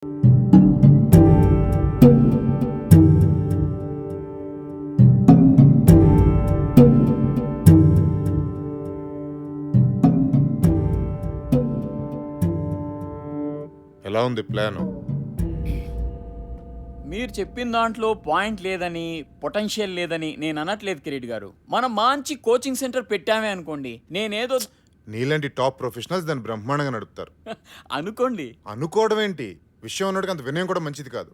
ఎలా ఉంది ప్లాను? మీరు చెప్పిన దాంట్లో పాయింట్ లేదని, పొటెన్షియల్ లేదని నేను అనట్లేదు కిరీట్ గారు. మనం మంచి కోచింగ్ సెంటర్ పెట్టామే అనుకోండి, నేనేదో నీలాంటి టాప్ ప్రొఫెషనల్స్ దాన్ని బ్రహ్మాండంగా నడుపుతారు. అనుకోండి. అనుకోవడం ఏంటి, విషయం ఉన్నట్టుగా అంత వినయం కూడా మంచిది కాదు.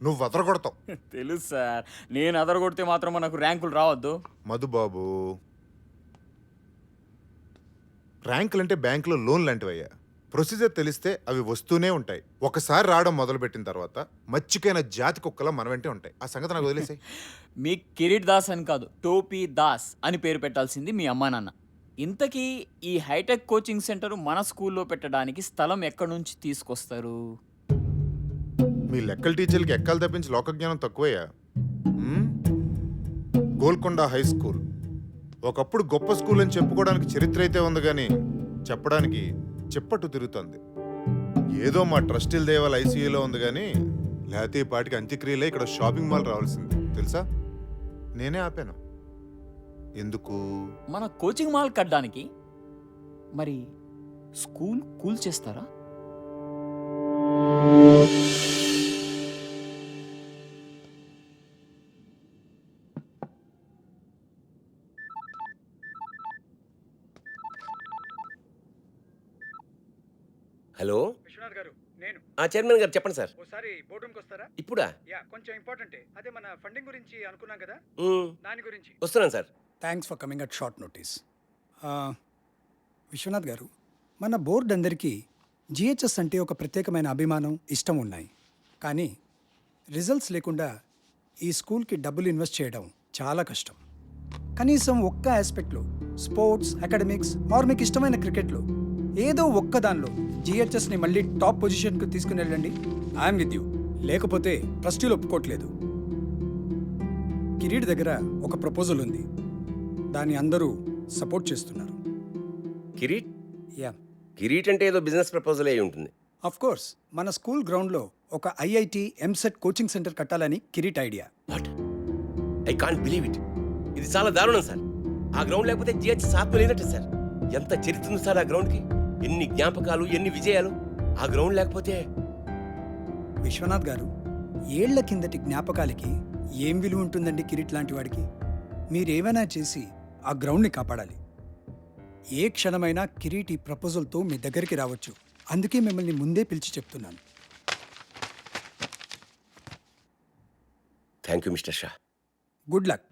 నువ్వు వదరగొడతావు. తెలుసు సార్, నేను అదరగొడితే మాత్రం మనకు ర్యాంకులు రావద్దు. మధుబాబు, ర్యాంకులు అంటే బ్యాంకులో లోన్ లాంటివయ్యా. ప్రొసీజర్ తెలిస్తే అవి వస్తూనే ఉంటాయి. ఒకసారి రావడం మొదలుపెట్టిన తర్వాత మచ్చికైన జాతి కుక్కలా మన వెంటే ఉంటాయి. ఆ సంగతి నాకు వదిలేసాయి. మీ కిరీట్ దాస్ అని కాదు, టోపీ దాస్ అని పేరు పెట్టాల్సింది మీ అమ్మా నాన్న. ఇంతకీ ఈ హైటెక్ కోచింగ్ సెంటర్ మన స్కూల్లో పెట్టడానికి స్థలం ఎక్కడి నుంచి తీసుకొస్తారు? మీ లెక్కల టీచర్లకి ఎక్కాలు తప్పించి లోకజ్ఞానం తక్కువయ్యా. గోల్కొండ హై స్కూల్ ఒకప్పుడు గొప్ప స్కూల్ అని చెప్పుకోవడానికి చరిత్ర అయితే ఉంది, కానీ చెప్పడానికి చెప్పట్టు తిరుగుతుంది. ఏదో మా ట్రస్టీల దేవాల ఐసీయూలో ఉంది, కానీ లేకపోతే ఈ పాటికి అంత్యక్రియలే ఇక్కడ షాపింగ్ మాల్ రావాల్సింది తెలుసా. నేనే ఆపాను. ఎందుకు? మన కోచింగ్ మాల్ కట్టడానికి. మరి స్కూల్ కూల్ చేస్తారా? హలో, విశ్వనాథ్ గారు, నేను చైర్మన్ గారు చెప్పండి సార్. ఓసారి బోర్డు రూమ్కి వస్తారా? ఇప్పుడా? యా, కొంచెం ఇంపార్టెంటే. అదే మన ఫండింగ్ గురించి అనుకున్నాం కదా, దాని గురించి. వస్తున్నాను sir. Thanks for coming at short notice. Vishwanath garu, మన బోర్డు అందరికీ జిహెచ్ఎస్ అంటే ఒక ప్రత్యేకమైన అభిమానం, ఇష్టం ఉన్నాయి. కానీ రిజల్ట్స్ లేకుండా ఈ స్కూల్కి డబ్బులు ఇన్వెస్ట్ చేయడం చాలా కష్టం. కనీసం ఒక్క ఆస్పెక్ట్లో, స్పోర్ట్స్, అకాడమిక్స్ ఆర్ మీకు ఇష్టమైన క్రికెట్లో ఏదో ఒక్క దానిలో జిహెచ్ఎస్ని మళ్ళీ టాప్ పొజిషన్కి తీసుకుని వెళ్ళండి. I'm with you. లేకపోతే ట్రస్టీలు ఒప్పుకోవట్లేదు. కిరీట్ దగ్గర ఒక ప్రపోజల్ ఉంది, దాన్ని అందరూ సపోర్ట్ చేస్తున్నారు. కిరీట్? యా, కిరీట్ అంటే ఏదో బిజినెస్ ప్రపోజల్ అయి ఉంటుంది. Of course. మన స్కూల్ గ్రౌండ్లో ఒక ఐఐటి ఎంసెట్ కోచింగ్ సెంటర్ కట్టాలని Kirit idea. What? I can't believe it. ఇది చాలా దారుణం సార్. ఆ గ్రౌండ్ లేకపోతే జిహెచ్ఎస్ ఆత్మ లేనట్టు సార్. ఎంత చరిత్ర ఉంది సార్ ఆ గ్రౌండ్కి. ఎన్ని జ్ఞాపకాలు, ఎన్ని విజయాలు. ఆ గ్రౌండ్ లేకపోతే. విశ్వనాథ్ గారు, ఏళ్ల కిందటి జ్ఞాపకాలకి ఏం విలువ ఉంటుందండి కిరీట్ లాంటి వాడికి? మీరేమైనా చేసి ఆ గ్రౌండ్ని కాపాడాలి. ఏ క్షణమైనా కిరీట్ ఈ ప్రపోజల్తో మీ దగ్గరికి రావచ్చు. అందుకే మిమ్మల్ని ముందే పిలిచి చెప్తున్నాను. Thank you mister Shah. Good luck.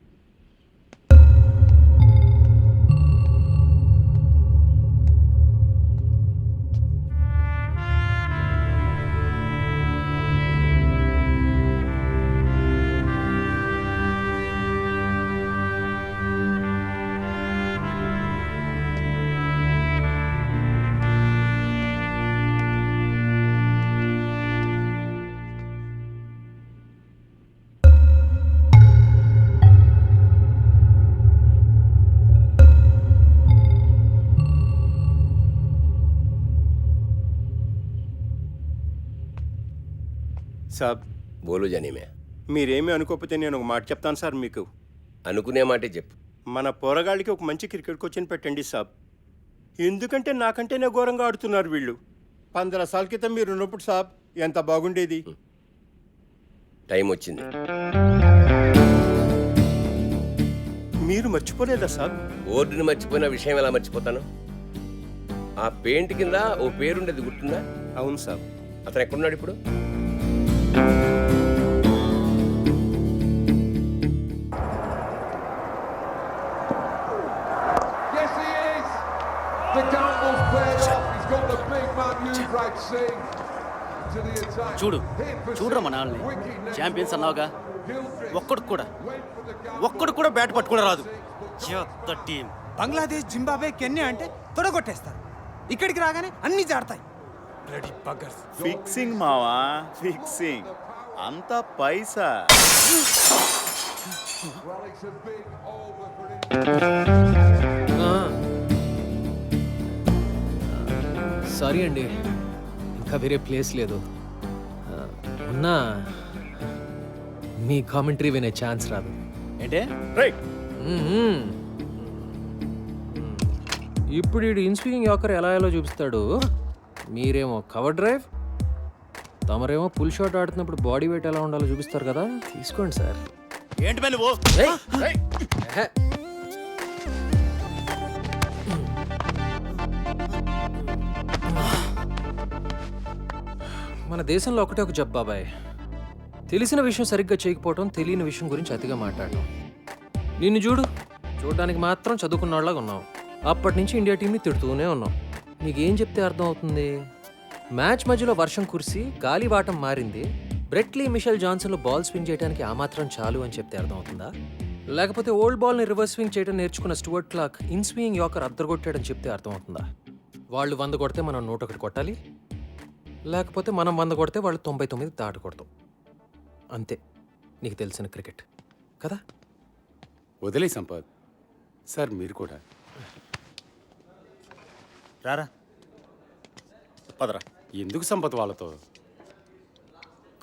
సాబ్, బోలు జనీమే. మీరేమీ అనుకోకపోతే నేను ఒక మాట చెప్తాను సార్ మీకు. అనుకునే మాటే చెప్పు. మన పోరగాళ్ళకి ఒక మంచి క్రికెట్ కోచ్ని పెట్టండి సాబ్. ఎందుకంటే నాకంటేనే ఘోరంగా ఆడుతున్నారు వీళ్ళు. 15 సార్ల క్రితం మీరు ఉన్నప్పుడు సాబ్ ఎంత బాగుండేది. టైం వచ్చింది. మీరు మర్చిపోలేదా సాబ్? బోర్డుని మర్చిపోయిన విషయం ఎలా మర్చిపోతాను? ఆ పెయింట్ కింద ఓ పేరుండేది గుర్తుందా? అవును సాబ్. అతను ఎక్కడున్నాడు ఇప్పుడు? చూడు చూడరా మన వాళ్ళని. ఛాంపియన్స్ అన్నావుగా, ఒక్కడు కూడా బ్యాట్ పట్టుకోవడం రాదు. టీం బంగ్లాదేశ్, జింబాబే, కెన్యా అంటే తొడగొట్టేస్తారు. ఇక్కడికి రాగానే అన్ని జాడతాయి. ఫిక్సింగ్ మావా, ఫిక్సింగ్. అంతా పైసా. సారీ అండి, ఇంకా వేరే ప్లేస్ లేదు. ఉన్నా మీ కామెంటరీ వినే ఛాన్స్ రాదు. ఏంటే రైట్. మ్మ్. ఇప్పుడు వీడు ఇన్స్వింగ్ యాకర్ ఎలా ఎలా చూపిస్తాడు. మీరేమో కవర్ డ్రైవ్, తమరేమో పుల్ షాట్ ఆడుతున్నప్పుడు బాడీ వెయిట్ ఎలా ఉండాలో చూపిస్తారు కదా. తీసుకోండి సార్. ఏంటి పని నువ్వు ఎహె. మన దేశంలో ఒకటే ఒక జబ్బు బాబాయ్. తెలిసిన విషయం సరిగ్గా చేయకపోవటం, తెలియని విషయం గురించి అతిగా మాట్లాడటం. నిన్ను చూడడానికి మాత్రం చదువుకున్న వాళ్ళగా ఉన్నావు. అప్పటి నుంచి ఇండియా టీంని తిడుతూనే ఉన్నావు. నీకేం చెప్తే అర్థం అవుతుంది? మ్యాచ్ మధ్యలో వర్షం కురిసి గాలివాటం మారింది, బ్రెట్లీ మిషెల్ జాన్సన్లో బాల్ స్వింగ్ చేయడానికి ఆ మాత్రం చాలు అని చెప్తే అర్థం అవుతుందా? లేకపోతే ఓల్డ్ బాల్ని రివర్స్ స్వింగ్ చేయడం నేర్చుకున్న Stuart Clark in swing yorker అద్దరగొట్టాడని చెప్తే అర్థం అవుతుందా? వాళ్ళు 100 కొడితే మనం 101 కొట్టాలి, లేకపోతే మనం 100 కొడితే వాళ్ళు 99 దాటకూడదు. అంతే నీకు తెలిసిన క్రికెట్ కదా. వదిలే సంపత్ సార్, మీరు కూడా రారా పదరా. ఎందుకు సంపత్ వాళ్ళతో?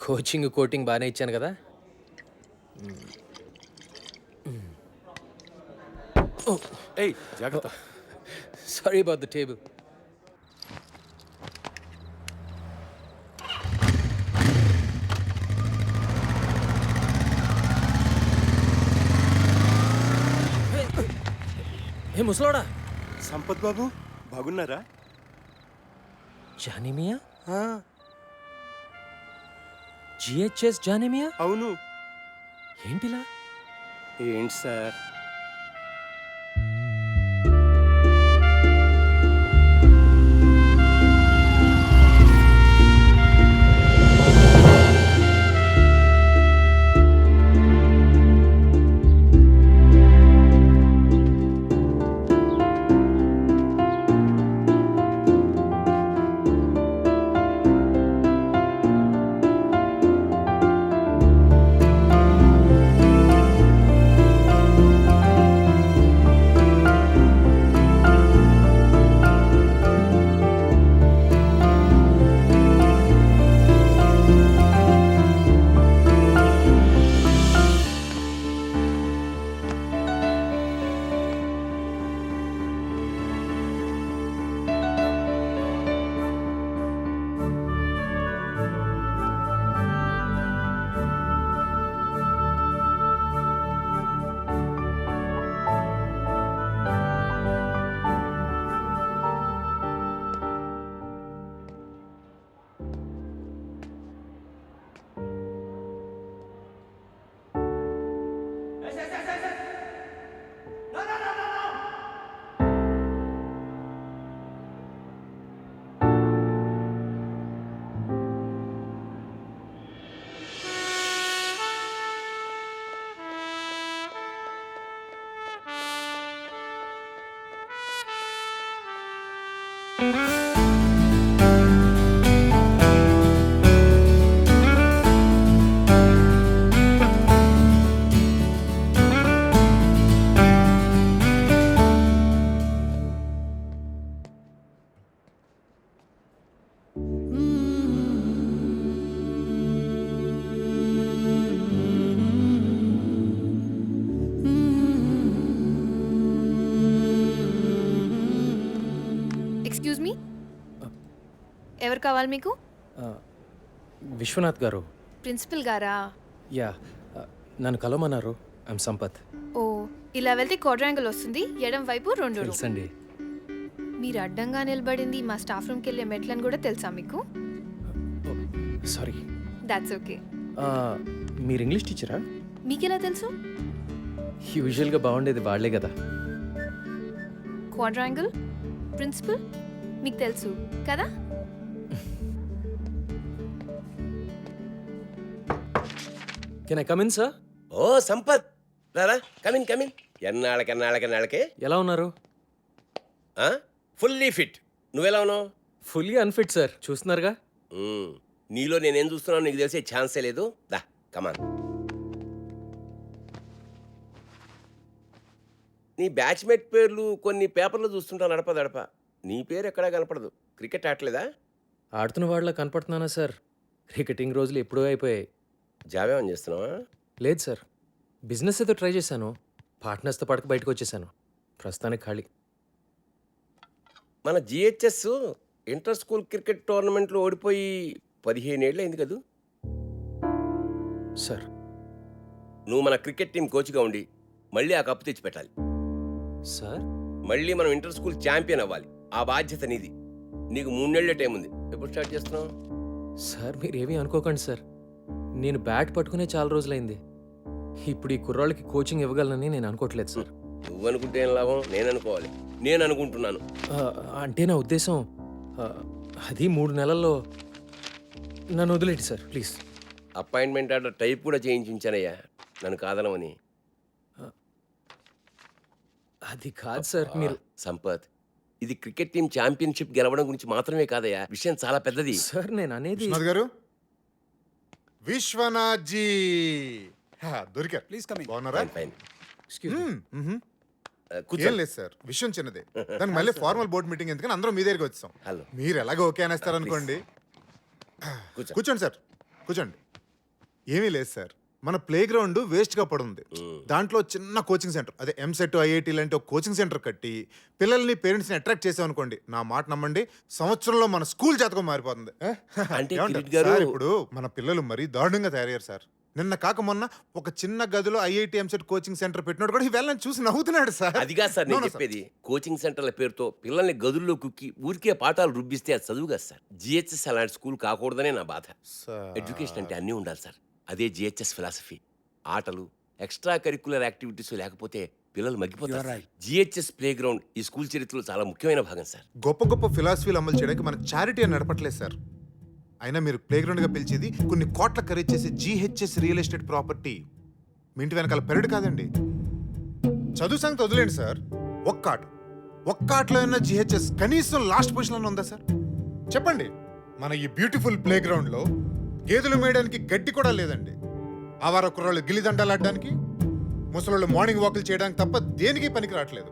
కోచింగ్ కోటింగ్ బాగానే ఇచ్చాను కదా. ఏయ్ జాగ్రత్త. Sorry about the table. ఏ ముసలోడా, సంపత్ బాబు బాగున్నారా? జానిమియా? జిహెచ్ఎస్ జానిమియా? అవును. ఏంటిలా? ఏంటి సార్? ఎక్స్క్యూజ్ మీ, ఎవరు కావాలి మీకు? విశ్వనాథ్ గారు. ప్రిన్సిపల్ గారా? యా, నన్ను కలవమన్నారు. ఐమ్ సంపత్. ఓ, ఇలా వెళ్తే క్వాడ్రాంగిల్ వస్తుంది, ఎడం వైపు 2 రూమ్. తెలుసండి. మీరు అడ్డంగా నిలబడింది మా స్టాఫ్ రూమ్కి వెళ్ళే మెట్లని కూడా తెలుసా మీకు? సారీ. That's okay. మీరు ఇంగ్లీష్ టీచరా? మీకెలా తెలుసు? యూజువల్గా బాగుండేది వాళ్ళే కదా. క్వాడ్రాంగిల్, ప్రిన్సిపల్ మీకు తెలుసు కదా? Can I come in sir? ఓ సంపత్, రారా, కమిన్ కమిన్. ఎన్నాళ్ళకే ఎలా ఉన్నారు? Fully fit. నువ్వెలా ఉన్నావు? ఫుల్లీ అన్ఫిట్ సార్, చూస్తున్నారుగా. నీలో నేనేం చూస్తున్నావు నీకు తెలిసే ఛాన్సే లేదు. దా కమాన్. నీ బ్యాచ్మేట్ పేర్లు కొన్ని పేపర్లు చూస్తుంటా నడప. నీ పేరు ఎక్కడా కనపడదు. క్రికెట్ ఆడలేదా? ఆడుతున్న వాళ్ళ కనపడుతున్నానా సార్? క్రికెటింగ్ రోజులు ఎప్పుడూ అయిపోయాయి. జాబ్ ఏమని చేస్తున్నావా? లేదు సార్, బిజినెస్ ఏదో ట్రై చేశాను. పార్ట్నర్స్తో పాటు బయటకు వచ్చేసాను. ప్రస్తుతానికి ఖాళీ. మన జిహెచ్ఎస్ ఇంటర్ స్కూల్ క్రికెట్ టోర్నమెంట్లో ఓడిపోయి 15 ఏళ్ళు అయింది కదా. సార్ నువ్వు మన క్రికెట్ టీం కోచ్గా ఉండి మళ్ళీ ఆ కప్పు తెచ్చి పెట్టాలి. సార్ మళ్ళీ మనం ఇంటర్ స్కూల్ ఛాంపియన్ అవ్వాలి. ఆ బాధ్యత నీది. నీకు 3 నెలల టైం ఉంది. ఎప్పుడు స్టార్ట్ చేస్తున్నావు? సార్ మీరేమీ అనుకోకండి సార్, నేను బ్యాట్ పట్టుకునే చాలా రోజులైంది. ఇప్పుడు ఈ కుర్రాళ్ళకి కోచింగ్ ఇవ్వగలనని నేను అనుకోవట్లేదు సార్. నువ్వు అనుకుంటే ఏం లాభం? నేను అనుకోవాలి. నేను అనుకుంటున్నాను. ఆ, అంటే నా ఉద్దేశం ఆ, అది 3 నెలల్లో నన్ను వదిలేండి sir please. Appointment order type కూడా చేయించానయ్యా, నన్ను కాదనమని. అది కాదు సార్, మీరు సంపత్, ఇది క్రికెట్ టీం ఛాంపియన్షిప్ గెలవడం గురించి మాత్రమే కాదయ్యా, విషయం చాలా పెద్దది. సార్ నేను అనేది విశ్వనాథ్ గారు, విశ్వనాథ్ జీ దొరికారు. Please coming. బాగున్నారా? Fine, fine. Excuse me. మ్మ్. ఏం కూర్చోండి. లేదు సార్, విషయం చిన్నదే. దానికి మళ్ళీ ఫార్మల్ బోర్డ్ మీటింగ్ ఎందుకని అందరం మీ దగ్గరికి వచ్చాం. హలో. మీరు ఎలాగ ఓకే అనేస్తారు అనుకోండి. కూర్చో. కూర్చోండి సార్, కూర్చోండి. ఏమీ లేదు సార్, మన ప్లే గ్రౌండ్ వేస్ట్ గా పడుంది. దాంట్లో చిన్న కోచింగ్ సెంటర్, అదే ఎంసెట్ ఐఐటి లాంటి ఒక కోచింగ్ సెంటర్ కట్టి పిల్లల్ని పేరెంట్స్ని అట్రాక్ట్ చేసాం అనుకోండి, నా మాట నమ్మండి, సంవత్సరంలో మన స్కూల్ జాతకం మారిపోతుంది. అంటే ఏమంటారు? కిరీట్ గారు- సార్, ఇప్పుడు మన పిల్లలు మరీ దారుణంగా తయారయ్యారు సార్. నిన్న కాక మొన్న ఒక చిన్న గదిలో ఐఐటి ఎంసెట్ కోచింగ్ సెంటర్ పెట్టినోడు కూడా వెళ్ళని చూసి నవ్వుతున్నాడు సార్. అదిగా సార్ No, నేను no, sir. చెప్పేది. కోచింగ్ సెంటర్ల పేరుతో పిల్లల్ని గదుల్లో కుక్కి ఊరికే పాఠాలు రుబ్బిస్తే అది చదువు కదా సార్. జిహెచ్ఎస్ అలాంటి స్కూల్ కాకూడదనే నా బాధ. సార్. ఎడ్యుకేషన్ అంటే అన్నీ ఉండాలి సార్. అదే జిహెచ్ఎస్ ఫిలాసఫీ. ఆటలు, ఎక్స్ట్రా కరిక్యులర్ యాక్టివిటీస్ లేకపోతే పిల్లలు మగ్గిపోతారు. You are right. GHS play ground ఈ స్కూల్ చరిత్రలో చాలా ముఖ్యమైన భాగం సార్. గొప్ప గొప్ప ఫిలాసఫీలు అమలు చేయడానికి మన చారిటీ అని నడపట్లేదు సార్. అయినా మీరు ప్లే గ్రౌండ్గా పిలిచేది కొన్ని కోట్ల ఖరీదు చేసే జీహెచ్ఎస్ రియల్ ఎస్టేట్ ప్రాపర్టీ. మీ ఇంటి వెనకాల పెరడు కాదండి. చదువు సంగతి వదిలేండి సార్, ఒక్క ఆటలో అయినా జీహెచ్ఎస్ కనీసం లాస్ట్ పొజిషన్లో ఉందా సార్? చెప్పండి. మన ఈ బ్యూటిఫుల్ ప్లే గ్రౌండ్లో గేదెలు మేయడానికి గడ్డి కూడా లేదండి. ఆవార కుర్రాళ్ళు గిల్లిదండాలు ఆడడానికి, ముసలోళ్ళు మార్నింగ్ వాకులు చేయడానికి తప్ప దేనికి పనికి రావట్లేదు.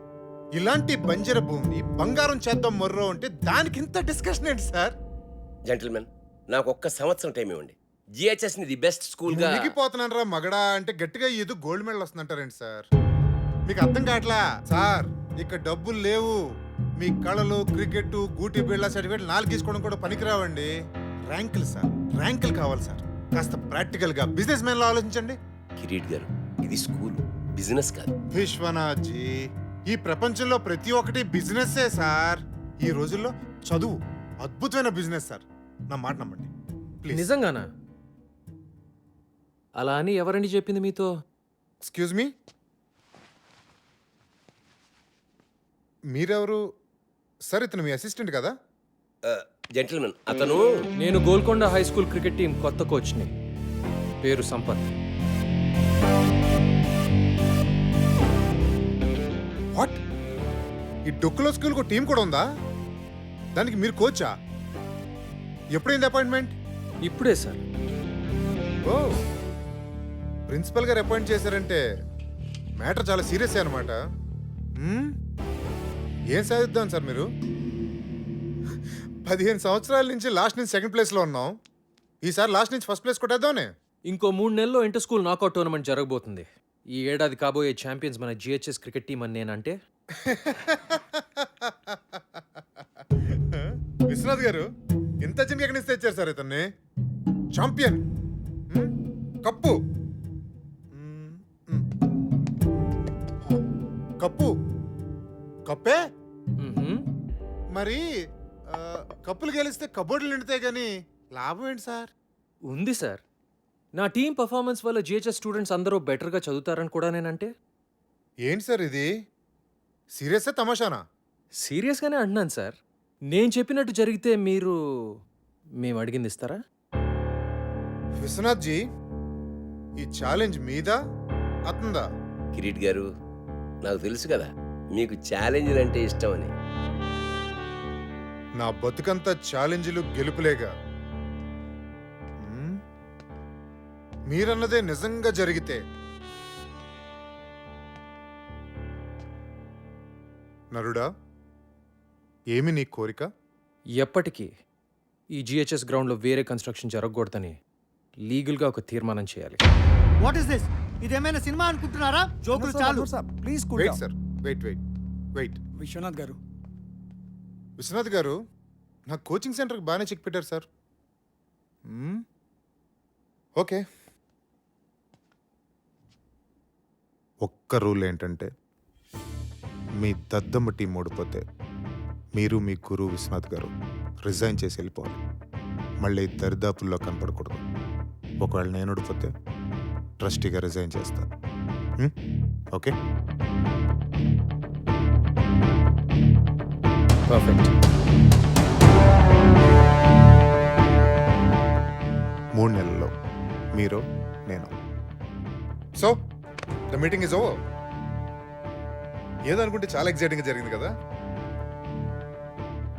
ఇలాంటి బంజర భూమిని బంగారం చేద్దాం మొర్రో అంటే దానికి ఇంత డిస్కషన్ ఏంటి సార్? జెంటిల్మెన్, నాకు ఒక్క సంవత్సరం టైం ఇవ్వండి. జిహెచ్ఎస్ ని ది బెస్ట్ స్కూల్ గా. మునిగిపోతున్నాను రా మగడా అంటే గట్టిగా ఏదో గోల్డ్ మెడల్ వస్తుందంటారేంటి సార్? మీకు అర్థం కావట్లా సార్, ఇక్కడ డబ్బులు లేవు. మీ కళలు, క్రికెట్, గూటి బిళ్ళ సర్టిఫికేట్ 4 తీసుకోవడం కూడా పనికిరావండి. ర్యాంకులు సార్, ర్యాంకులు కావాలి సార్. కాస్త ప్రాక్టికల్ గా బిజినెస్ మ్యాన్ లో ఆలోచించండి. కిరీట్ గారు, ఇది స్కూల్, బిజినెస్ కాదు. విశ్వనాథ్ జీ, ఈ ప్రపంచంలో ప్రతి ఒక్కటి బిజినెస్సే సార్. ఈ రోజుల్లో చదువు అద్భుతమైన బిజినెస్ సార్, నా మాట నమ్మండి ప్లీజ్. నిజంగానా? అలా అని ఎవరండి చెప్పింది మీతో? ఎక్స్క్యూజ్ మీ, మీరెవరు సార్? ఇతను మీ అసిస్టెంట్ కదా? జెంటిల్మెన్, అతను నేను Golconda high school cricket team కొత్త కోచ్ని. పేరు సంపత్. వాట్? ఈ డొక్కులో స్కూల్కి టీం కూడా ఉందా? దానికి మీరు కోచా? ఎప్పుడైంది అపాయింట్మెంట్? ఇప్పుడే సార్. ఓ, ప్రిన్సిపల్ గారు అపాయింట్ చేశారంటే మ్యాటర్ చాలా సీరియస్ అనమాట. ఏం సాధిద్దాం సార్ మీరు? 15 సంవత్సరాల నుంచి లాస్ట్ నుంచి సెకండ్ ప్లేస్లో ఉన్నాం. ఈసారి లాస్ట్ నుంచి ఫస్ట్ ప్లేస్ కొట్టేద్దామనే. ఇంకో 3 నెలల్లో ఇంటర్ స్కూల్ నాకౌట్ టోర్నమెంట్ జరగబోతుంది. ఈ ఏడాది కాబోయే ఛాంపియన్స్ మన జిహెచ్ఎస్ క్రికెట్ టీం అని నేనంటే. విశ్వనాథ్ గారు, ఇంత చిన్న ఎక్కడి నుంచి తెచ్చారు సార్ ఇతన్ని? ఛాంపియన్, కప్పు, కప్పు, కప్పే మ్హూ. మరి. కప్పులు గెలిస్తే కబోర్డులు నిండుతాయి కానీ లాభం ఏంటి సార్? ఉంది సార్. నా టీం పర్ఫార్మెన్స్ వల్ల జిహెచ్ఎస్ స్టూడెంట్స్ అందరూ బెటర్గా చదువుతారని కూడా నేనంటే. ఏంటి సార్ ఇది? సీరియస్సా తమాషానా? సీరియస్గానే అంటున్నాను సార్. నేను చెప్పినట్టు జరిగితే మేము అడిగింది ఇస్తారా? విశ్వనాథ్ జీ, ఈ ఛాలెంజ్ మీదా అతందా? కిరీట్ గారు, నాకు తెలుసు కదా మీకు ఛాలెంజ్లు అంటే ఇష్టం అని. నా బతుకంతా ఛాలెంజ్లు గెలుపులేగా. మీరన్నదే నిజంగా జరిగితే నరుడా, ఏమి నీ కోరిక? ఎప్పటికీ ఈ జిహెచ్ఎస్ గ్రౌండ్లో వేరే కన్స్ట్రక్షన్ జరగకూడదని లీగల్గా ఒక తీర్మానం చేయాలి. What is this? ఇదేమైనా సినిమా అనుకుంటున్నారా? జోకులు చాలు. Please wait sir, wait wait. Vishwanath గారు, విశ్వనాథ్ గారు, నా కోచింగ్ సెంటర్కి బాగానే చెక్ పెట్టారు సార్. ఓకే. ఒక్క రూల్ ఏంటంటే మీ దద్దమ్మ టీం ఓడిపోతే మీరు మీ గురువు విశ్వనాథ్ గారు రిజైన్ చేసి వెళ్ళిపోవాలి. మళ్ళీ దరిదాపుల్లో కనపడకూడదు. ఒకవేళ నేను ఓడిపోతే ట్రస్టీగా రిజైన్ చేస్తాను. ఓకే? పర్ఫెక్ట్. 3 నెలల్లో మీరు, నేను. So the meeting is over. ఏదనుకుంటే చాలా ఎక్సైటింగ్గా జరిగింది కదా.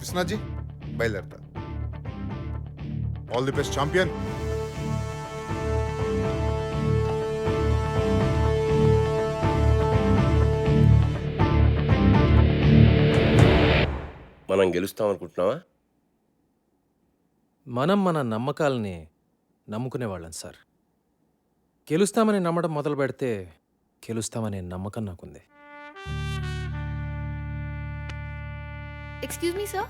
విశ్వనాథ్జీ, బయలుదేరతా. All the best champion. మనం గెలుస్తాం అనుకుంటున్నావా? మనం మన నమ్మకాలని నమ్ముకునేవాళ్ళం సార్. గెలుస్తామని నమ్మడం మొదలు పెడితే గెలుస్తామనే నమ్మకం నాకుంది. Excuse me sir.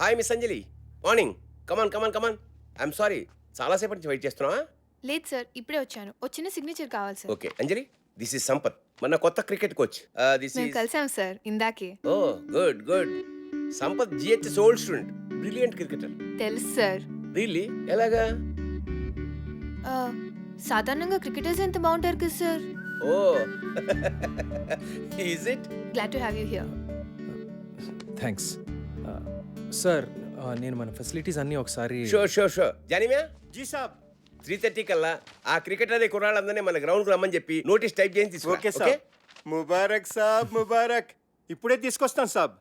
Hi miss Anjali, morning. Come on come on come on. I'm sorry, చాలాసేపటి నుంచి వెయిట్ చేస్తున్నావా? లేదు సార్, ఇప్పుడే వచ్చాను. వచ్చిన సిగ్నేచర్ కావాలి sir. Okay Anjali, this is Sampath, మన కొత్త క్రికెట్ కోచ్. దిస్ మేము ఈజ్ కలిసాం సార్ ఇందాకే. Oh good good. Sampath GHS old student, brilliant cricketer. తెలుసు సార్. రియల్లీ? ఎలాగా? ఆ, సాధారణంగా క్రికెటర్స్ ఎంత బాగుంటారు కదా sir. Oh is it? Glad to have you here. Thanks sir. నేను మన ఫెసిలిటీస్ అన్నీ ఒకసారి. Sure sure sure. జానిమ్యా, జీ సాబ్. 3:30 కల్లా ఆ క్రికెటర్ అనే కుర్రాళ్ళందరినీ మన గ్రౌండ్కి రమ్మని చెప్పి నోటీస్ టైప్ చేసి తీసుకో. ఓకే సాబ్. ముబారక్ సాబ్, ముబారక్. ఇప్పుడే తీసుకొస్తాను సాబ్.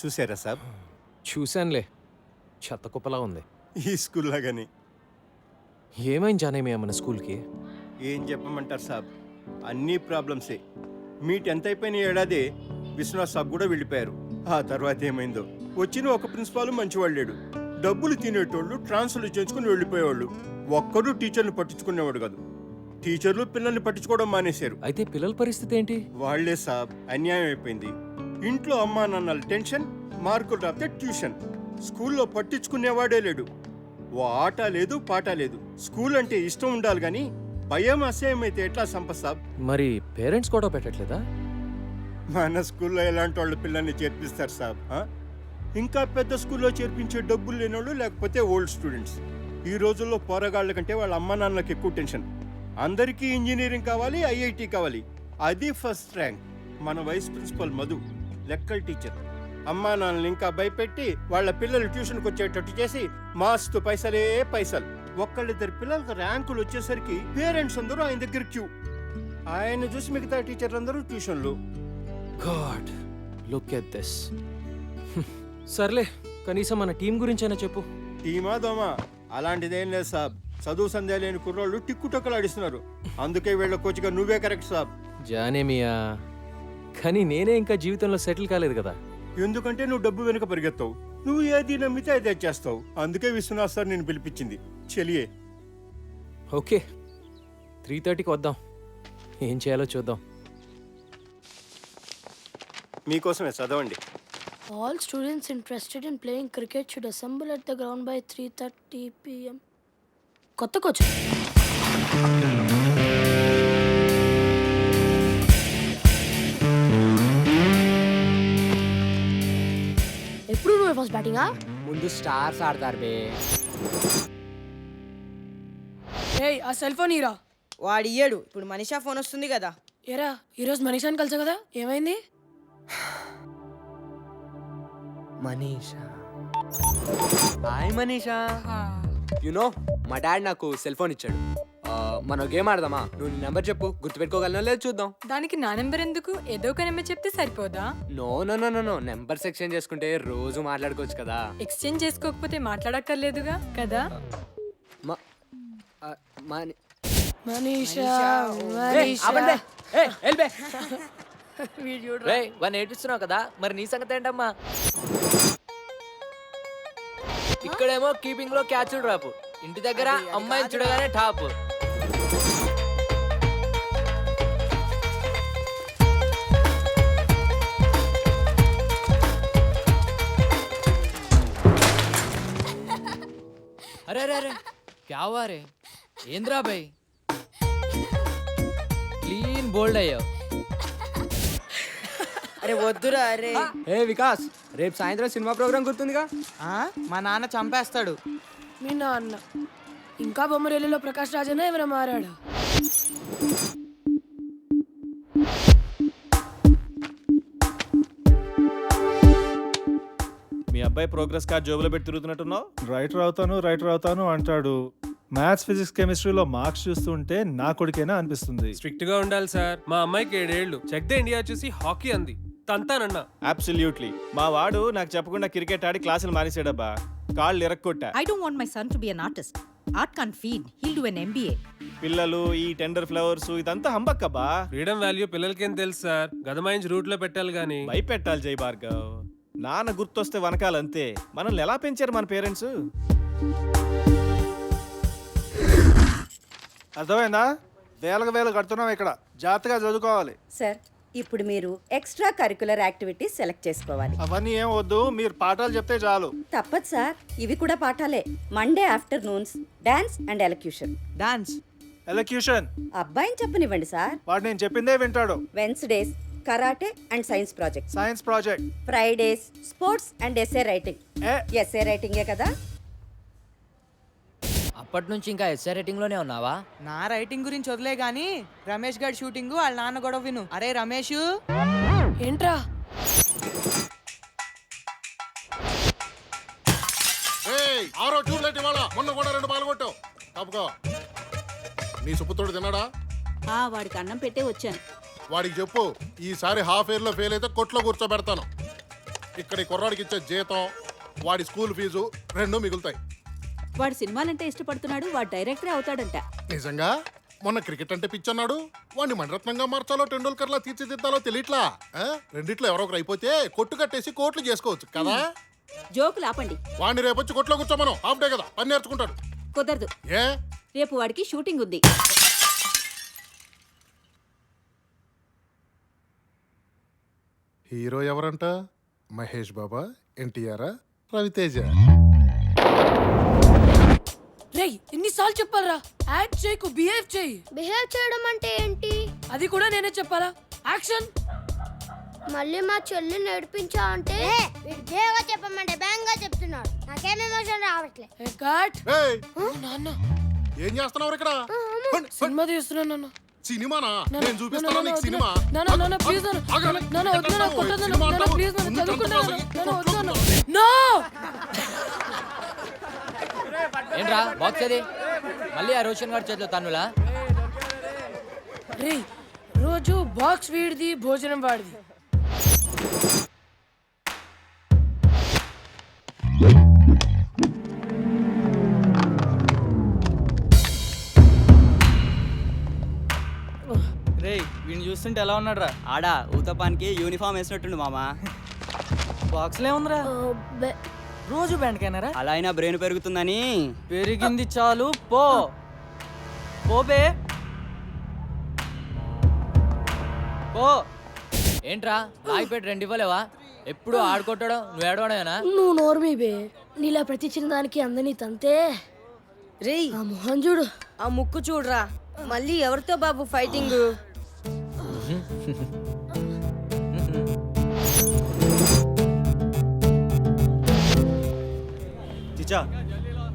చూసారా సాబ్? చూశానులే, చెత్త కుప్పలా ఉంది. ఈ స్కూల్ లాగానే. ఏమైంది జానేమియా మన స్కూల్కి? ఏం చెప్పమంటారు సాబ్, అన్నీ ప్రాబ్లమ్సే. మీ 10th అయిపోయిన ఏడాది విశ్వనాథ్ సాబ్ కూడా వెళ్ళిపోయారు. ఆ తర్వాత ఏమైందో. వచ్చిన ఒక ప్రిన్సిపాల్ మంచివాళ్ళు లేడు. డబ్బులు తినేటోళ్ళు ట్రాన్స్ఫర్లు చేయించుకుని వెళ్ళిపోయేవాళ్ళు. ఒక్కరూ టీచర్లు పట్టించుకునేవాడు కాదు. టీచర్లు పిల్లల్ని పట్టించుకోవడం మానేశారు. అయితే పిల్లల పరిస్థితి ఏంటి? వాళ్లే సాబ్, అన్యాయం అయిపోయింది. ఇంట్లో అమ్మా నాన్నల టెన్షన్, మార్కులు రాస్తే ట్యూషన్. స్కూల్లో పట్టించుకునేవాడే లేడు. ఓ ఆట లేదు, పాట లేదు. స్కూల్ అంటే ఇష్టం ఉండాలి కానీ భయం అసహ్యం అయితే ఎట్లా సంపత్ సాబ్? మరి పేరెంట్స్ కూడా పెట్టట్లేదా? మన స్కూల్లో ఎలాంటి వాళ్ళు పిల్లల్ని చేర్పిస్తారు సాబ్? ఇంకా పెద్ద స్కూల్లో చేర్పించే డబ్బులు లేనోళ్ళు, లేకపోతే ఓల్డ్ స్టూడెంట్స్. ఈ రోజుల్లో పోరగాళ్ళ కంటే వాళ్ళ అమ్మా నాన్నలకు ఎక్కువ టెన్షన్. అందరికీ ఇంజనీరింగ్ కావాలి, ఐఐటి కావాలి. అది ఫస్ట్ ర్యాంక్. మన వైస్ ప్రిన్సిపల్ మధు లెక్కల టీచర్. అమ్మా నాన్నలు ఇంకా భయపెట్టి వాళ్ళ పిల్లలు ట్యూషన్కి వచ్చేటట్టు చేసి మాస్తు పైసలే పైసలు. ఒక్కళ్ళిద్దరు పిల్లలకు ర్యాంకులు వచ్చేసరికి పేరెంట్స్ అందరూ ఆయన దగ్గర క్యూ. ఆయన చూసి మిగతా టీచర్లు అందరూ ట్యూషన్లు. God, look at this. సర్లే, కనీసం మన టీం గురించైనా చెప్పు. టీమా దోమా అలాంటిదేం లేదు సాబ్. చదువు సంధ్య లేని కుర్రోళ్ళు టిక్కుటొక్కలు ఆడిస్తున్నారు. అందుకే వీళ్ళ కోచ్గా నువ్వే కరెక్ట్ సాబ్. జానేమియా, కానీ నేనే ఇంకా జీవితంలో సెటిల్ కాలేదు కదా. ఎందుకంటే నువ్వు డబ్బు వెనుక పరిగెత్తావు. నువ్వు ఏది నమ్మితే అదే చేస్తావు. అందుకే విశ్వనాథ్ సార్ నేను పిలిపించింది. చెలియే. ఓకే, 3:30కి వద్దాం. ఏం చేయాలో చూద్దాం. మీకోసమే చదవండి. All students interested in playing cricket should assemble at the ground by 3:30 p.m. కొత్త కోచ్. ఎప్పుడు నువ్వు ఫస్ట్ బ్యాటింగా? ముందు స్టార్స్ ఆడతారు బే. ఏయ్, ఆ సెల్ ఫోన్ ఇరా. వాడు ఇయ్యాడు. ఇప్పుడు మనీషా ఫోన్ వస్తుంది కదా. ఏరా, ఈరోజు మనీషాని కలిసా కదా, ఏమైంది? Manisha, hi Manisha. You know, మా డాడ్ నాకు సెల్ ఫోన్ ఇచ్చాడు. మనం గేమ్ ఆడదామా? నువ్వు నీ నెంబర్ చెప్పు, గుర్తుపెట్టుకోగలనో లేదు చూద్దాం. దానికి నా నెంబర్ ఎందుకు? ఏదో ఒక నెంబర్ చెప్తే సరిపోదా? No no no no no numbers exchange చేసుకుంటే రోజు మాట్లాడుకోవచ్చు కదా. ఎక్స్చేంజ్ చేసుకోకపోతే మాట్లాడక్కర్లేదుగా కదా. మ- ఆ, మని- మనీషా వాడిని ఏడిస్తున్నావు కదా, మరి నీ సంగతి ఏంటమ్మా? ఇక్కడేమో కీపింగ్ లో క్యాచ్లు డ్రాప్, ఇంటి దగ్గర అమ్మాయిని చూడగానే టాప్. అరే అరే అరే క్యా హువా రే? ఏంద్రా భాయ్, క్లీన్ బోల్డ్ అయ్యావు. అరే వద్దురా అరే. ఏ వికాస్, రేపు సాయంత్రం సినిమా ప్రోగ్రామ్ గుర్తుందిగా? మా నాన్న చంపేస్తాడు. మీ నాన్న ఇంకా బొమ్మరేలిలో ప్రకాష్ రాజనే ఎవరైనా మారాడా? మీ అబ్బాయి ప్రోగ్రెస్ కార్డ్ జోబులో పెట్టి తిరుగుతున్నట్టున్నావు. రైటర్ అవుతాను అంటాడు. మ్యాథ్స్ ఫిజిక్స్ కెమిస్ట్రీలో మార్క్స్ చూస్తుంటే నా కొడుకేనా అనిపిస్తుంది. స్ట్రిక్ట్ గా ఉండాలి సార్. మా అమ్మాయికి 7 ఏళ్ళు. చెక్ ద ఇండియా చూసి హాకీ అంది, తంతానన్నా. అబ్సల్యూట్లీ. మా వాడు నాకు చెప్పకుండా క్రికెట్ ఆడి క్లాసులు మానేసాడబ్బా. కాళ్ళు ఇరక్కొట్టా. I don't want my son to be an artist. Art can't feed. He'll do an MBA. పిల్లలు ఈ టెండర్ ఫ్లవర్స్ ఇదంతా హంబక్కబ్బా. ఫ్రీడమ్ వాల్యూ పిల్లలకేం తెలుసు సార్, గదమాయించి రూట్ లో పెట్టాలి గానీ. భయపెట్టాలి జై భార్గవ్. నాన్న గుర్తొస్తే వనకాలంతే. మనల్ని ఎలా పెంచారు మన పేరెంట్స్? అర్థమైందా? వేలకు కడుతున్నాం ఇక్కడ. జాగ్రత్తగా చదువుకోవాలి. సార్, ఇప్పుడు మీరు ఎక్స్ట్రా కరికులర్ యాక్టివిటీస్ సెలెక్ట్ చేసుకోవాలి. అవన్నీ ఏం వద్దు, మీరు పాఠాలు చెప్తే చాలు. తప్పదు సార్, ఇవి కూడా పాఠాలే. Monday afternoons dance and elocution. Dance, elocution అబ్బాయిని చెప్పనివ్వండి సార్. వాడు నేను చెప్పిందే వింటాడు. Wednesdays karate and science project. Science project. Fridays sports and SA writing. ఏ ఎస్ఏ రైటింగే కదా. అప్పటి నుంచి ఇంకా ఎస్ఆర్ రేటింగ్ లోనే ఉన్నావా? నా రైటింగ్ గురించి వదిలే గానీ రమేష్ గారి షూటింగ్ వాళ్ళ నాన్న గొడవ విను. అరే రమేష్, ఏంట్రా? ఆరో ట్యూబ్లైట్ ఇవాళ మొన్న కూడా 2 పాలు కొట్టావు. తప్పుకో. నీ సుపుత్రుడు తిన్నాడా? వాడికి అన్నం పెట్టే వచ్చాను. వాడికి చెప్పు, ఈసారి హాఫ్ ఇయర్ లో ఫెయిల్ అయితే కొట్లో కూర్చోబెడతాను. ఇక్కడ ఈ కుర్రాడికి ఇచ్చే జీతం, వాడి స్కూల్ ఫీజు 2 మిగులుతాయి. వాడు సినిమాలంటే ఇష్టపడుతున్నాడు. వాడు డైరెక్టరే అవుతాడంట. నిజంగా? మొన్న క్రికెట్ అంటే పిచ్చన్నాడు. వాడిని మణరత్నంగా మార్చాలో టెండూల్కర్ లా తీర్చిదిద్దాలో తెలియట్లా. రెండిట్లో ఎవరో ఒకరు అయిపోతే కొట్టు కట్టేసి కోట్లు చేసుకోవచ్చు కదా. జోకులు ఆపండి. వాడిని రేపు వచ్చి కొట్లో కూర్చోమను. హాఫ్ డే కదా, పని నేర్చుకుంటాడు. కుదరదు. ఏ? రేపు వాడికి షూటింగ్ ఉంది. హీరో ఎవరంట? మహేష్ బాబా, ఎన్టీఆర్, రవితేజ. రేయ్, ఎన్నిసార్లు చెప్పాలరా? యాక్ట్ చేయకు, బిహేవ్ చేయి. బిహేవ్ చేయడం అంటే ఏంటి? అది కూడా నేనే చెప్పాలా? యాక్షన్. మళ్ళీ మా చెల్లి నడిపించా అంటే విడిగా చెప్పమంటే బ్యాంగ్గా చెప్తున్నాడు. నాకేం ఎమోషన్ రావట్లేదు. కట్. ఏయ్, నాన్న ఏం చేస్తున్నావు ఇక్కడ? సినిమా తీస్తున్నాను. సినిమానా? నేను చూపిస్తాను నీకు సినిమా. నాన్న ప్లీజ్ నాన్న వద్దు నాన్న కొట్టొద్దు నాన్న ప్లీజ్ నాన్న చదువుకుంటాను నాన్న వద్దు నాన్న. నో. ఏంట్రా బాక్స్ అది? మళ్ళీ ఆ రోషన్ గారి చేతిలో తన్నులా? రేయ్, రోజు బాక్స్ వీడిది, భోజనం వాడిది. రేయ్ వీడిని చూస్తుంటే ఎలా ఉన్నాడు రా? ఆడా ఊతపానికి యూనిఫామ్ వేసినట్టుండు మామా. బాక్స్లో ఉందిరా. రోజు బ్యాండ్కైనారా? అలా అయినా బ్రెయిన్ పెరుగుతుందని. పెరిగింది చాలు, పో పోపే పో. ఏంట్రా ఆగిపెట్టి 2 ఇవ్వలేవా? ఎప్పుడు ఆడుకోవడం, నువ్వు ఏడవడమేనా? నువ్వు నోర్మీ బే. నీలా ప్రతి చిన్నదానికి అందని తంతే. రేయ్, ఆ మొహం చూడు, ఆ ముక్కు చూడరా. మళ్ళీ ఎవరితో బాబు ఫైటింగ్? చిచ్చా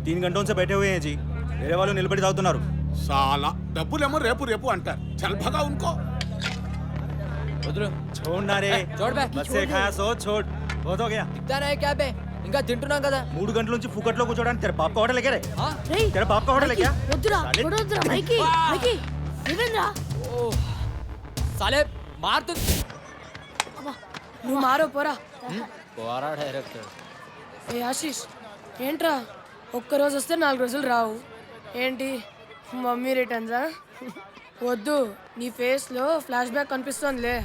3 घंटों से बैठे हुए हैं जी. వేరే వాళ్ళు నిలబడి తాగుతున్నారు. చాలా డబ్బులేమో రేపు రేపు అంటారు. చల్ భగా ఉన్కో. వదులు. छोड़ना रे. छोड़ बे. बस से खाया सो छोड़. बहुत हो गया. दिखता नहीं क्या बे? ఇంకా తింటున్నాం కదా. 3 గంటల నుంచి ఫుకట్లో కూర్చోడానికి తెర పాప హోటల్ ఎక్కరే రేయ్ తెర పాప హోటల్ ఎక్కా వద్దురా వద్దురా మైకి మైకి ఏమైందిరా సాలే మారుతు అబ్బా నువ్వు మారో పోరా పోరా డైరెక్టర్. ఏ ఆశీష్ ఏంట్రా ఒక్కరోజు వస్తే 4 రోజులు రావు ఏంటి మమ్మీ రిటర్న్సా వద్దు నీ ఫేస్లో ఫ్లాష్ బ్యాక్ కనిపిస్తోందిలే.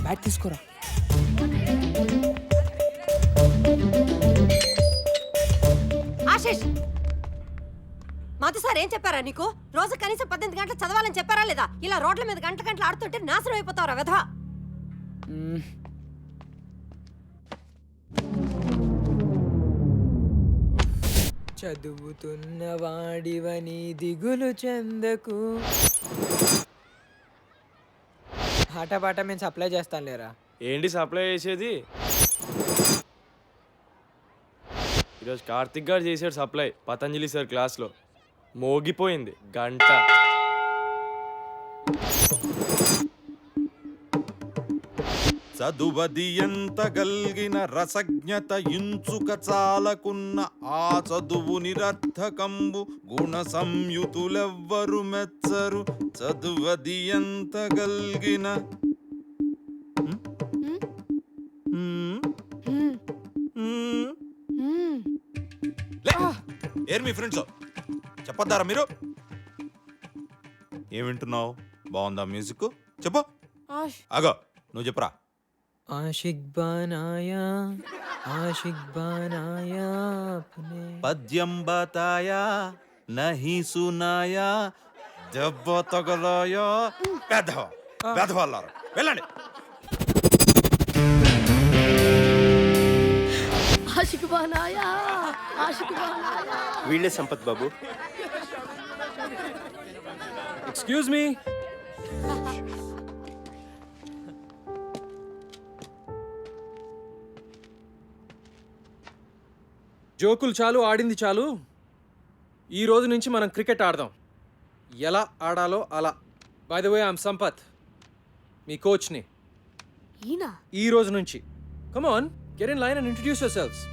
బ్యాట్ తీసుకోరా. ఆశిష్ మధు సార్ ఏం చెప్పారా నీకు? రోజు కనీసం 18 గంటలు చదవాలని చెప్పారా లేదా? ఇలా రోడ్ల మీద గంటలు ఆడుతుంటే నాశనం అయిపోతావురా వెధవా. చదువుతున్న వాడివని దిగులు చెందకు. పాట మేము సప్లై చేస్తాను లేరా. ఏంటి సప్లై చేసేది? ఈరోజు కార్తిక్ గారు చేశాడు సప్లై పతంజలి సార్ క్లాస్లో. మోగిపోయింది గంట. చదువది ఎంత గల్గిన రసజ్ఞత ఇంచుక చాలకున్న ఆ చదువు నిరర్థకంబు గుణ సంయుతులెవ్వరు మెచ్చరు. చదువది ఎంత గల్గిన ఏర్ మీ ఫ్రెండ్స్ చెప్పొద్దారా మీరు? ఏం వింటున్నావు? బాగుందా మ్యూజిక్? చెప్పు. ఆగో నువ్వు చెప్పరా. ఆషిక్ బానాయా పద్యం బతాయా నహి సునాయా దెబ్బ తగలాయా. పెద్దవాళ్ళారు వెళ్ళండి. ఆషిక్ బానాయా ఆషిక్ బానాయా. వీళ్ళే సంపత్ బాబు. Excuse me. జోకులు చాలు, ఆడింది చాలు. ఈ రోజు నుంచి మనం క్రికెట్ ఆడదాం. ఎలా ఆడాలో అలా. By the way I'm Sampath, మీ కోచ్ని. ఈ రోజు నుంచి come on, get in line and introduce yourselves.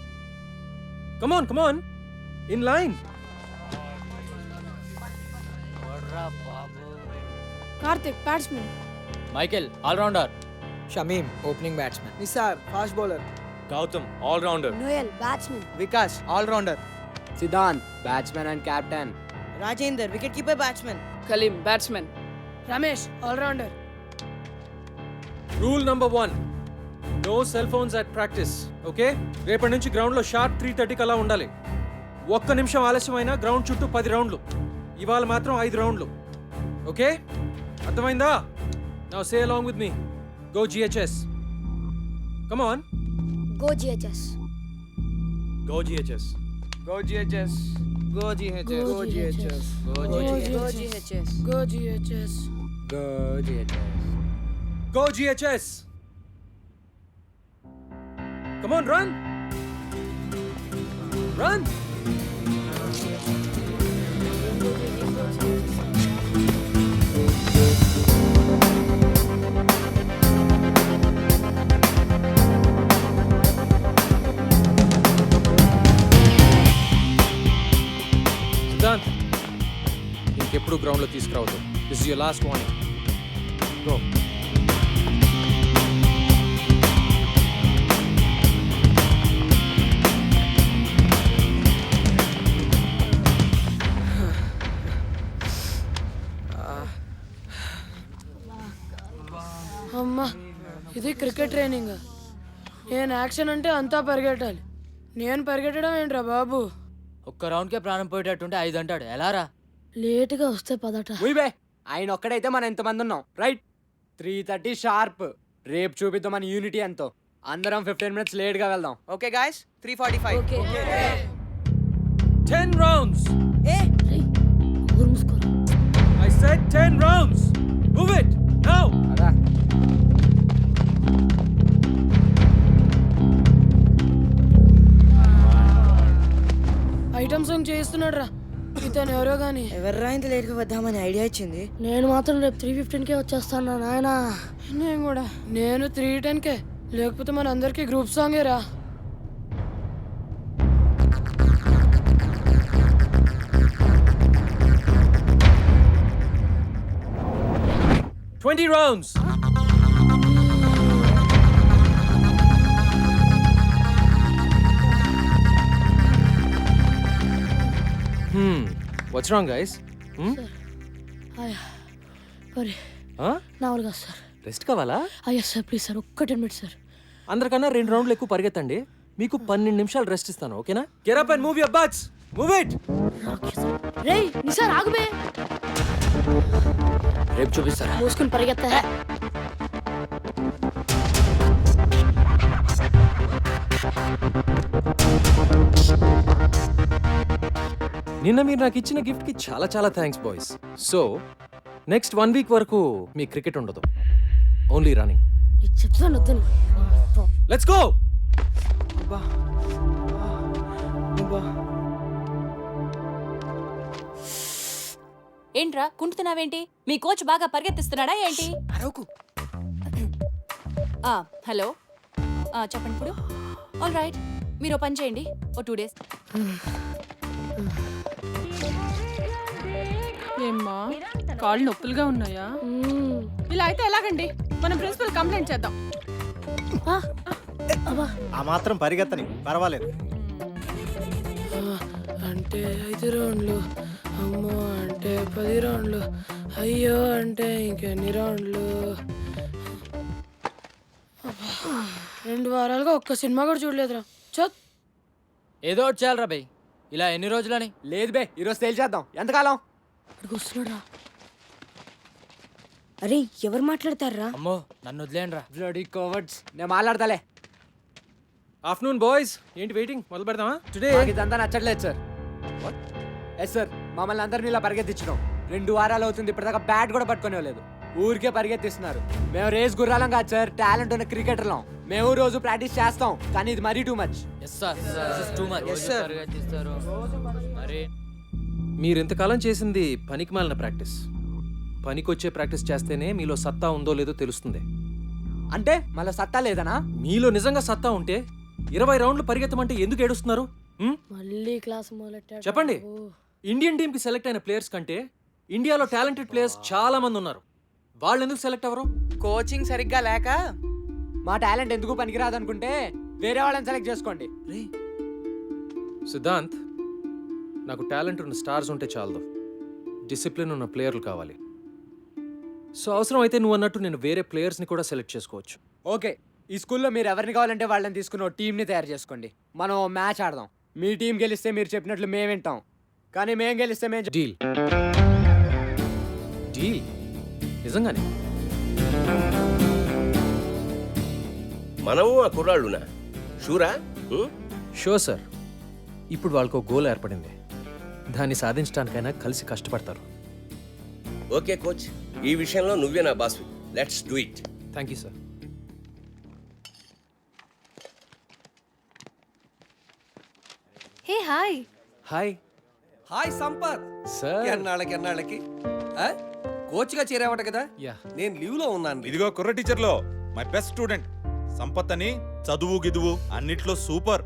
Come on in line. Karthik batsmen. Michael allrounder. Shamim opening batsmen. Nisar fast bowler. Gautham allrounder. Noel batsmen. Vikas allrounder. Siddhant batsmen and captain. Rajender wicket keeper batsmen. Kaleem batsmen. Ramesh allrounder. Rule number 1, no cell phones at practice. Okay? రేపటి నుంచి గ్రౌండ్లో sharp 3:30 కల్లా ఉండాలి. 1 నిమిషం ఆలస్యమైనా ground చుట్టూ 10 రౌండ్లు. ఇవాళ మాత్రం 5 రౌండ్లు. ఓకే? అర్థమైందా? Now say along with me. Go GHS. Come on. Go GHS. Go GHS. Go GHS. Go GHS. Go GHS. Go GHS. Go GHS. Go GHS. Go GHS. Come on, run. Run. Siddhant, ఇంకెప్పుడు గ్రౌండ్లో తీసుకురావద్దు. This is your last warning. Go. అమ్మా ఇది cricket training. నేను action అంటే అంతా పరిగెట్టాలి. నేను పరిగెట్టడం ఏంట్రా బాబు? ఒక్క రౌండ్కే ప్రాణం పోయేటట్టుంటే 5 అంటాడు. ఎలారా? లేటుగా వస్తే పదట. ఉయ్బే, ఆయన ఒక్కడైతే మనం ఎంతమంది ఉన్నాం? రైట్. 3:30 షార్ప్. రేపు చూపిద్దాం మన యూనిటీ ఎంతో. అందరం 15 minutes లేట్గా వెళ్దాం. Okay guys? 3:45. Okay 10 rounds. ఊరు మూసుకోరా. I said 10 rounds. Move it now. అదా ఐటమ్ సాంగ్ చేస్తున్నాడు రా. ఇతను ఎవరో గాని ఎవర్రా ఇంత లేట్గా వద్దామని ఐడియా ఇచ్చింది? నేను మాత్రం రేపు 3:15కే వచ్చేస్తాను నాయన. నేను కూడా. నేను 3:10కే, లేకపోతే మన అందరికి గ్రూప్ సాంగే రా. Twenty rounds. What's wrong guys? నా వల్ల కాదు సార్. రెస్ట్ కావాలా? అయ్యా సార్ ప్లీజ్ సార్, ఒక్క 10 minutes సార్. అందరికన్నా 2 రౌండ్లు ఎక్కువ పరిగెత్తండి. మీకు 12 నిమిషాలు రెస్ట్ ఇస్తాను, ఓకేనా? Get up and move your butts. Move it. రేయ్ నిసార్ ఆగుబే. రేపు చూపిస్తారా? మూసుకుని పరిగెత్తా. నిన్న మీరు నాకు ఇచ్చిన గిఫ్ట్ కి చాలా చాలా thanks boys. So next 1 week వరకు మీ క్రికెట్ ఉండదు, ఓన్లీ రన్నింగ్. చెప్తాను వద్దని. Let's go. ఏంట్రా కుంటున్నావేంటి? మీ కోచ్ బాగా పరిగెత్తిస్తున్నాడా ఏంటి? హలో చెప్పండి ఇప్పుడు. ఆల్ రైట్, మీరు పని చేయండి, ఓ 2 days. ఏమ్మా కాళ్ళు నొప్పులుగా ఉన్నాయా? ఇలా అయితే ఎలాగండి? మనం ప్రిన్సిపల్ కంప్లైంట్ చేద్దాం. ఆ మాత్రం పరిగెత్తని పర్వాలేదు. అంటే 5 రౌండ్లు, అమ్మో అంటే 10 రౌండ్లు, అయ్యో అంటే ఇంకెన్ని రౌండ్లు. 2 వారాలుగా ఒక్క సినిమా కూడా చూడలేదురా. చత్ ఏదో ఒకటి చేయాలరా బై. ఇలా ఎన్ని రోజులని? లేదు బే, ఈరోజు తేల్చేద్దాం. ఎంతకాలం? వస్తున్నాడా? అరే ఎవరు మాట్లాడతారా? అమ్మో నన్ను వదిలేండి రా. Bloody cowards. నేను మాట్లాడతాలే. ఆఫ్టర్నూన్ బాయ్స్, ఏంటి వెయిటింగ్? మొదలు పెడదామా? టుడే ఇదంతా నచ్చట్లేదు సార్. ఎస్ సార్, మమ్మల్ని అందరినీ ఇలా పరిగెత్తించడం 2 వారాలు అవుతుంది. ఇప్పటిదాకా బ్యాట్ కూడా పట్టుకునేలేదు. ఊరికే పరిగెత్తిస్తున్నారు. మేము రేస్ గుర్రాలం కాదు సార్, టాలెంట్ ఉన్న క్రికెటర్లం. మేము రోజు ప్రాక్టీస్ చేస్తాం, కానీ ఇది మరీ too much. Yes sir, too much. Yes sir. మరి మీరు ఇంతకాలం చేసింది పనికిమాలిన ప్రాక్టీస్. పనికొచ్చే ప్రాక్టీస్ చేస్తేనే మీలో సత్తా ఉందో లేదో తెలుస్తుంది. అంటే మళ్ళీ సత్తా లేదనా? మీలో నిజంగా సత్తా ఉంటే 20 రౌండ్లు పరిగెత్తమంటే ఎందుకు ఏడుస్తున్నారు? మళ్ళీ క్లాస్ మొదలెట్టాడు. చెప్పండి. ఇండియన్ టీంకి సెలెక్ట్ అయిన ప్లేయర్స్ కంటే ఇండియాలో టాలెంటెడ్ ప్లేయర్స్ చాలా మంది ఉన్నారు. వాళ్ళు ఎందుకు సెలెక్ట్ అవ్వరు? కోచింగ్ సరిగ్గా లేక. మా టాలెంట్ ఎందుకు పనికిరాదు అనుకుంటే వేరే వాళ్ళని సెలెక్ట్ చేసుకోండి. సిద్ధాంత్, నాకు టాలెంట్ ఉన్న స్టార్స్ ఉంటే చాలదు, డిసిప్లిన్ ఉన్న ప్లేయర్లు కావాలి. సో అవసరం అయితే నువ్వు అన్నట్టు నేను వేరే ప్లేయర్స్ని కూడా సెలెక్ట్ చేసుకోవచ్చు. ఓకే, ఈ స్కూల్లో మీరు ఎవరిని కావాలంటే వాళ్ళని తీసుకుని టీంని తయారు చేసుకోండి. మనం మ్యాచ్ ఆడదాం. మీ టీం గెలిస్తే మీరు చెప్పినట్లు మేము వింటాం, కానీ మేము గెలిస్తే మేము డీల్. డీల్ నిజంగానే? మనము ఆ కుర్రాళ్ళునా? షూరా? Sure sir. ఇప్పుడు వాళ్ళకు గోల్ ఏర్పడింది, దాన్ని సాధించడానికైనా కలిసి కష్టపడతారు. ఓకే కోచ్, ఈ విషయంలో నువ్వే నా boss. Let's do it. Thank you sir. Hey hi. Hi. Hi Sampath. Sir ఎన్నాళ్ళకి కోచ్గా చేరావట కదా? యా. నేను లీవ్ లో ఉన్నాను. ఇదిగో కుర్ర టీచర్లో మై బెస్ట్ స్టూడెంట్ సంపత్ అని. చదువు గిదువు అన్నిట్లో సూపర్.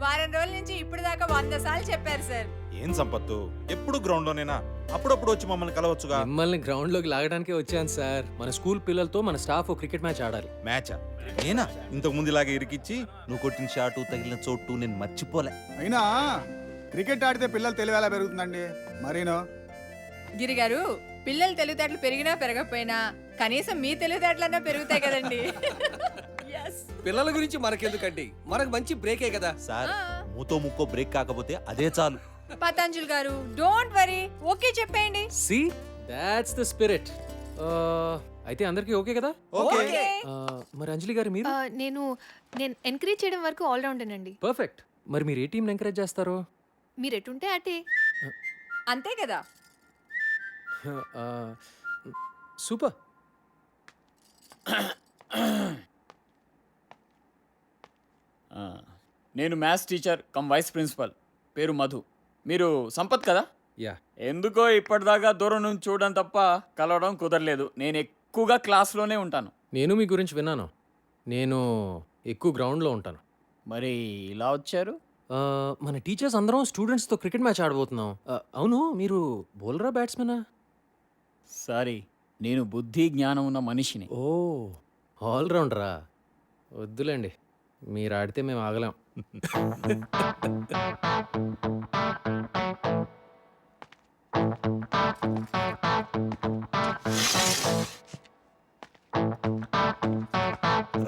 వారం రోజుల నుంచి ఇప్పుడు దాకా 100 సార్లు చెప్పారు సార్. ఏం సంపత్తు, ఎప్పుడు గ్రౌండ్ లోనేనా? అప్పుడప్పుడు వచ్చి మమ్మల్ని కలవచ్చుగా. మిమ్మల్ని గ్రౌండ్ లోకి లాగడానికే వచ్చాను సార్. మన స్కూల్ పిల్లలతో మన స్టాఫ్ క్రికెట్ మ్యాచ్ ఆడాలి. మ్యాచా? నేనా? ఇంతకు ముందు ఇలాగే ఇరికిచ్చి నువ్వు కొట్టిన షాటు తగిలిన చోటు నేను మర్చిపోలే. అయినా క్రికెట్ ఆడితే పిల్లలు తెలివి ఎలా పెరుగుతుందండి? మరీనో గిరిగారు, పిల్లలు తెలివితేటలు పెరిగినా పెరగకపోయినా కనీసం మీ తెలివితేటలన్నా పెరుగుతాయి కదండి. పిల్లల గురించి మనకెందుకండి, మనకు మంచి బ్రేకే కదా సార్. మూతో ముక్కో బ్రేక్ కాకపోతే అదే చాలు. పతంజలి గారు డోంట్ వరీ, ఓకే చెప్పేయండి. See that's the spirit. అయితే అందరికీ ఓకే కదా? ఓకే. మరి అంజలి గారు మీరు? నేను ఎంకరేజ్ చేయడం వరకు ఆల్ రౌండేనండి. పర్ఫెక్ట్. మరి మీరు ఏ టీంని ఎంకరేజ్ చేస్తారు? మీరు ఎటుంటే అటే. అంతే కదా. సూపర్. నేను maths teacher cum vice principal, పేరు మధు. మీరు సంపత్ కదా? యా. ఎందుకో ఇప్పటిదాకా దూరం నుంచి చూడడం తప్ప కలవడం కుదరలేదు. నేను ఎక్కువగా క్లాస్లోనే ఉంటాను. నేను మీ గురించి విన్నాను. నేను ఎక్కువ గ్రౌండ్లో ఉంటాను. మరి ఇలా వచ్చారు? మన టీచర్స్ అందరం స్టూడెంట్స్తో క్రికెట్ మ్యాచ్ ఆడబోతున్నాం. అవును, మీరు బౌలరా బ్యాట్స్మెనా? సారీ, నేను బుద్ధి జ్ఞానం ఉన్న మనిషిని. ఓ, ఆల్రౌండరా? వద్దులేండి, మీరు ఆడితే మేము ఆగలేం.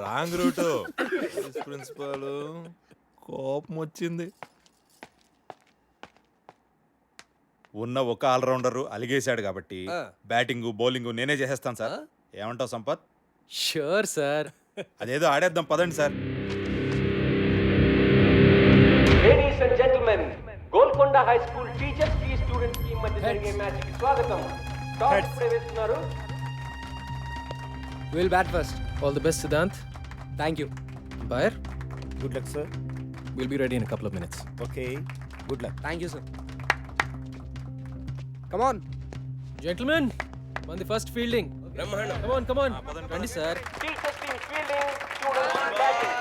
Wrong route. ప్రిన్సిపాల్ కోపం వచ్చింది. ఉన్న ఒక ఆల్రౌండర్ అలిగేశాడు కాబట్టి బ్యాటింగ్ బౌలింగ్ నేనే చేసేస్తాను సార్. ఏమంటావు సంపత్? Sure sir. అదేదో ఆడేద్దాం పదండి sir. Ladies and gentlemen, Golconda high school teachers కి స్టూడెంట్స్ కి మధ్య జరిగే మ్యాచ్ కి స్వాగతం. టాస్ ప్రవేశిస్తున్నారు. Will bat first. All the best Siddhant. Thank you. Bayer, good luck sir. we'll be ready in a couple of minutes. Okay, good luck. Thank you sir. Come on Gentlemen, on the first fielding. బ్రహ్మాండం. Come on. రండి sir. Teachers team fielding, students team batting.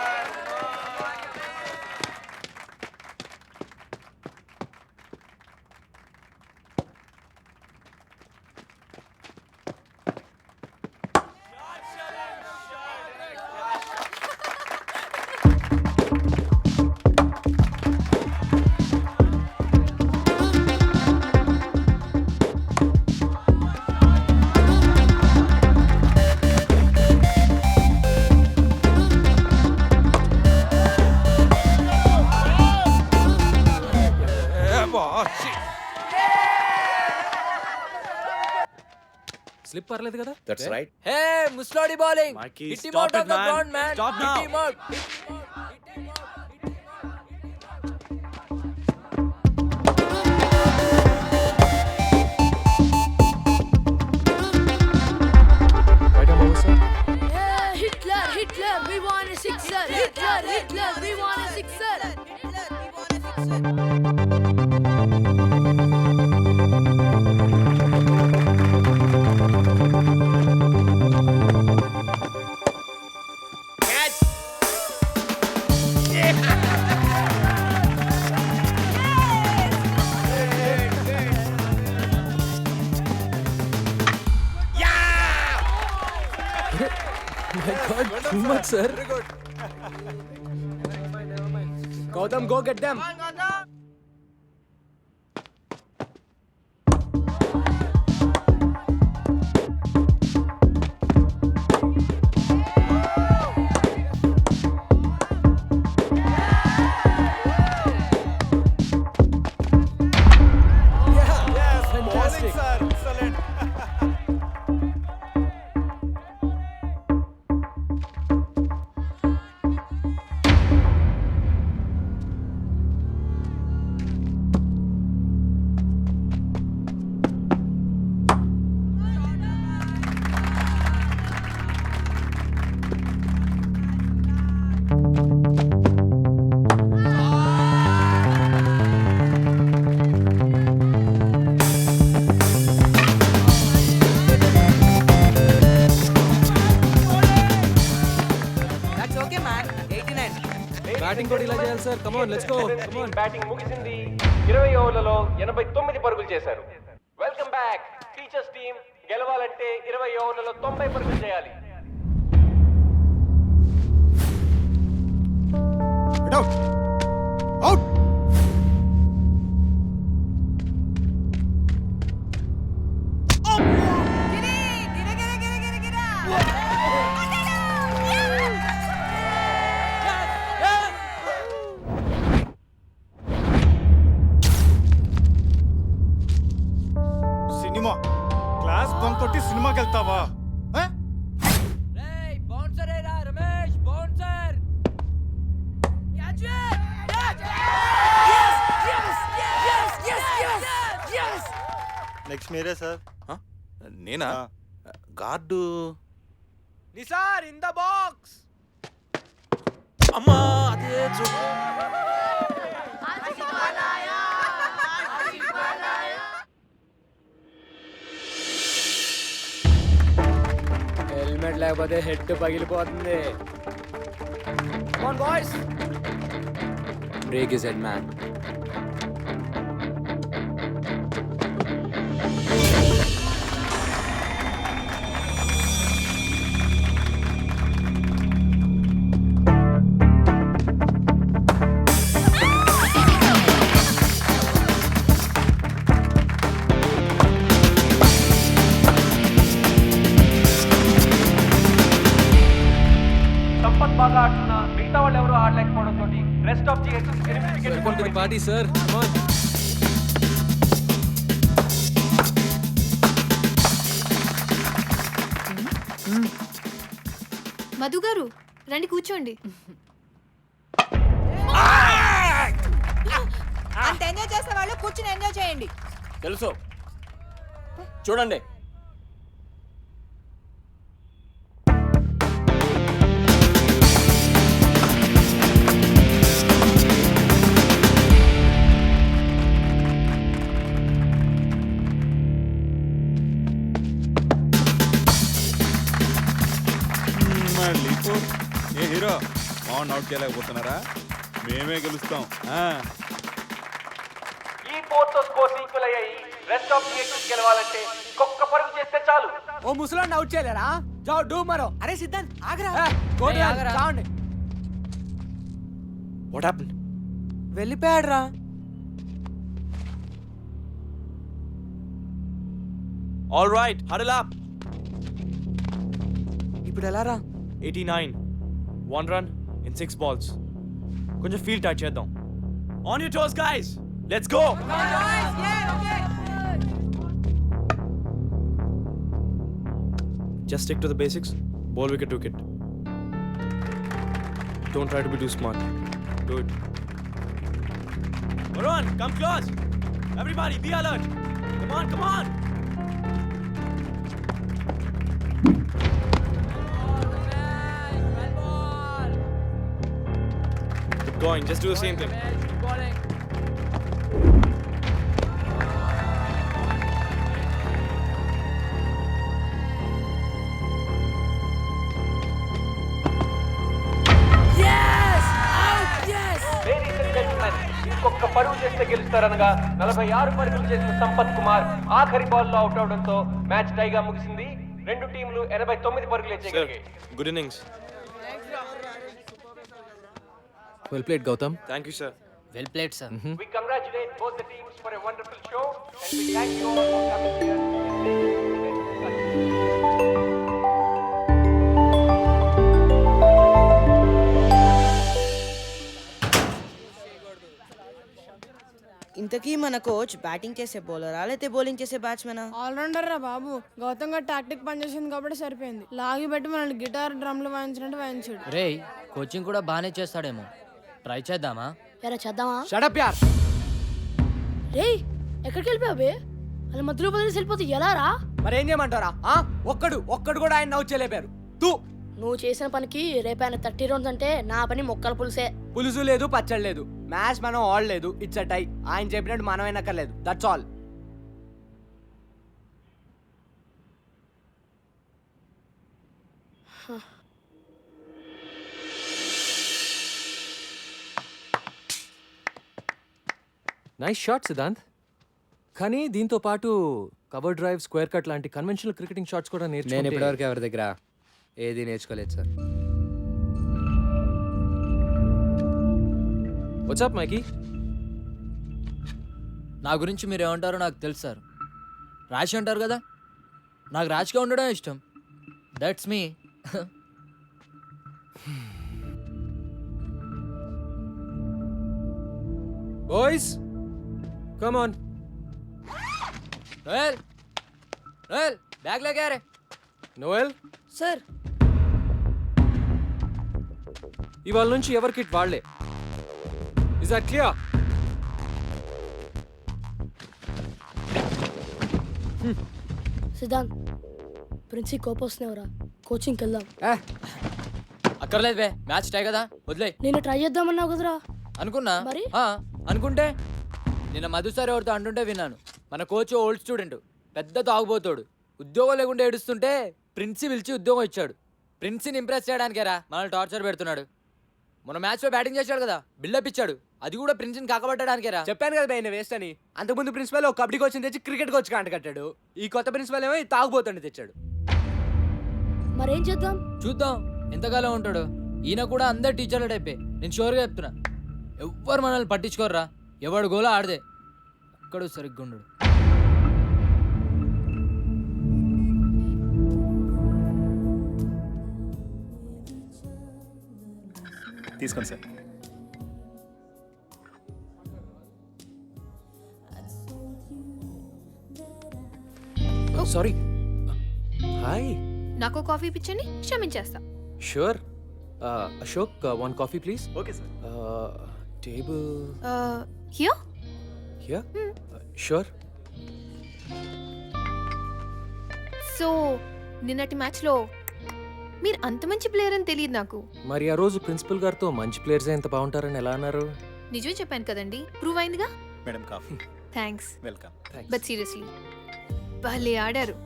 Slip పర్లేదు కదా? That's right. Hey ముస్లాడి bowling. Mikey, Hit him stop out of it, the man. ground, man. Stop Hit now. him out. Right arm over, sir. Hitler, we want a sixer. Hitler, we want a sixer. Catch. My God, too much, sir. Gautam, go get them. Fantastic. Sir, excellent. That's okay man. 89. Batting కూడా ఇలా చేయాలి sir. Come on, let's go. Come on. Batting ముగిసింది. 20 ఓవర్లలో 89 పరుగులు చేశారు. Welcome back. Teachers team గెలవాలంటే 20 ఓవర్లలో 90 పరుగులు చేయాలి. Out out. Cinema class bunk కొట్టి సినిమాకి వెళ్తావా? బౌన్సర్ ఏరా Ramesh, bouncer. Catch yes. Next మీరే సార్. నేనా? Guard. Nisar in the box. అమ్మా, అదే చూడు. హెల్మెట్ లేకపోతే హెడ్ పగిలిపోతుంది. Boys break is head man. Sampath బాగా ఆడుతున్నా మిగతా వాళ్ళు ఎవరు ఆడలేకపోవడం తోటి రెస్ట్ ఆఫ్ జిహెచ్ఎస్ 8 వికెట్లు పార్టీ సార్. మధు గారు రండి కూర్చోండి. అంత ఎంజాయ్ చేసే వాళ్ళు కూర్చుని ఎంజాయ్ చేయండి. తెలుసు, చూడండి. ఏ హీరో మామూలు అవుట్ చేయలేకపోతున్నారా? మేమే గెలుస్తాం. ఈ ఫోర్తో స్కోర్స్ ఈక్వల్ అయ్యాయి. రెస్ట్ ఆఫ్ జిహెచ్ఎస్ గెలవాలంటే ఇంకొక పరుగు చేస్తే చాలు. ఓ ముసలాన్ని అవుట్ చేయలేరా? జావ్ డూ మరో. అరే సిద్ధాంత్ ఆగరా. చావండి. What happened? వెళ్ళిపోయాడు రా. All right, huddle up. ఇప్పుడు ఎలా రా? 89, 1 run in 6 balls. కొంచెం ఫీల్ టచ్ చేద్దాం. On your toes guys, let's go. Just stick to the basics. Ball wicket, wicket. Don't try to be too smart. Do it. Varun, come close. Everybody, be alert. Come on, come on. Keep going. Just do the same thing. Ladies and gentlemen, ఇంకొక పరుగు చేస్తే గెలుస్తారనగా 46 పరుగులు చేసిన సంపత్ కుమార్ ఆఖరి బాల్లో out అవడంతో match టైగా ముగిసింది. రెండు టీంలు 89 పరుగులు Sir, చేయగలిగాయి. good innings. Well played Gautam. Thank you, sir. Well played sir. We congratulate both the teams for a wonderful show and we thank you all for coming here. ఇంతకీ మన కోచ్ బ్యాటింగ్ చేసే బౌలరా లేకపోతే bowling చేసే బ్యాట్స్మెనా? Allrounder రా బాబు. గౌతమ్ గారు tactic పనిచేసింది కాబట్టి సరిపోయింది. లాగి పెట్టి మనల్ని గిటార్ డ్రమ్లు వాయించినట్టు వాయించాడు. రే కోచింగ్ కూడా బాగానే చేస్తాడేమో. ట్రై చేద్దామా? ఎరా చేద్దామా? షడప్ యార్. రే ఎక్కడికి వెళ్ళిపోయావే? అలా మధ్యలో బదిలేసి వెళ్ళిపోతే ఎలా రా? మరేం చేయమంటారా? ఒక్కడు కూడా ఆయన అవుట్ చేయలేపారు. తూ నువ్వు చేసిన పనికి రేపైన 30 రౌండ్స్ అంటే నా పని మొక్కల పులుసే. పులుసు లేదు, పచ్చడి లేదు. మ్యాచ్ మనం ఆడలేదు. It's a tie. ఆయన చెప్పినట్టు మనం అయినక్కర్లేదు. That's all. Nice shot Siddhant. కానీ దీంతో పాటు కవర్ డ్రైవ్, స్క్వేర్ కట్ లాంటి కన్వెన్షనల్ క్రికెటింగ్ షాట్స్ కూడా నేను నేర్చుకుంటే ఇప్పటివరకు ఎవరి దగ్గర ఏది నేర్చుకోలేదు సార్. వాట్సాప్ మైకీ? నా గురించి మీరు ఏమంటారో నాకు తెలుసు సార్. రాశి అంటారు కదా, నాకు రాశిగా ఉండడం ఇష్టం. That's me. Boys come on. Noel, Noel bag లేకే రే. నోయల్, సార్ ఇవాళ నుంచి ఎవరి కిట్ వాళ్లే. Is that clear? సిద్ధాంత్ ప్రిన్సి కోపం వస్తున్నావురా. కోచింగ్కి వెళ్దాం. అక్కర్లేదు బే, మ్యాచ్ టై కదా, వదిలే. నేను ట్రై చేద్దామన్నావు కదరా. అనుకున్నా మరి? అనుకుంటే నిన్న మధు సార్ ఎవరితో అంటుంటే విన్నాను. మన కోచ్ ఓల్డ్ స్టూడెంట్, పెద్ద తాగుబోతాడు. ఉద్యోగం లేకుండా ఏడుస్తుంటే ప్రిన్సి పిలిచి ఉద్యోగం ఇచ్చాడు. ప్రిన్సిని ఇంప్రెస్ చేయడానికేరా మనల్ని టార్చర్ పెడుతున్నాడు. మన మ్యాచ్లో బ్యాటింగ్ చేశాడు కదా, బిల్డప్ ఇచ్చాడు. అది కూడా ప్రిన్సిని కాకబట్టడానికేరా. చెప్పాను కదా భయ్ వేస్ట్ అని. అంతకుముందు ప్రిన్సిపల్ ఒక కబడ్డీ కోచ్ తెచ్చి క్రికెట్ కోచ్ కాంట కట్టాడు. ఈ కొత్త ప్రిన్సిపల్ ఏమో తాగుబోతుండే తెచ్చాడు. మరేం చేద్దాం? చూద్దాం ఎంతకాలం ఉంటాడు. ఈయన కూడా అందరు టీచర్ల టైపే. నేను షూర్గా చెప్తున్నా, ఎవ్వరు మనల్ని పట్టించుకోర్రా. ఎవడు గోలా ఆడదే, అక్కడు సరిగ్గా ఉండడు. తీసుకోండి సార్. సారీ. హాయ్. నాకు కాఫీ పిచ్చని క్షమించేస్తా. Sure. Ashok, one coffee please. Okay sir. Table here. Here. Sure. So నిన్నటి మ్యాచ్లో మీరు అంత మంచి ప్లేయర్ అని తెలియదు నాకు. మరి ఆ రోజు ప్రిన్సిపల్ గారితో మంచి ప్లేయర్స్ ఎంత బాగుంటారని ఎలా అన్నారు? నిజమే చెప్పాను కదండి, ప్రూవ్ అయిందిగా. Madam coffee. Thanks. Welcome. But seriously భలే ఆడారు.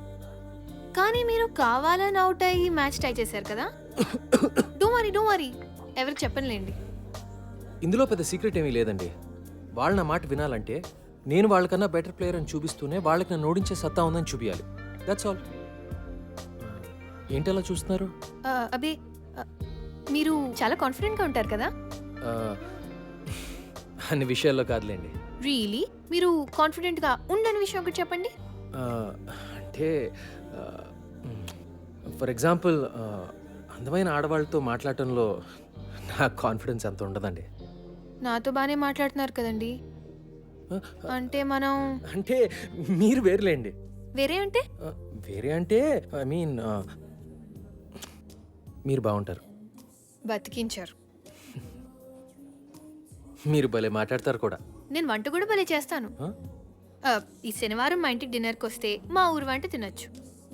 కానీ మీరు కావాలని అవుట్ అయ్యి మ్యాచ్ టై చేశారు కదా. డోంట్ వరీ, ఎవరికి చెప్పనులేండి. ఇందులో పెద్ద సీక్రెట్ ఏమీ లేదండి. వాళ్ళు నా మాట వినాలంటే నేను వాళ్ళకన్నా బెటర్ ప్లేయర్ అని చూపిస్తూనే వాళ్ళకి నన్ను ఓడించే సత్తా ఉందని చూపించాలి. That's all. ఏంటి అలా చూస్తున్నారు? అబే మీరు చాలా కాన్ఫిడెంట్గా ఉంటారు కదా. అన్ని విషయాల్లో కాదులేండి. రియలీ మీరు కాన్ఫిడెంట్గా ఉండని విషయం ఒకటి చెప్పండి. అంటే ఫర్ ఎగ్జాంపుల్ అందమైన ఆడవాళ్ళతో మాట్లాడటంలో నాకు కాన్ఫిడెన్స్ అంత ఉండదండి. నాతో బాగానే మాట్లాడుతున్నారు కదండి. అంటే మనం అంటే మీరు వేరులేండి. వేరే అంటే వేరే అంటే ఐ మీన్ మీరు బాగుంటారు. బతికించారు. మీరు భలే మాట్లాడతారు కూడా. నేను వంట కూడా భలే చేస్తాను. ఈ శనివారం మా ఇంటికి డిన్నర్కి వస్తే మా ఊరు వంట తినొచ్చు.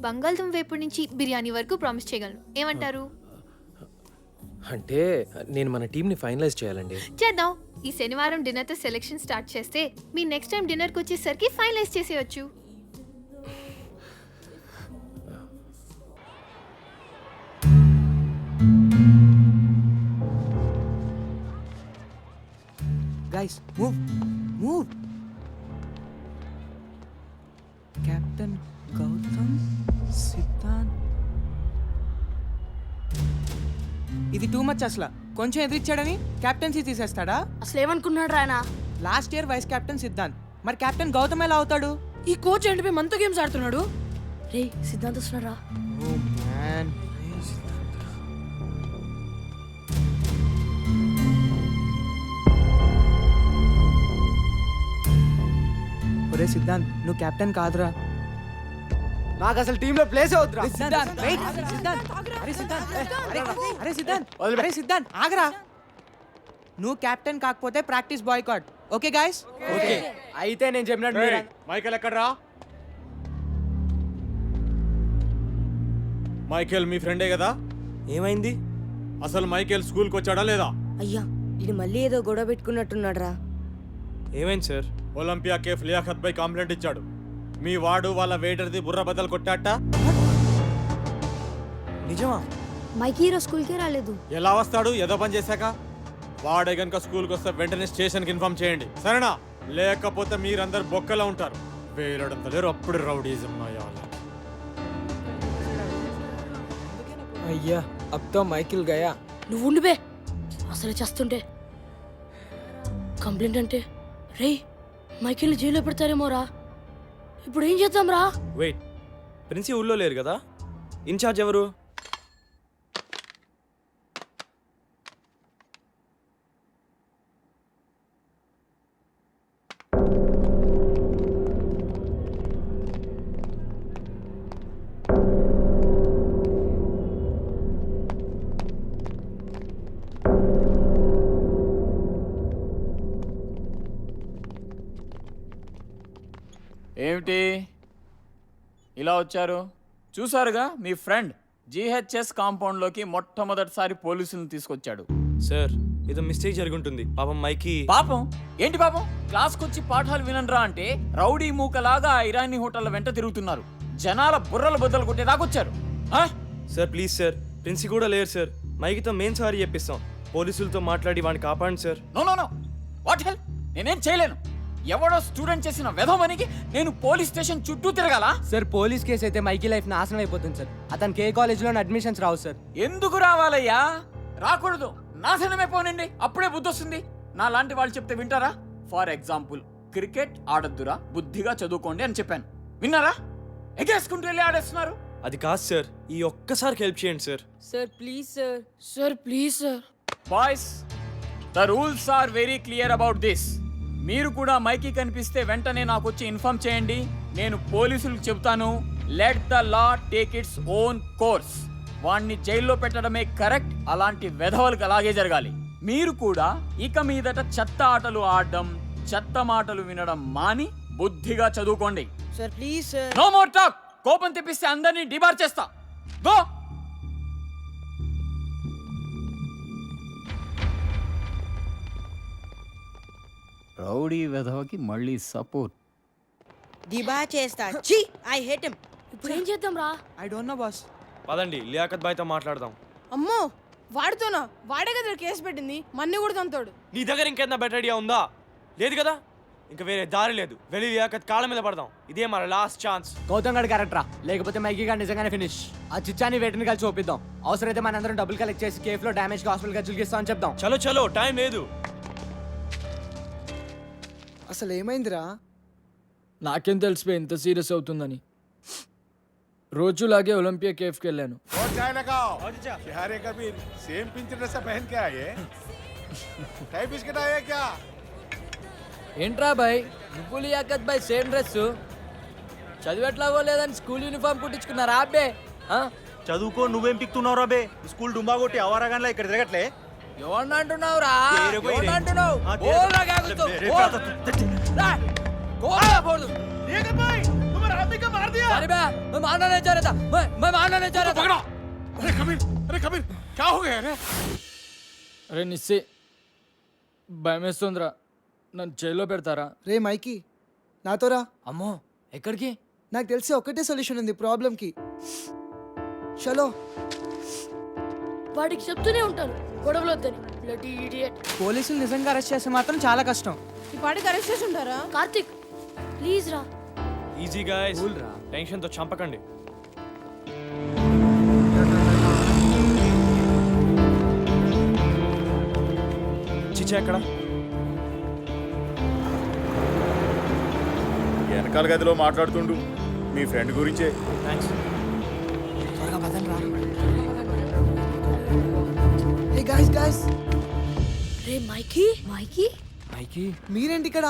బంగాళదుంప వేపుడు నుంచి బిర్యానీ వరకు ప్రామిస్ చేయగలను. ఏమంటారు? అంటే నేను మన టీంని ఫైనలైజ్ చేయాలండి. చేద్దాం. ఈ శనివారం డిన్నర్తో సెలెక్షన్ స్టార్ట్ చేస్తే మీ నెక్స్ట్ టైం డిన్నర్కి వచ్చేసరికి ఫైనలైజ్ చేసేయచ్చు. Guys move move. Captain Gautam Siddhant. ఇది టూ మచ్ అసలు. కొంచెం ఎదిరిచ్చాడని కెప్టెన్సీ తీసేస్తాడా? అసలు ఏమనుకున్నాడు రాయన? Last year vice captain Siddhant, మరి కెప్టెన్ గౌతమ్ ఎలా అవుతాడు? ఈ కోచ్ ఏంటి మనతో గేమ్స్ ఆడుతున్నాడు? రే సిద్ధాంత్ వస్తున్నారా? Oh man. ఒరే సిద్ధాంత్, నువ్వు కెప్టెన్ కాదురా. నాకు అసలు టీంలో ప్లేస్ అవుతురా. సిద్ధాంత్ వెయిట్. సిద్ధాంత్ అరే సిద్ధాంత్ అరే సిద్ధాంత్ అరే సిద్ధాంత్ ఆగరా. నువ్వు కెప్టెన్ కాకపోతే practice boycott. Okay guys? Okay. అయితే నేను చెప్పినట్టు మైకేల్ ఎక్కడ్రా? మైకేల్ మీ ఫ్రెండే కదా? ఏమైంది? అసలు మైకేల్ స్కూల్కి వచ్చాడా లేదా? అయ్యా ఇది మళ్ళీ ఏదో గొడవ పెట్టుకున్నట్టున్నాడు రా. ఏమైంది sir? Olympia cafe Liaquat by complaint ఇచ్చాడు. మీ వాడు వాళ్ళ వెయిటర్ది బుర్ర బద్దలు కొట్టాట. నిజమా? మైకి హీరో స్కూల్కి రాలేదు. ఎలా వస్తాడు? ఏదో పని చేశాక. వాడే గనుక స్కూల్కి వస్తే వెంటనే స్టేషన్కి ఇన్ఫార్మ్ చేయండి, సరేనా? లేకపోతే మీరందరు బొక్కలా ఉంటారు. వేలడంత లేరు, అప్పుడు రౌడీజం. అయ్యా అబ్ తో మైకిల్ గయా. నువ్వు ఉండిపే, అసలు చేస్తుంటే కంప్లైంట్ అంటే రే మైకిల్ని జైల్లో పెడతారేమో రా. ఇప్పుడు ఏం చేద్దాం రా? వెయిట్, ప్రిన్సి ఊళ్ళో లేరు కదా? ఇన్ఛార్జ్ ఎవరు? ఏమిటి ఇలా వచ్చారు? చూసారుగా మీ ఫ్రెండ్ జిహెచ్ఎస్ కాంపౌండ్లోకి మొట్టమొదటిసారి పోలీసులను తీసుకొచ్చాడు. సార్ ఏదో మిస్టేక్ జరుగుంటుంది. పాపం మైకి. పాపం ఏంటి పాపం? క్లాస్కి వచ్చి పాఠాలు వినరా అంటే రౌడీ మూకలాగా ఆ ఇరానీ హోటళ్ళ వెంట తిరుగుతున్నారు. జనాల బుర్రలు బద్దలు కొట్టేదాకొచ్చారు. ఆ? సార్ ప్లీజ్ సార్ ప్రిన్సి కూడా లేరు సార్ మైకితో మేం సారీ చెప్పిస్తాం పోలీసులతో మాట్లాడి వాడిని కాపాడండి sir. No no no what hell నేనేం చేయలేను. ఎవడో స్టూడెంట్ చేసిన వెధమనికి నేను పోలీస్ స్టేషన్ చుట్టూ తిరగాల? సార్ పోలీస్ కేసు అయితే మైకి లైఫ్ నాశనం అయిపోతుంది సార్. అతనికి ఏ కాలేజీలో అడ్మిషన్స్ రావు సార్. ఎందుకు రావాలయ్యా? రాకూడదు, నాశనమే పోనండి, అప్పుడే బుద్ధి వస్తుంది. నా లాంటి వాళ్ళు చెప్తే వింటారా? ఫర్ ఎగ్జాంపుల్, క్రికెట్ ఆడొద్దురా, బుద్ధిగా చదువుకోండి అని చెప్పాను. విన్నారా? ఎగేసుకుంటూ వెళ్ళి ఆడేస్తున్నారు. అది కాదు సార్, ఈ ఒక్కసారికి హెల్ప్ చేయండి sir. Sir please sir. Sir please sir. Boys, the rules are very clear about this. మీరు కూడా మైకి కనిపిస్తే వెంటనే నాకు వచ్చి ఇన్ఫార్మ్ చేయండి. నేను పోలీసులకు చెబుతాను. Let the law take its own course. వాణ్ణి జైల్లో పెట్టడమే కరెక్ట్. అలాంటి వెధవలకు అలాగే జరగాలి. మీరు కూడా ఇక మీదట చెత్త ఆటలు ఆడడం, చెత్త మాటలు వినడం మాని బుద్ధిగా చదువుకోండి. Sir please sir. No more talk. కోపం తెప్పిస్తే అందరినీ డిబార్ చేస్తా. గో. రౌడీ వెధవకి మళ్ళీ సపోర్ట్. దిబా చేస్తా. ఛీ ఐ హేట్ హిమ్. ఇప్పుడు ఏం చేద్దాం రా? I don't know boss. పదండి లియాకత్ బాయ్తో మాట్లాడదాం. అమ్మో వాడితోనా? వాడే కదా కేసు పెట్టింది, మన్ని కూడా తంతాడు. నీ దగ్గర ఇంకేదైనా బెటర్ ఐడియా ఉందా? లేదు కదా, ఇంకా వేరే దారి లేదు. వెళ్ళి లియాకత్ కాళ్ళ మీద పడదాం. ఇదే మన లాస్ట్ ఛాన్స్. గౌతమ్ గడ్ క్యారెక్టరా, లేకపోతే మైకి గారు నిజంగానే ఫినిష్. ఆ చిచ్చాని వేటిని కలిసి చూపిద్దాం. అవసరమైతే మనందరం డబ్బులు కలెక్ట్ చేసి కేఫ్ లో డామేజ్ హాస్పిటల్ ఖర్చులు ఇస్తాం అని చెప్దాం. చలో చలో, టైం లేదు. అసలు ఏమైందిరా? నాకేం తెలిసిపోయి ఇంత సీరియస్ అవుతుందని. రోజులాగే ఒలింపియా కేఫ్కి వెళ్ళాను. ఏంట్రా బాయ్, నువ్వు లియాకత్ బాయ్ సేమ్ డ్రెస్. చదివేట్లాగో లేదని స్కూల్ యూనిఫామ్ కుట్టించుకున్నారా అబ్బే? చదువుకో, నువ్వేం పిక్తున్నావు రాబే? స్కూల్ డుంబా కొట్టి అవారాగాన్లా ఇక్కడ తిరగట్లే. ఎవరిని అంటున్నావురా? ఎవరిని అంటున్నావు? అరే నిస్సి, భయమేస్తుందిరా. నన్ను జైల్లో పెడతారా? రే మైకి నాతోరా. అమ్మో ఎక్కడికి? నాకు తెలిసి ఒకటే సొల్యూషన్ ఉంది ప్రాబ్లంకి. చలో. వాడికి చెప్తూనే ఉంటాను గొడవలు వద్దని. Bloody idiot. పోలీసులు నిజంగా అరెస్ట్ చేస్తే మాత్రం చాలా కష్టం. ఈ పాటికి అరెస్ట్ చేసి ఉంటారా? కార్తిక్ ప్లీజ్ రా. ఈజీ గాయ్స్, టెన్షన్ తో చంపకండి. చిచ్చా ఎక్కడ? వెనకాల గదిలో మాట్లాడుతుండు మీ ఫ్రెండ్ గురించే. థ్యాంక్స్. Hey guys guys. రే మైకి. మైకి మైకి మీరేంటి ఇక్కడ?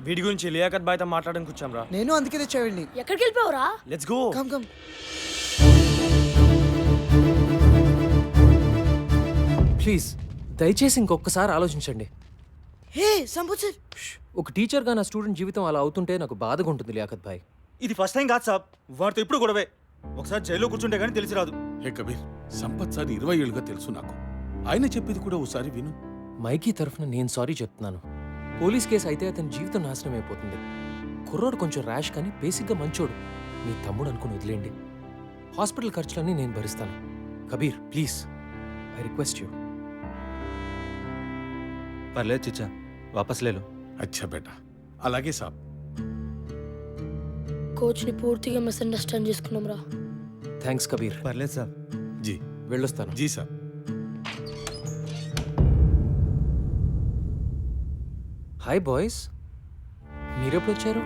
వీడి గురించి లియాకత్ బాయ్తో మాట్లాడడానికి వచ్చాం రా. నేను అందుకే తెచ్చావండి. ఎక్కడికి వెళ్ళిపోవరా? Let's go. Come come. Please దయచేసి ఇంకొకసారి ఆలోచించండి. హే సంబుచర్, ఒక టీచర్గా నా స్టూడెంట్ జీవితం అలా అవుతుంటే నాకు బాధగా ఉంటుంది లియాకత్ భాయ్. ఇది ఫస్ట్ టైం కాదు సాబ్, వాడితో ఇప్పుడు గొడవే. ఒకసారి జైల్లో కూర్చుంటే కానీ తెలిసి రాదు. హే కబీర్, సంపత్ సార్ 20 ఏళ్ళుగా తెలుసు నాకు. ఆయన చెప్పేది కూడా ఒకసారి విను. మైకీ తరఫున నేను సారీ చెప్తున్నాను. పోలీస్ కేసు అయితే అతని జీవితం నాశనం అయిపోతుంది. కుర్రోడు కొంచెం ర్యాష్ కానీ బేసిక్గా మంచోడు. మీ తమ్ముడు అనుకుని వదిలేండి. హాస్పిటల్ ఖర్చులన్నీ నేను భరిస్తాను. Kabir please, I request you. పర్లేదు చిచ్చా, వాపస్ లేలో. అచ్చా బేటా, అలాగే సాబ్. కోచ్ ని పూర్తిగా మిస్అండర్స్టాండ్ చేసుకున్నాం రా. థ్యాంక్స్ కబీర్. పర్లేదు సాబ్. జీ వెళ్ళొస్తాను. జీ సాబ్. హాయ్ బాయ్స్, మీరెప్పుడు వచ్చారు?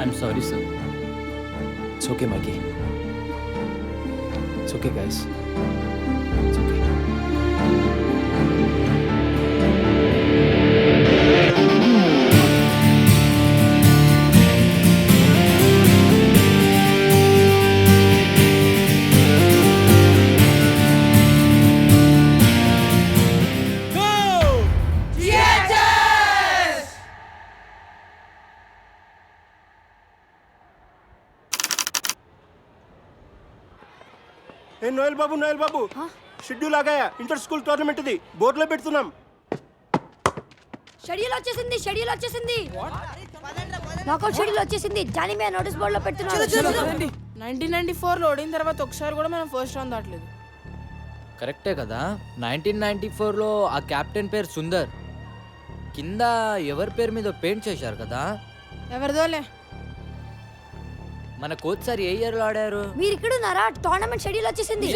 I'm sorry sir. It's okay Mikey, it's okay guys, it's okay. ఏ నోయల్ బాబు, నోయల్ బాబు, షెడ్యూల్ ఆగాయా ఇంటర్ స్కూల్ టోర్నమెంట్ ఇది బోర్డులో పెడుతున్నాం. షెడ్యూల్ వచ్చేసింది నాకౌట్ షెడ్యూల్ వచ్చేసింది. జానీ మే నోటీస్ బోర్డులో పెడుతున్నారు. 1994 ఓడిన తర్వాత ఒకసారి కూడా మనం ఫస్ట్ రౌండ్ దాటలేదు. కరెక్టే కదా. 1994లో ఆ కెప్టెన్ పేరు సుందర్. కింద ఎవరి పేరు మీద పెయింట్ చేశారు కదా. ఎవరిదోలే. మన కోచ్ సార్ ఏ ఇయర్లో ఆడారు? మీరు ఇక్కడ ఉన్నారా? టోర్నమెంట్ షెడ్యూల్ వచ్చేసింది.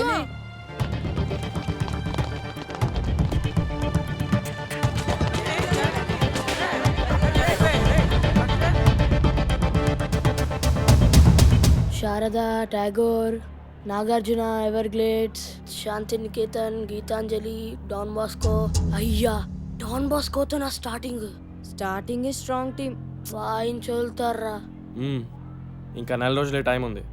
శారదా, టాగోర్, నాగార్జున, ఎవర్గ్లేడ్స్, శాంతి నికేతన్, గీతాంజలి, డాన్ బాస్కో. అయ్యా, డాన్ బాస్కోతో నా స్టార్టింగ్ స్ట్రాంగ్ టీమ్ వాయించోలుతారా. ఇంకా 4 రోజులే టైం ఉంది.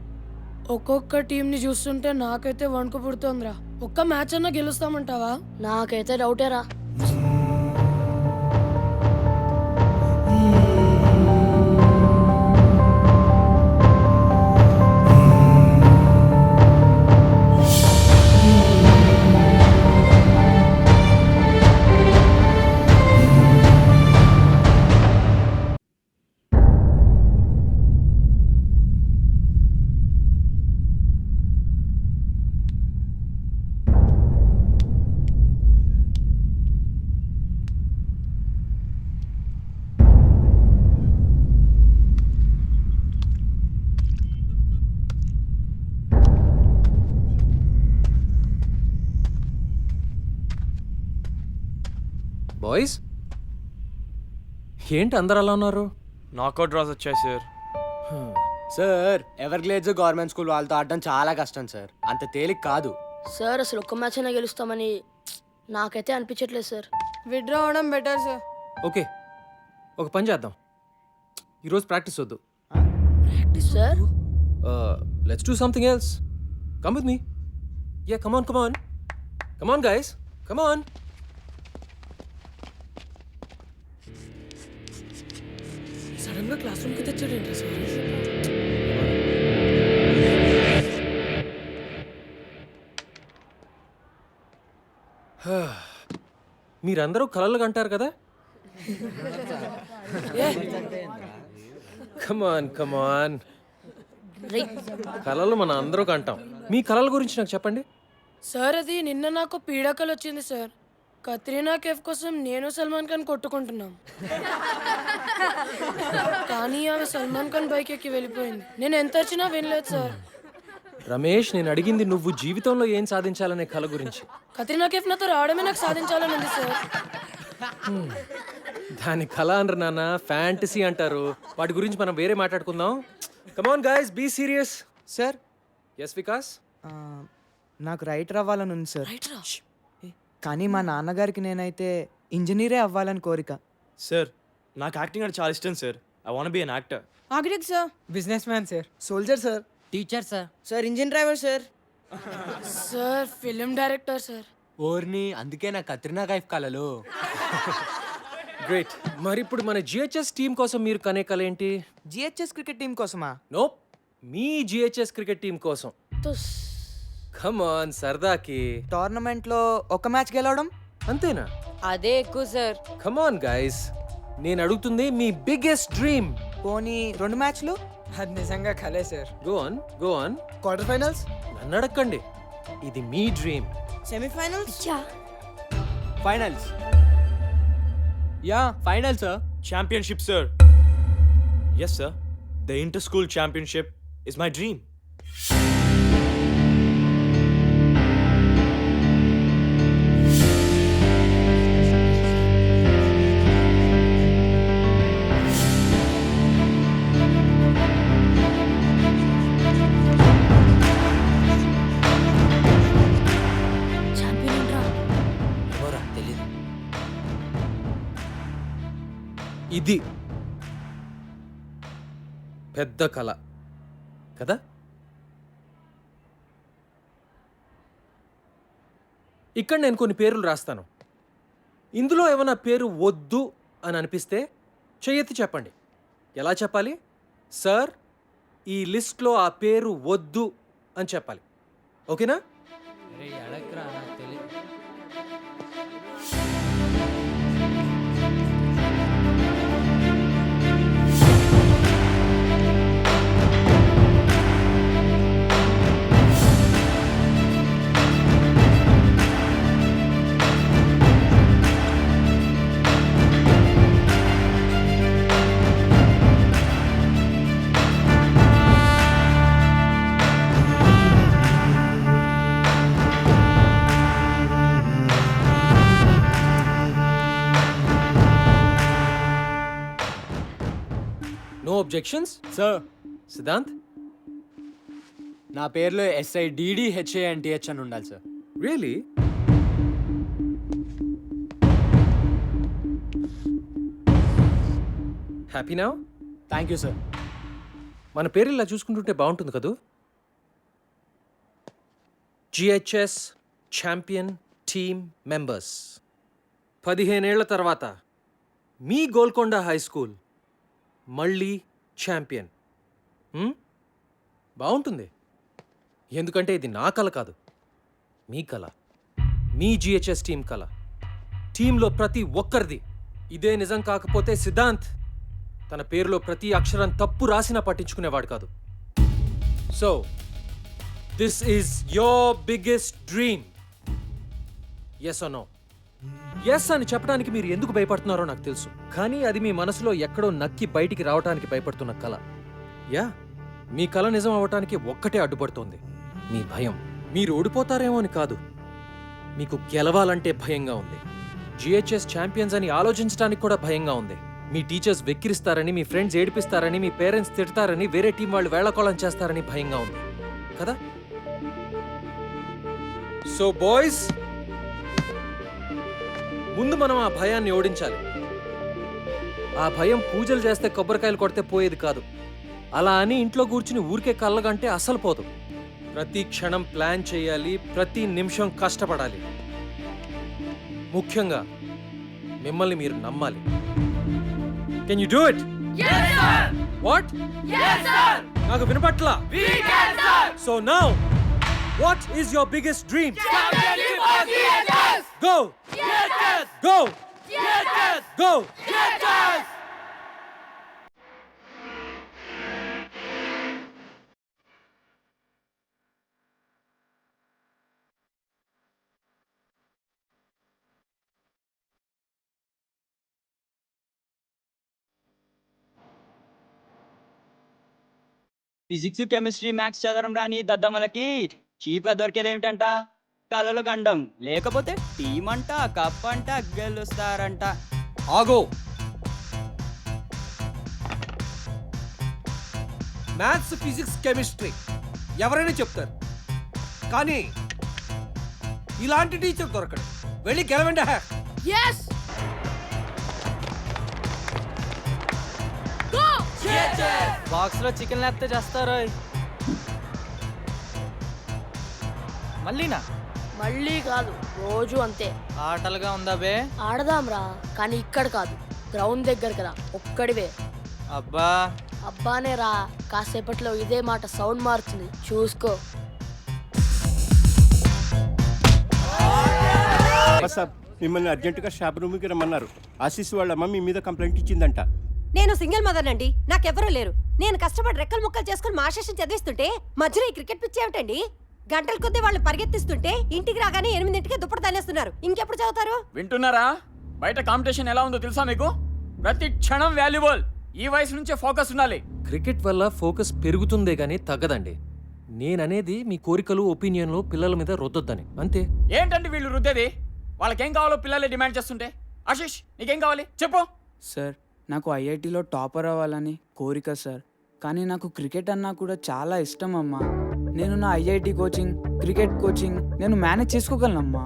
ఒక్కొక్క టీంని చూస్తుంటే నాకైతే వణుకు పుడుతోందిరా. ఒక్క మ్యాచ్ అన్నా గెలుస్తామంటావా? నాకైతే డౌటేరా. బాయ్స్, ఏంటి అందరు అలా ఉన్నారు? నాకౌట్ డ్రాస్ వచ్చాయి sir. Sir Everglades government school వాళ్ళతో ఆడడం చాలా కష్టం సార్. అంత తేలిక కాదు సార్. అసలు ఒక్క మ్యాచ్ అయినా గెలుస్తామని నాకైతే అనిపించట్లేదు సార్. విత్డ్రా అవడం బెటర్ సార్. ఓకే, ఒక పని చేద్దాం. ఈరోజు ప్రాక్టీస్ వద్దు. Practice sir? Let's do something else. Come with me. Yeah, come on, come on, come on guys, come on. Sudden గా క్లాస్ రూమ్ కి తెచ్చాడేంటి సార్? మీరందరూ కలలు కంటారు కదా. కమాన్ కమాన్, కలలు మన అందరూ కంటాం. మీ కలల గురించి నాకు చెప్పండి. సార్, అది నిన్న నాకు పీడకలు వచ్చింది సార్. కత్రీనా కేఫ్ కోసం నేను సల్మాన్ ఖాన్ కొట్టుకుంటున్నాం. కానీ ఆమె సల్మాన్ ఖాన్ బైక్ ఎక్కి వెళ్ళిపోయింది. నేను ఎంత వచ్చినా వినలేదు సార్. రమేష్, నేను అడిగింది నువ్వు జీవితంలో ఏం సాధించాలనే కల గురించి. కత్రీనా కేఫ్ నాతో రావడమే నాకు సాధించాలని ఉంది సార్. దాని కళ అనరు నాన్న, ఫ్యాంటసీ అంటారు. వాటి గురించి మనం వేరే మాట్లాడుకుందాం. Come on guys, be serious. Sir. Yes Vikas. నాకు రైటర్ అవ్వాలని ఉంది సార్. కానీ మా నాన్నగారికి నేనైతే ఇంజనీరే అవ్వాలని కోరిక. సార్, నాకు యాక్టింగ్ అంటే చాలా ఇష్టం sir. I want be an actor. Architect sir. Business man sir. Soldier sir. Teacher sir. Sir engine driver sir. Sir film director sir. ఓర్ని, అందుకే నా కత్రినా కైఫ్ కలలు. గ్రేట్. మరి ఇప్పుడు మన జిహెచ్ఎస్ టీం కోసం మీరు కనే కల ఏంటి? జిహెచ్ఎస్ క్రికెట్ టీం కోసమా? నో, మీ జిహెచ్ఎస్ క్రికెట్ టీం కోసం. కమ్ ఆన్, సరదాకి. టోర్నమెంట్ లో ఒక మ్యాచ్ గెలవడం అంతేనా? అదే ఎక్కువ సార్. కమ్ ఆన్ గైస్, నేను అడుగుతుంది మీ బిగ్గెస్ట్ డ్రీమ్. పోనీ 2 మ్యాచ్లు? అది నిజంగా కలే sir. Go on, go on. Quarter finals? నన్ను అడగండి, ఇది మీ dream. Semifinals? Finals? Yeah, final sir. Championship, sir. Yes, sir. The inter-school championship is my dream. ఇది పెద్ద కళ కదా. ఇక్కడ నేను కొన్ని పేర్లు రాస్తాను. ఇందులో ఏమైనా పేరు వద్దు అని అనిపిస్తే చెయ్యెత్తి చెప్పండి. ఎలా చెప్పాలి? సార్, ఈ లిస్ట్లో ఆ పేరు వద్దు అని చెప్పాలి. ఓకేనా? No objections sir Siddhanth. నా పేరులో SIDDHANTH అని ఉండాలి sir. Really? Happy now? Thank you sir. మన పేరు ఇలా చూసుకుంటుంటే బాగుంటుంది కదూ. GHS champion team members. 15 ఏళ్ల తర్వాత మీ గోల్కొండ హై స్కూల్ మళ్ళీ ఛాంపియన్. బాగుంటుంది. ఎందుకంటే ఇది నా కల కాదు, మీ కల, మీ GHS టీం కల, టీంలో ప్రతి ఒక్కరిది. ఇదే నిజం కాకపోతే సిద్ధాంత్ తన పేరులో ప్రతి అక్షరం తప్పు రాసినా పట్టించుకునేవాడు కాదు. So this is your biggest dream. Yes or no? Yes అని చెప్పడానికి మీరు ఎందుకు భయపడుతున్నారో నాకు తెలుసు, కానీ అది మీ మనసులో ఎక్కడో నక్కి బయటికి రావడానికి భయపడుతున్న కల. యా, మీ కల నిజం అవ్వటానికి ఒక్కటే అడ్డుపడుతోంది, మీ భయం. మీరు ఓడిపోతారేమో అని కాదు, మీకు గెలవాలంటే భయంగా ఉంది. GHS ఛాంపియన్స్ అని ఆలోచించడానికి కూడా భయంగా ఉంది. మీ టీచర్స్ వెక్కిరిస్తారని, మీ ఫ్రెండ్స్ ఏడిపిస్తారని, మీ పేరెంట్స్ తిడతారని, వేరే టీం వాళ్ళు వేళకోళం చేస్తారని భయంగా ఉంది కదా. సో బాయ్స్, ముందు మనం ఆ భయాన్ని ఓడించాలి. ఆ భయం పూజలు చేస్తే కొబ్బరికాయలు కొడితే పోయేది కాదు. అలా అని ఇంట్లో కూర్చుని ఊరికే కళ్ళగంటే అసలు పోదు. ప్రతి క్షణం ప్లాన్ చేయాలి, ప్రతి నిమిషం కష్టపడాలి. ముఖ్యంగా మిమ్మల్ని మీరు నమ్మాలి. Can you do it? What? నాకు వినపట్లా. So now what is your biggest dream? Go go go. Physics chemistry maths చదవడం రాని దద్దమ్మలకి చీప్గా దొరికేది ఏమిటంట? కలలు గండం. లేకపోతే టీం అంట, కప్ అంట, గెలుస్తారంట. ఆగో. మ్యాథ్స్, ఫిజిక్స్, కెమిస్ట్రీ ఎవరైనా చెప్తారు, కానీ ఇలాంటి టీచర్ దొరకడు. వెళ్ళి గెలవండి. బాక్స్ లో చికెన్ లేకపోతే చేస్తారు. మళ్ళీనా? మళ్ళీ కాదు, రోజు అంతే. ఆటలుగా ఉందా బే? ఆడదాంరా, కానీ ఇక్కడ కాదు, గ్రౌండ్ దగ్గర కదా, ఒక్కడివే. అబ్బా అబ్బానే రా, కాసేపట్లో ఇదే మాట సౌండ్ మారుతుంది, చూసుకో. సార్, మిమ్మల్ని అర్జెంటుగా షాప్ రూమ్కి రమ్మన్నారు. ఆశీస్ వాళ్ళ అమ్మ మీ మీద కంప్లైంట్ ఇచ్చిందంట. నేను సింగిల్ మదర్ అండి, నాకెవరూ లేరు. నేను కష్టపడి రెక్కలు ముక్కలు చేసుకుని మా ఆశీస్సుని చదివిస్తుంటే మధ్యలో ఈ క్రికెట్ పిచ్చి ఏమిటండి? గంటల కొద్దీ వాళ్ళు పరిగెత్తిస్తుంటే ఇంటికి రాగానే 8ంటికే దుప్పటి తనేస్తున్నారు. ఇంకెప్పుడు చదువుతారు? వింటున్నారా? బయట కాంపిటీషన్ ఎలా ఉందో తెలుసా మీకు? ప్రతి క్షణం వాల్యుబుల్. ఈ వయసు నుంచే ఫోకస్ ఉండాలి. క్రికెట్ వల్ల ఫోకస్ పెరుగుతుందే గానీ తగ్గదండి. నేననేది మీ కోరికలు, ఒపీనియన్లు పిల్లల మీద రుద్దొద్దని, అంతే. ఏంటంటే వీళ్ళు రుద్దేది? వాళ్ళకేం కావాలో పిల్లలే డిమాండ్ చేస్తుంటే. ఆశీష్, నీకేం కావాలి చెప్పు. సార్, నాకు IITలో టాపర్ అవ్వాలని కోరిక సార్, కానీ నాకు క్రికెట్ అన్నా కూడా చాలా ఇష్టం అమ్మా. నేను నా IIT కోచింగ్, క్రికెట్ కోచింగ్ నేను మేనేజ్ చేసుకోగలనమ్మా.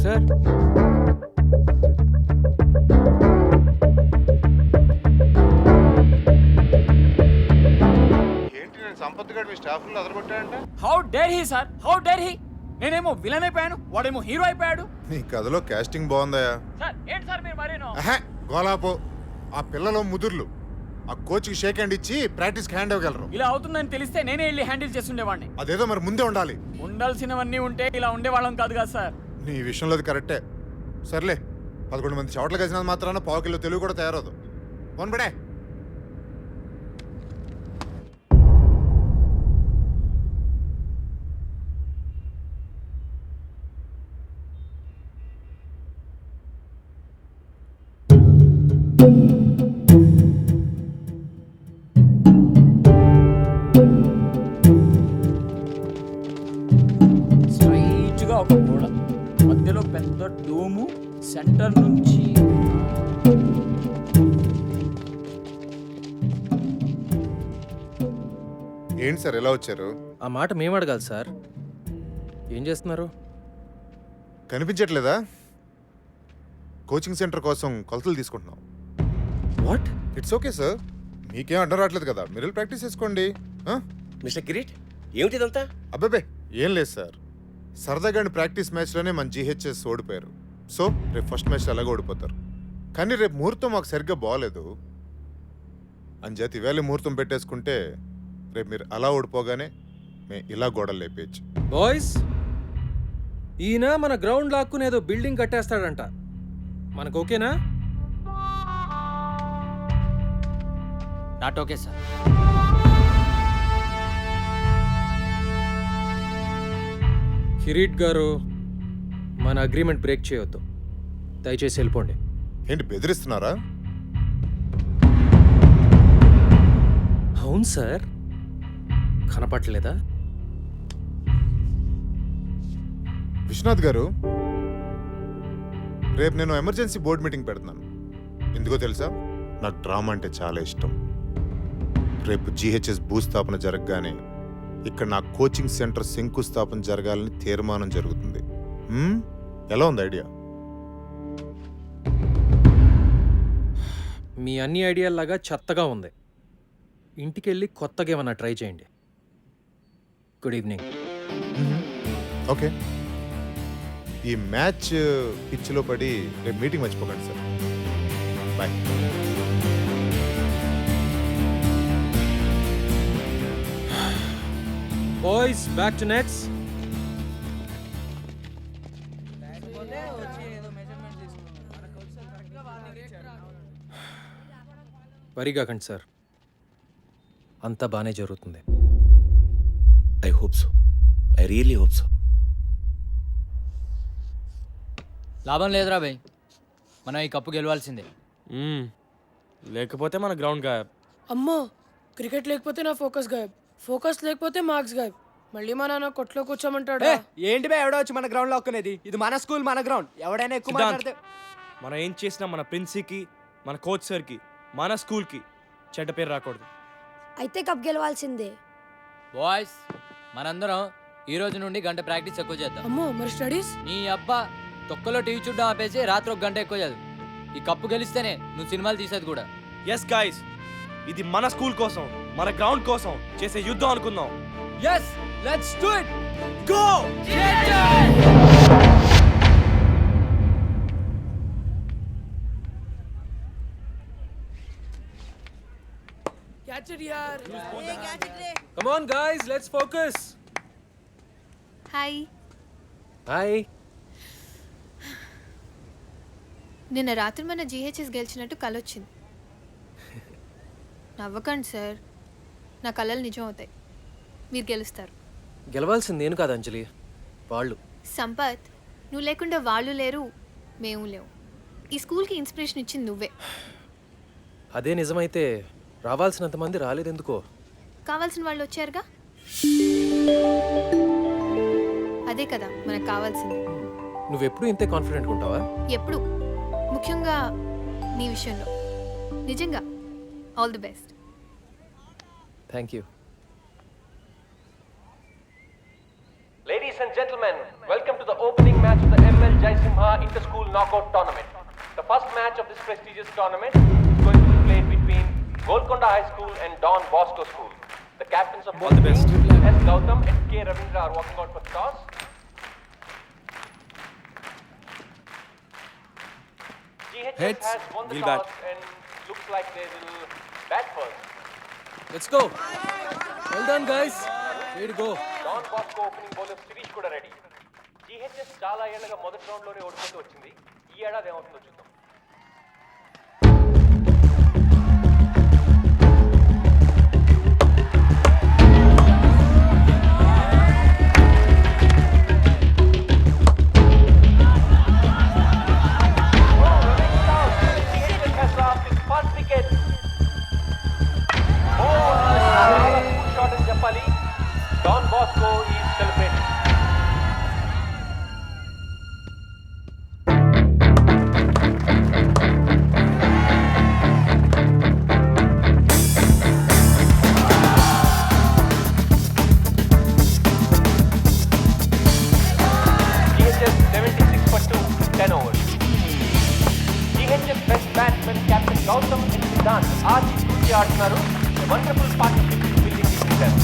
సార్, ఏంటి నేను సంపత్ గడ్ మీ స్టాఫ్లో అదరగొట్టాడంట? How dare he sir, how dare he. నేనేమో విలన్ అయిపోయాను, వాడేమో హీరో అయిపోయాడు. నీ కథలో కాస్టింగ్ బాగుందయా? సార్ ఏంటి సార్ మీరు మరేనో? గోలాపో. ఆ పిల్లలో ముదుర్లు, ఆ కోచ్కి షేక్ హ్యాండ్ ఇచ్చి ప్రాక్టీస్కి హ్యాండ్ ఇవ్వగలరు. ఇలా అవుతుందని తెలిస్తే నేనే వెళ్ళి హ్యాండిల్ చేస్తుండేవాడిని. అదేదో మరి ముందే ఉండాలి. ఉండాల్సినవన్నీ ఉంటే ఇలా ఉండేవాళ్ళం కాదు కదా సార్. నీ విషయంలో అది కరెక్టే. సర్లే, 11 మంది చోట్ల కలిసినంత మాత్రాన పావు కిలో తెలుగు కూడా తయారవుదు. ఫోన్ పడే. స్ట్రైట్గా ఒక గోడ, మధ్యలో పెద్ద డోము, సెంటర్ నుంచి ఏంటి సార్ ఎలా వచ్చారు? ఆ మాట మేము అడగాలి సార్. ఏం చేస్తున్నారు? కనిపించట్లేదా? కోచింగ్ సెంటర్ కోసం కొలతలు తీసుకుంటున్నాం. వాట్? ఇట్స్ ఓకే సార్, మీకేం అడ్డం రావట్లేదు కదా, మీరు వెళ్ళి ప్రాక్టీస్ చేసుకోండి. మిస్టర్ కిరీట్, ఏమిటిదంతా? అబ్బాబే ఏం లేదు సార్, సరదాగా ప్రాక్టీస్ మ్యాచ్లోనే మన జీహెచ్ఎస్ ఓడిపోయారు. సో రేపు ఫస్ట్ మ్యాచ్ అలాగే ఓడిపోతారు. కానీ రేపు ముహూర్తం మాకు సరిగ్గా బాగోలేదు అంచేత ఇవాళ ముహూర్తం పెట్టేసుకుంటే రేపు మీరు అలా ఓడిపోగానే మేము ఇలా గోడలు లేపేయచ్చు. బాయ్స్, ఈయన మన గ్రౌండ్ లాక్కుని ఏదో బిల్డింగ్ కట్టేస్తాడంట. మనకు ఓకేనా? Not okay sir. కిరీట్ గారు, మన అగ్రిమెంట్ బ్రేక్ చేయొద్దు. దయచేసి వెళ్ళిపోండి. ఏంటి బెదిరిస్తున్నారా? అవును సార్, కనపట్లేదా? విశ్వనాథ్ గారు, రేపు నేను ఎమర్జెన్సీ బోర్డ్ మీటింగ్ పెడుతున్నాను. ఎందుకో తెలుసా? నాకు డ్రామా అంటే చాలా ఇష్టం. రేపు జీహెచ్ఎస్ భూస్థాపన జరగగానే ఇక్కడ నా కోచింగ్ సెంటర్ శంకుస్థాపన జరగాలని తీర్మానం జరుగుతుంది. ఎలా ఉంది ఐడియా? మీ అన్ని ఐడియాల్లాగా చెత్తగా ఉంది. ఇంటికెళ్ళి కొత్తగా ఏమన్నా ట్రై చేయండి. Good evening. ఓకే, ఈ మ్యాచ్ పిచ్లో పడి రేపు మీటింగ్ మర్చిపోకండి sir. Bye. Boys, back to nets. Worry కాకండి సార్, అంతా బాగానే జరుగుతుంది. I hope so, I really hope so. లాభం లేదురా భయ్, మనం ఈ కప్పు గెలవాల్సిందే. లేకపోతే మన గ్రౌండ్ గాయబ్. అమ్మో, క్రికెట్ లేకపోతే నా ఫోకస్ గాయబ్, ఫోకస్ లేకపోతే మార్క్స్ గాయబ్. మళ్ళీ మా నాన్న కొట్లో కూర్చోమంటాడు. ఏంటి బే ఎవడో వచ్చి మన గ్రౌండ్ లో ఒక్కనేది? ఇది మన స్కూల్, మన గ్రౌండ్. ఎవడైనా ఎక్కువ మాట్లాడితే మనం ఏం చేసినా మన ప్రిన్సికి, మన కోచ్ సార్కి, మన స్కూల్కి చెడ్డ పేరు రాకూడదు. అయితే కప్ గెలవాల్సిందే. బాయ్స్, మనందరం ఈ రోజు నుండి గంట ప్రాక్టీస్ ఎక్కువ చేద్దాం. అమ్మో, మరి స్టడీస్? నీ అబ్బా, తొక్కలో టీవీ చూడడం ఆపేసి రాత్రి 1 గంట ఎక్కువ చదువు. ఈ కప్పు గెలిస్తేనే నువ్వు సినిమాలు తీసేది కూడా. ఎస్ గైస్, ఇది మన స్కూల్ కోసం, మన గ్రౌండ్ కోసం చేసే యుద్ధం అనుకుందాం. Yes, let's do it. Go! Catch it యార్. Come on guys, let's focus. Hi. Hi. నిన్న రాత్రి మన జీహెచ్ఎస్ గెలిచినట్టు కలొచ్చింది. నవ్వకండి సార్, నా కళలు నిజం అవుతాయి. మీరు గెలుస్తారు. గెలవాల్సింది నేను కాదు అంజలి, వాళ్ళు. సంపత్, నువ్వు లేకుండా వాళ్ళు లేరు, మేము లేవు. ఈ స్కూల్కి ఇన్స్పిరేషన్ ఇచ్చింది నువ్వే. అదే నిజమైతే రావాల్సినంత మంది రాలేదెందుకో? కావాల్సిన వాళ్ళు వచ్చారుగా, అదే కదా మనకు కావాల్సింది. నువ్వెప్పుడు ఇంతే కాన్ఫిడెంట్గా ఉంటావా? ఎప్పుడు, ముఖ్యంగా నీ విషయంలో. నిజంగా all the best. Thank you. Ladies and gentlemen, welcome to the opening match of the ML Jaisimha Inter-School Knockout Tournament. The first match of this prestigious tournament is going to be played between Golconda High School and Don Bosco School. The captains of both teams, S. Gautam and K. Ravindra, are walking out for the toss. GHS has won the toss and looks like they will Bat first. Let's go. Well done guys. Ready go. Don Bosco opening bowler Sirish కూడా ready. GHS చాలా ఏళ్ళగా మొదటి రౌండ్లోనే ఓడిపోతూ వచ్చింది. ఈ ఏడాది ఏమవుతుందో చూద్దాం. చెప్పాలి. Don Bosco is celebrating. GHS 76 for 2, 10 overs. GHS best batsman Captain Gautam and Siddhant ఆచి తూచి ఆడుతున్నారు. Wonderful partnership is building between them.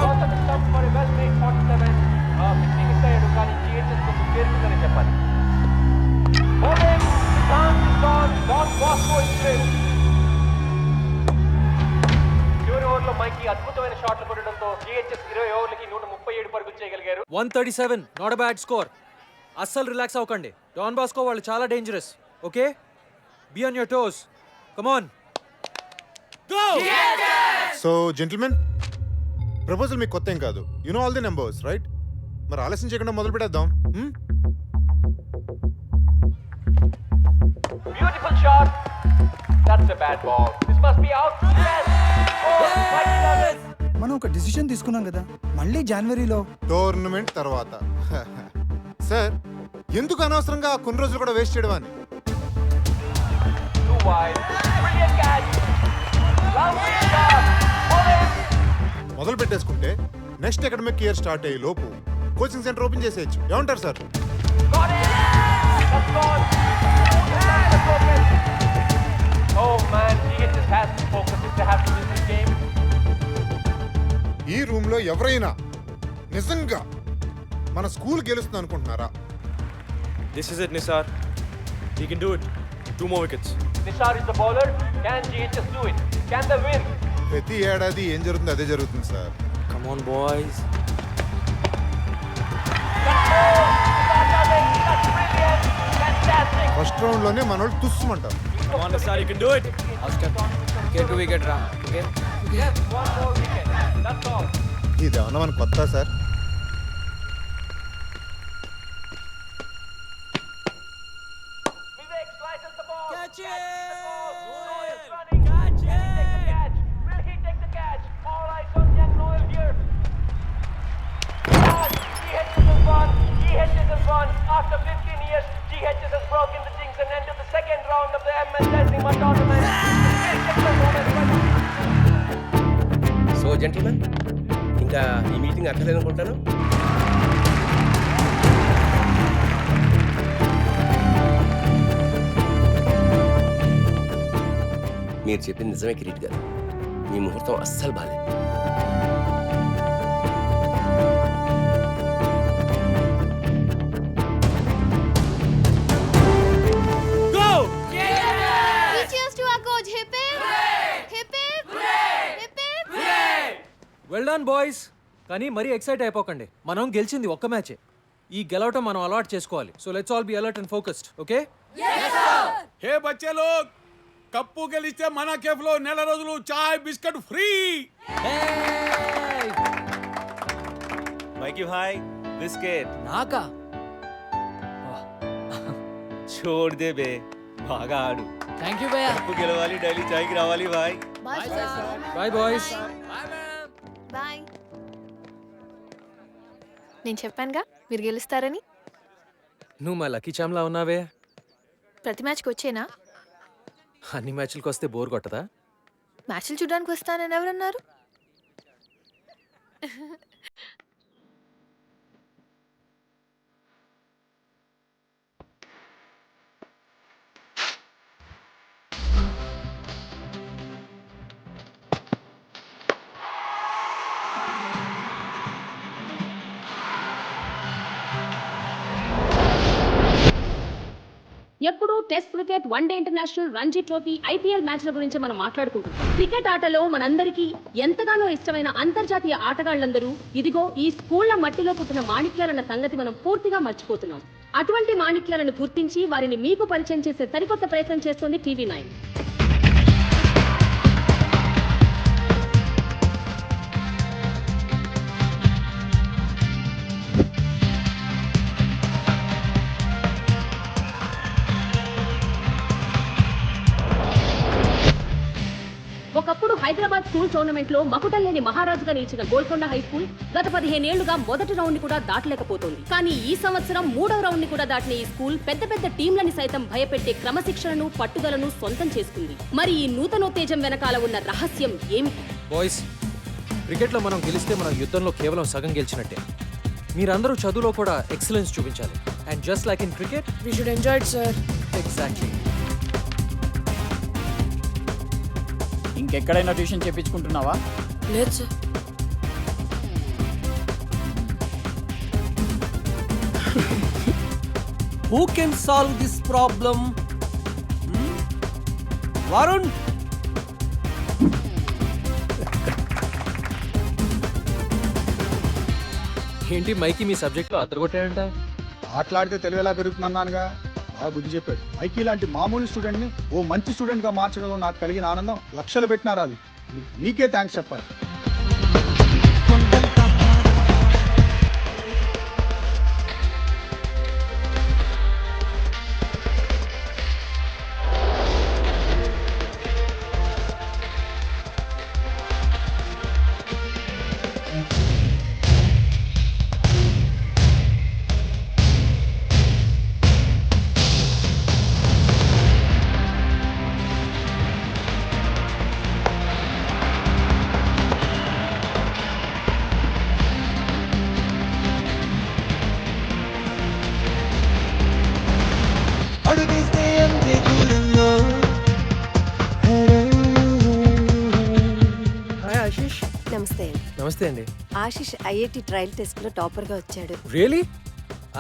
Gautam is up for a well-made 47. Pitching miss అయ్యాడు కానీ GHS కొంచెం పేరుకుందని చెప్పాలి. Bowling, Siddhant is gone. Don Bosco is through. చివరి ఓవర్లో మైకి అద్భుతమైన షాట్లు కొట్టడంతో GHS 20 ఓవర్లకి 137 పరుగులు చేయగలిగారు. 137 నాట్ అ బ్యాడ్ స్కోర్. అస్సలు రిలాక్స్ అవ్వకండి. డాన్ బాస్కో వాళ్ళు చాలా dangerous. Okay, be on your toes. Come on go. So gentlemen, proposal మీకు కొత్త ఏం కాదు. You know all the numbers right? మరి ఆలస్యం చేయకుండా మొదలు పెట్టేద్దాం. Beautiful shot. That's a bad ball. This must be out. Yes. Oh, Mikey does it. మనం ఒక డిసిషన్ తీసుకున్నాం కదా, మళ్ళీ జనవరిలో టోర్నమెంట్ తర్వాత. సార్, ఎందుకు అనవసరంగా కొన్ని రోజులు కూడా వేస్ట్ చేయడం అని? Too wide. Brilliant catch. Lovely shot. Bowling. మొదలు పెట్టేసుకుంటే నెక్స్ట్ అకాడమిక్ ఇయర్ స్టార్ట్ అయ్యే లోపు కోచింగ్ సెంటర్ ఓపెన్ చేసేయచ్చు. ఏమంటారు sir? Got it. That's gone. That's open. Oh man, GHS has to focus if they have to win this game. ఈ room లో ఎవరైనా నిజంగా మన స్కూల్ గెలుస్తుంది అనుకుంటున్నారా? This is it, Nisar. We can do it. 2 more wickets. Nishar is the bowler. Can GHS do it? Can they win? ప్రతి ఏడాది ఏం జరుగుతుంది అదే జరుగుతుంది sir. Come on, boys. First round లోనే మనోళ్ళు తుస్సుమంటారు. Come on, Nisar, you can do it. Wicket wicket రా. Okay, Yes, 1 more wicket. That's all. ఇది ఏమన్నా మనకు కొత్త sir? Vivek slices the ball. Catch it! Noel is running. Catch it! Will he take the catch? All eyes on young Noel here. GHS has won. GHS has won. After 15 years, GHS has broken the jinx and entered the second round of the ML Jaisimha tournament. So gentlemen, ఇంకా ఈ meeting అక్కర్లేదనుకుంటాను. మీరు చెప్పింది నిజమే కిరీట్ గారు. మీ ముహూర్తం అస్సలు బాలేదు. Cheers to our coach. Hip hip. Hip hip. Hip hip. Well done boys. కానీ మరీ ఎక్సైట్ అయిపోకండి. మనం గెలిచింది ఒక్క మ్యాచే. ఈ గెలవటం మనం అలవాటు చేసుకోవాలి. So let's all be alert and focused. Okay? Hey బచ్చే లోగ్, కప్పు గెలిస్తే మన కేఫ్లో నెల రోజులు చాయ్ బిస్కెట్ ఫ్రీ. మైకి భాయ్, బిస్కెట్. నాకా? छोड़ दे बे, బాగా ఆడు. థ్యాంక్ యూ భయ్యా. కప్పు గెలవాలి, డైలీ చాయ్కి రావాలి భాయ్. Bye, sir. Bye boys. Bye. నేను చెప్పానుగా మీరు గెలుస్తారని. నువ్వు మా లక్కీ చామ్లా ఉన్నావే. ప్రతి మ్యాచ్కి వచ్చేనా? అన్ని మ్యాచ్లకు వస్తే బోర్ కొట్టదా? మ్యాచ్లు చూడడానికి వస్తానని ఎవరన్నారు? ఎప్పుడు test cricket, one day international, Ranji trophy, IPL మ్యాచ్ల గురించి మనం మాట్లాడుకుంటున్నాం. క్రికెట్ ఆటలో మనందరికీ ఎంతగానో ఇష్టమైన అంతర్జాతీయ ఆటగాళ్లందరూ ఇదిగో ఈ స్కూళ్ల మట్టిలో పుట్టిన మాణిక్యాలన్న సంగతి మనం పూర్తిగా మర్చిపోతున్నాం. అటువంటి మాణిక్యాలను గుర్తించి వారిని మీకు పరిచయం చేసే సరికొత్త ప్రయత్నం చేస్తోంది TV9. ఒకప్పుడు హైదరాబాద్ స్కూల్ టోర్నమెంట్ లో మకుటల్లేని మహారాజుగా నిలిచిన గోల్కొండ హై స్కూల్ గత 15 ఏళ్లుగా మొదటి రౌండ్ ని కూడా దాటలేకపోతోంది. కానీ ఈ సంవత్సరం 3వ రౌండ్ ని కూడా దాటిన ఈ స్కూల్ పెద్ద పెద్ద టీంలని సైతం భయపెట్టే క్రమశిక్షణను, పట్టుదలను సొంతం చేసుకుంది. మరి ఈ నూతనోత్తేజం వెనకాల ఉన్న రహస్యం ఏమిటి? బాయ్స్, క్రికెట్లో మనం గెలిస్తే మనం యుద్ధంలో కేవలం సగం గెలిచినట్టే. మీరందరూ చదువులో కూడా ఎక్సలెన్స్ చూపించాలి. And just like in cricket we should enjoy it sir. Exactly. ఇంకెక్కడైనా ట్యూషన్ చెప్పించుకుంటున్నావా? లేదు sir. Who can solve this problem? Varun, ఏంటి మైకి మీ సబ్జెక్ట్లో అద్దరగొట్టాడంట? ఆటలాడితే తెలివి ఎలా పెరుగుతుందన్నానుగా, ఆ బుద్ధి చెప్పాడు. మైకి లాంటి మామూలు స్టూడెంట్ని ఓ మంచి స్టూడెంట్గా మార్చడంలో నాకు కలిగిన ఆనందం లక్షలు పెట్టినారా, అది నీకే థ్యాంక్స్ చెప్పాలి. హాయ్ ఆశీష్. నమస్తే అండి. నమస్తే అండి. ఆశిష్ ఐఐటి ట్రయల్ టెస్ట్ లో టాపర్ గా వచ్చాడు. Really?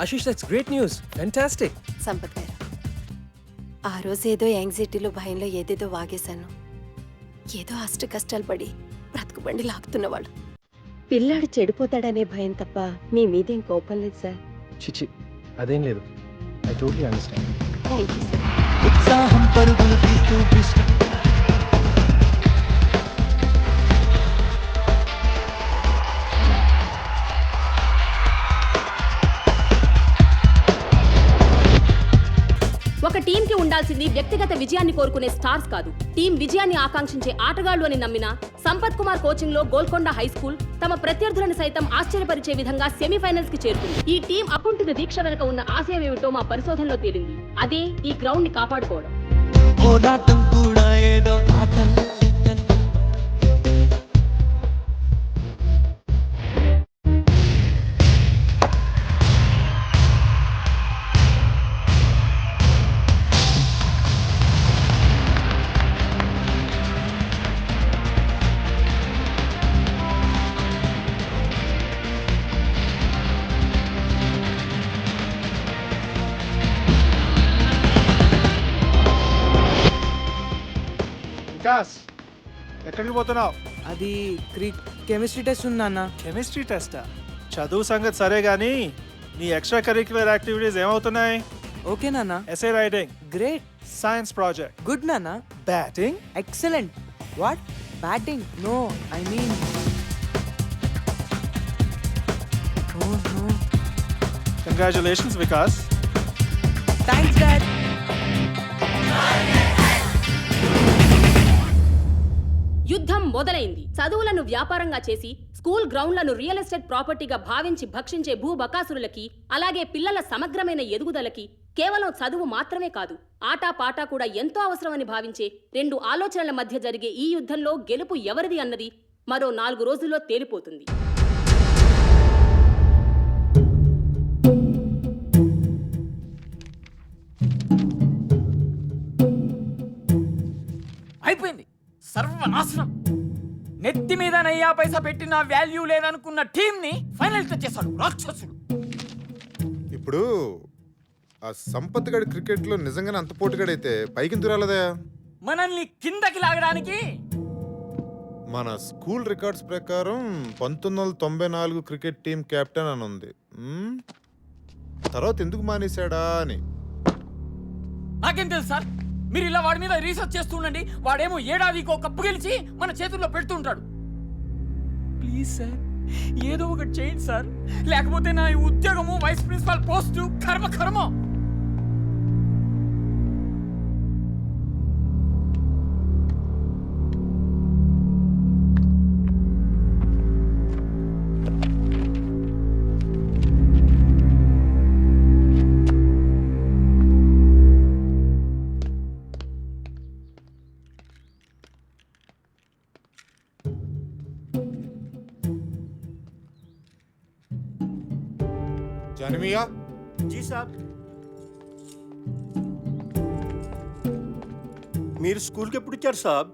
Ashish, that's great news. Fantastic. Sampath గారు, ఆ రోజు ఏదో యాంగ్జైటీలో భయంలో ఏదేదో వాగేశాను. ఏదో అష్ట కష్టాలు పడి బ్రతుకు బండి లాగుతున్నవాడు. పిల్లాడు చెడిపోతాడనే భయం తప్ప మీ మీదేం కోపం లేదు సార్. చిచి, అదేం లేదు. I totally understand. Thank you sir. ఉత్సాహం పరుగులు తీస్తూ కృష్ణ ఒక టీం కి ఉండాల్సింది వ్యక్తిగత విజయాన్ని కోరుకునే స్టార్స్ కాదు, టీం విజయాన్ని ఆకాంక్షించే ఆటగాళ్లు అని నమ్మిన సంపత్ కుమార్ కోచింగ్ లో గోల్కొండ హై స్కూల్ తమ ప్రత్యర్థులను సైతం ఆశ్చర్యపరిచే విధంగా సెమీఫైనల్స్ కి చేరుకుంది. ఈ టీం అకుంఠిత దీక్ష వెనుక ఉన్న ఆశయం ఏమిటో మా పరిశోధనలో తేలింది. అదే ఈ గ్రౌండ్ ని కాపాడుకోవడం. వికాస్, ఎక్కడికి పోతున్నావు? అది కెమిస్ట్రీ టెస్ట్ ఉంది నాన్న. కెమిస్ట్రీ టెస్టా? చదువు సంగతి సరే గానీ నీ ఎక్స్ట్రా కరిక్యులర్ యాక్టివిటీస్ ఏమవుతున్నాయి? ఓకే నాన్న. SA writing great. Science project good నాన్న. Batting excellent. What? Batting? No, I mean congratulations Vikas. Thanks dad. యుద్ధం మొదలైంది. చదువులను వ్యాపారంగా చేసి స్కూల్ గ్రౌండ్లను రియల్ ఎస్టేట్ ప్రాపర్టీగా భావించి భక్షించే భూబకాసురులకి, అలాగే పిల్లల సమగ్రమైన ఎదుగుదలకి కేవలం చదువు మాత్రమే కాదు, ఆటా పాటా కూడా ఎంతో అవసరమని భావించే రెండు ఆలోచనల మధ్య జరిగే ఈ యుద్ధంలో గెలుపు ఎవరిది అన్నది మరో 4 రోజుల్లో తేలిపోతుంది. అయిపోయింది, సర్వనాశనం. నెత్తి మీద నయ్యా పైసా పెట్టిన వాల్యూ లేదనుకున్న టీంని ఫైనల్ తెచ్చేశాడు రాక్షసుడు. ఇప్పుడు ఆ సంపత్ గడి క్రికెట్లో నిజంగానే అంత పోటుగాడైతే పైకి ఎందుకు రాలేదా? మనల్ని కిందకి లాగడానికి. మన స్కూల్ రికార్డ్స్ ప్రకారం 1994 క్రికెట్ టీం కెప్టెన్ అని ఉంది. తర్వాత ఎందుకు మానేశాడా అని. నాకేం తెలుసు సార్, మీరు ఇలా వాడి మీద రీసెర్చ్ చేస్తూ ఉండండి. వాడేమో ఏడాదికి ఒక కప్పు గెలిచి మన చేతుల్లో పెడుతుంటాడు. ప్లీజ్ సార్, ఏదో ఒకటి చేయండి సార్, లేకపోతే నా ఈ ఉద్యోగము వైస్ ప్రిన్సిపాల్ పోస్టు కర్మ. జానమియా, జీ సాబ్. మీరు స్కూల్కి ఎప్పుడు వచ్చారు సాబ్?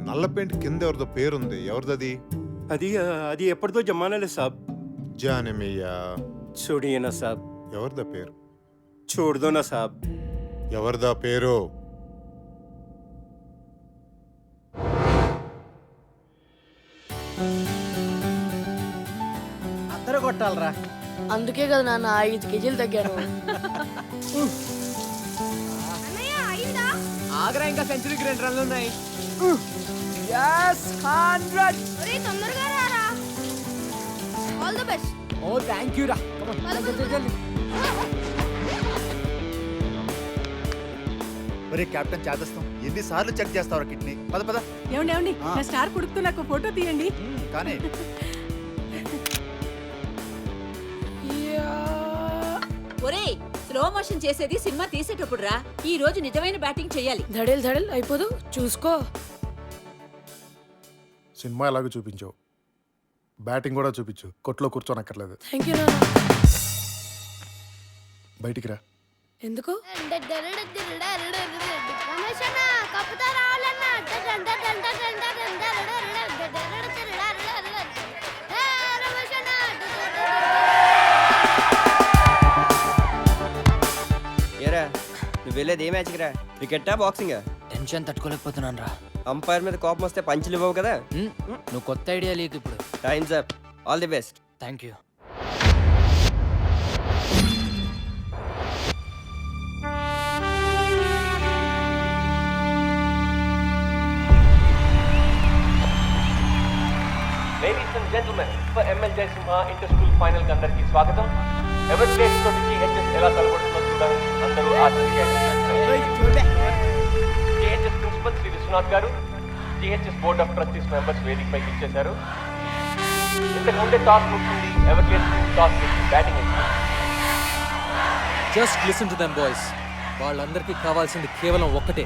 నల్ల పెయింట్ కింద ఎవరిదో పేరుంది, ఎవరిదది? అది ఎప్పటిదో జమానాలే సాబ్. జానమియా చూడియేనా సాబ్. ఎవరిదా పేరు? చూడదోనా సాబ్. ఎవరిదా పేరు? అందరూ కొట్టాలరా. అందుకే కదా నాన్న 5 కేజీలు తగ్గాను. ఆగ్రా ఇంకా సెంచరీకి 2 రన్లు ఉన్నాయి. తొందరగా రారా. All the best. Oh thank you రా. ఒరే కెప్టెన్ చేదస్తాం, ఎన్నిసార్లు చెక్ చేస్తావు కిడ్నీ? పద పద. ఏమండి నా స్టార్ కొడుకుతో నాకు ఫోటో తీయండి. కానీ ఒరేయ్, స్లో మోషన్ చేసేది సినిమా తీసేటప్పుడు రా. ఈ రోజు నిజమైన బ్యాటింగ్ చెయ్యాలి. ధడేల్ అయిపోదు, చూసుకో. సినిమా ఎలాగో చూపించావు, బ్యాటింగ్ కూడా చూపించు. కొట్లో కూర్చోనక్కర్లేదు. థ్యాంక్ యూ నాన్న. బయటికి రా. ఎందుకు? ఏరా, నువ్వు వెళ్ళేది ఏ మ్యాచ్కి రా? క్రికెటా బాక్సింగా? టెన్షన్ తట్టుకోలేకపోతున్నాను రా. అంపైర్ మీద కోపం వస్తే పంచులు ఇవ్వవు కదా. నువ్వు కొత్త ఐడియా లేదు ఇప్పుడు. Times up. All the best. Thank you. Ladies and gentlemen, for ML Jaisimha inter-school final కి అందరికీ స్వాగతం. ఎవర్ ప్లేస్ తోటి GHS ఎలా కలబడుతుందో చూడండి. అందరూ GHS ప్రిన్సిపల్ శ్రీ విశ్వనాథ్ గారు, GHS board of trustees members వేదికపైకి ఇచ్చేశారు. ఇంతకు ముందే టాస్ ముగిసింది. ఎవర్ ప్లేస్ టాస్ చేసి బ్యాటింగ్ వేసింది. Just listen to them boys. వాళ్ళందరికీ కావాల్సింది కేవలం ఒక్కటే,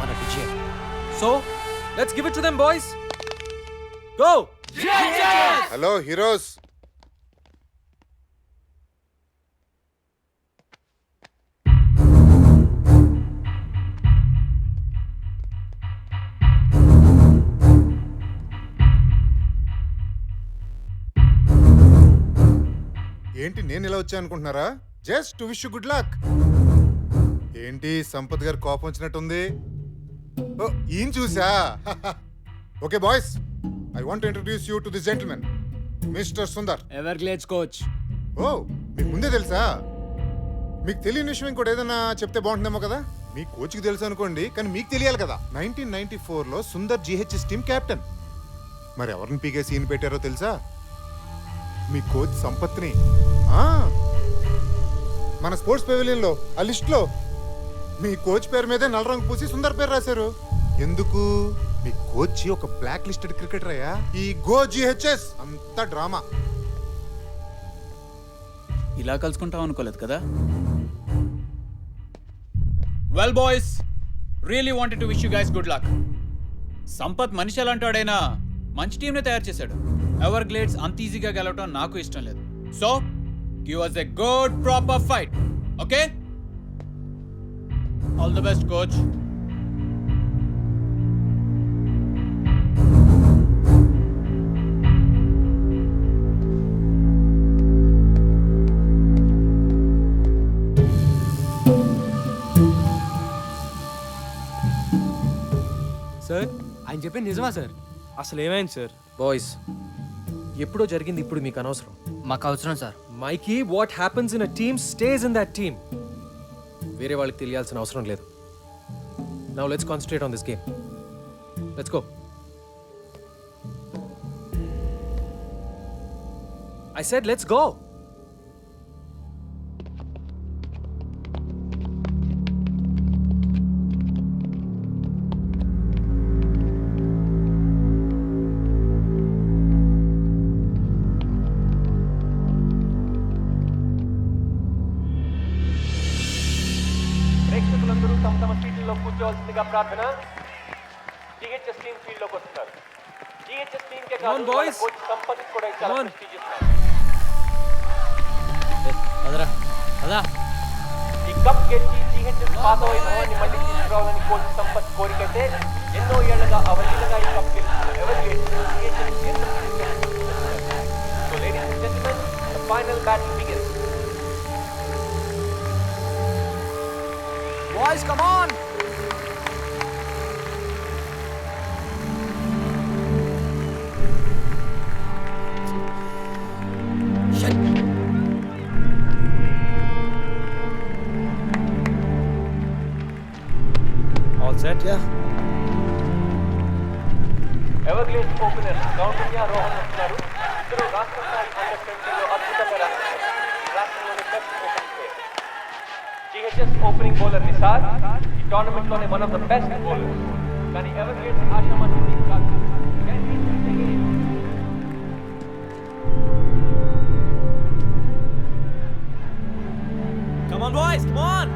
మన విజయం. So let's give it to them boys. Go! Hello heroes, ఏంటి నేను ఇలా వచ్చా అనుకుంటున్నారా? Just to wish you good luck. ఏంటి సంపత్ గారు కోపం వచ్చినట్టుంది? ఓ, ఈయన చూసా. Okay boys, I want to introduce you to this gentlemen, mister Sundar. Everglades coach. Oh, మీకు ముందే తెలుసా? మీకు తెలియని విషయం ఇంకోటి ఏదైనా చెప్తే బాగుంటుందేమో కదా. మీ కోచ్కి తెలుసు అనుకోండి, కానీ మీకు తెలియాలి కదా. 1994లో సుందర్ GHS టీమ్ కెప్టెన్. మరి ఎవరిని పీకే సీన్ పెట్టారో తెలుసా? మీ కోచ్ సంపత్ని. మన స్పోర్ట్స్ పెవిలియన్లో ఆ లిస్ట్లో మీ కోచ్ పేరు మీదే నల్ల రంగు పూసి సుందర్ పేరు రాశారు. ఎందుకు? మీ కోచ్ ఒక బ్లాక్ లిస్టెడ్ క్రికెటర్ అయ్యా. ఈ గో GHS అంత డ్రామా. ఇలా కలుసుకుంటాం అనుకోలేదు కదా. Well boys, really wanted to wish you guys good luck. Sampath మనిషి ఎలాంటాడైనా మంచి టీంని తయారు చేశాడు. ఎవర్ గ్లేడ్స్ అంత ఈజీగా గెలవటం నాకు ఇష్టం లేదు. So give us a good proper fight. Okay? All the best, coach. Sir ఆయన చెప్పింది నిజమా సార్? అసలు ఏమైంది సార్? బాయ్స్, ఎప్పుడో జరిగింది ఇప్పుడు మీకు అనవసరం. మాకు అవసరం sir. Mikey, what happens in a team stays in that team. వేరే వాళ్ళకి తెలియాల్సిన అవసరం లేదు. Now let's concentrate on this game. Let's go. I said let's go. ప్రేక్షకులందరూ తమ తమ సీట్లలో కూర్చోవలసిందిగా ప్రార్థన. జిహెచ్ఎస్ టీమ్ ఫీల్డ్ లోకి వస్తున్నారు. జిహెచ్ఎస్ టీమ్ కే కాదు, వాళ్ళ కోచ్ సంపత్ కూడా చాలా ప్రెస్టీజియస్ మ్యాచ్. అదరా అదా ఈ కప్ గెలిచి జిహెచ్ఎస్ పాత వైభవాన్ని మళ్ళీ తీసుకురావాలని కోచ్ సంపత్ కోరికైతే ఎన్నో ఏళ్లుగా అవలీలగా ఈ కప్ గెలుస్తున్న Everglades GHS so ladies and gentlemen, the final battle begins. Boys come on. All set? Yeah. Everglades opener Kaundinya Rohan వస్తున్నారు. ఇద్దరు రాష్ట్ర స్థాయి అండర్-20లో అద్భుతంగా రాణించారు. రాష్ట్రంలోని best opening player. GHS opening bowler Nisar ఈ టోర్నమెంట్లోనే one of the best bowlers. కానీ ఎవర్గ్లేడ్స్ ఆశ్రమాన్ని టీం కాదు. Come on boys, come on.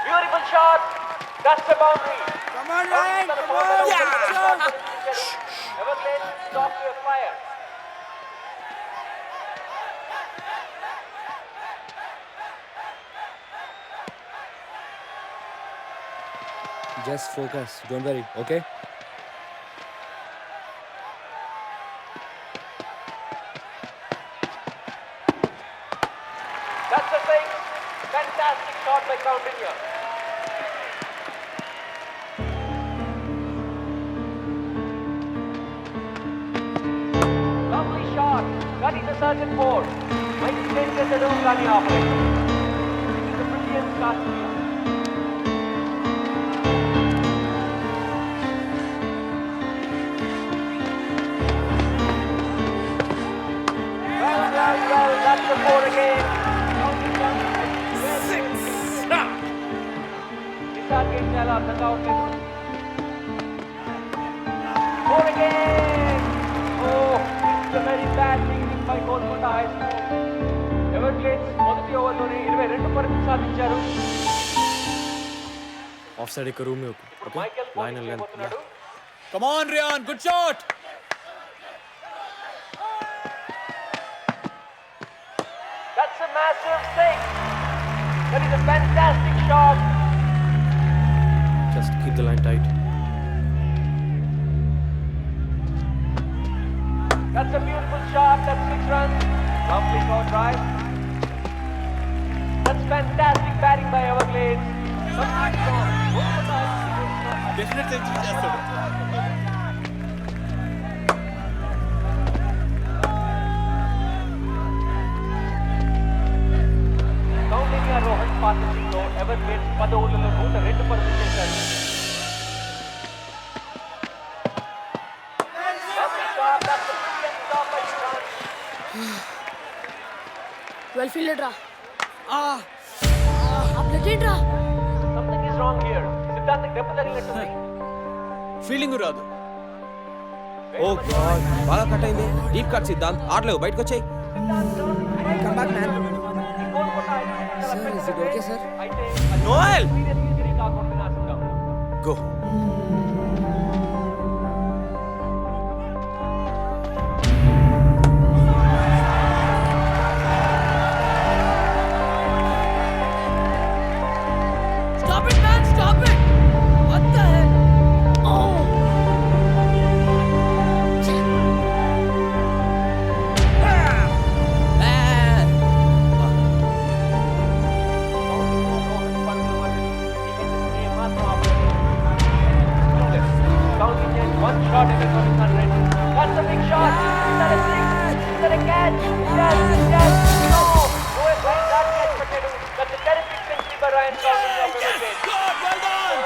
Beautiful shot. That's the boundary. Come on, Ryan. Come on. Yeah. Everglades stop your fire. Just focus. Don't worry, okay? That's the thing. Fantastic shot by Coutinho. Lovely shot. That is a certain four. Might change the room Gani operator. It is a brilliant start. Well, that's the four again. Nisar game chala aర్థం కావట్లేదు. Four again. Oh, it's a very bad fielding by Golconda High School. Everglades మొదటి ఓవర్లోనే 22 పరుగులు సాధించారు. Of side ఇక్కడ room okay Michael line and length. పోతున్నాడు. Come on, Ryan. Good shot. That's a massive six. That is a fantastic shot. Just keep the line tight. That's a beautiful shot. That's 6 runs. Lovely shot drive. That's fantastic batting by Everglades. Definitely చేస్తాడు. కౌంటన్యా Rohan partnership లో Everglades 10 ఓవర్లలో 102 పరుగులు చేశారు. Lovely shot. That's a brilliant stop by Shrant. Well fielded రా. ఆ plate ఏంట్రా? Something is wrong here. Siddharth దెబ్బ తగిలినట్టుంది. ఫీలింగ్ రాదు. ఓ గాడ్, బాగా కట్ అయింది. Deep cut Siddhant. ఆడలేవు, బయటకు వచ్చేయ్. Come back man. Sir, is it okay sir? Noel, go. One shot at the 100. That's a big shot. Is that a six? Is that a catch? Yes, yes. No. No way behind that catch, Patel. That's a terrific century by Ryan Collins of Everton. Well done.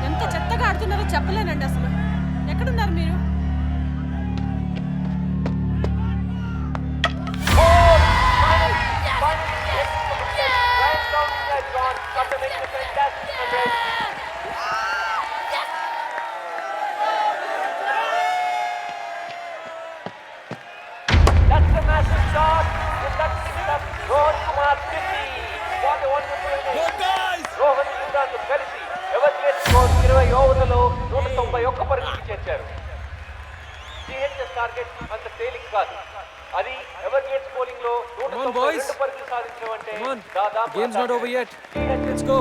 ఎంత చెత్తగా ఆడుతున్నారో చెప్పలేనండి అసలు. ఎక్కడున్నారు మీరు? That's a massive shot. And that's picked up Rohan Kumar 50. What a wonderful inning. Rohan సుల్తాన్లు కలిసి Everglades score 20 ఓవర్లలో 191 పరుగులు చేర్చారు. GHS target అంత తేలిక కాదు. అది ఎవర్గ్లేడ్స్ బౌలింగ్ లో 192 పరుగులు సాధించడం అంటే దాదాపు Game's not over yet. Let's go.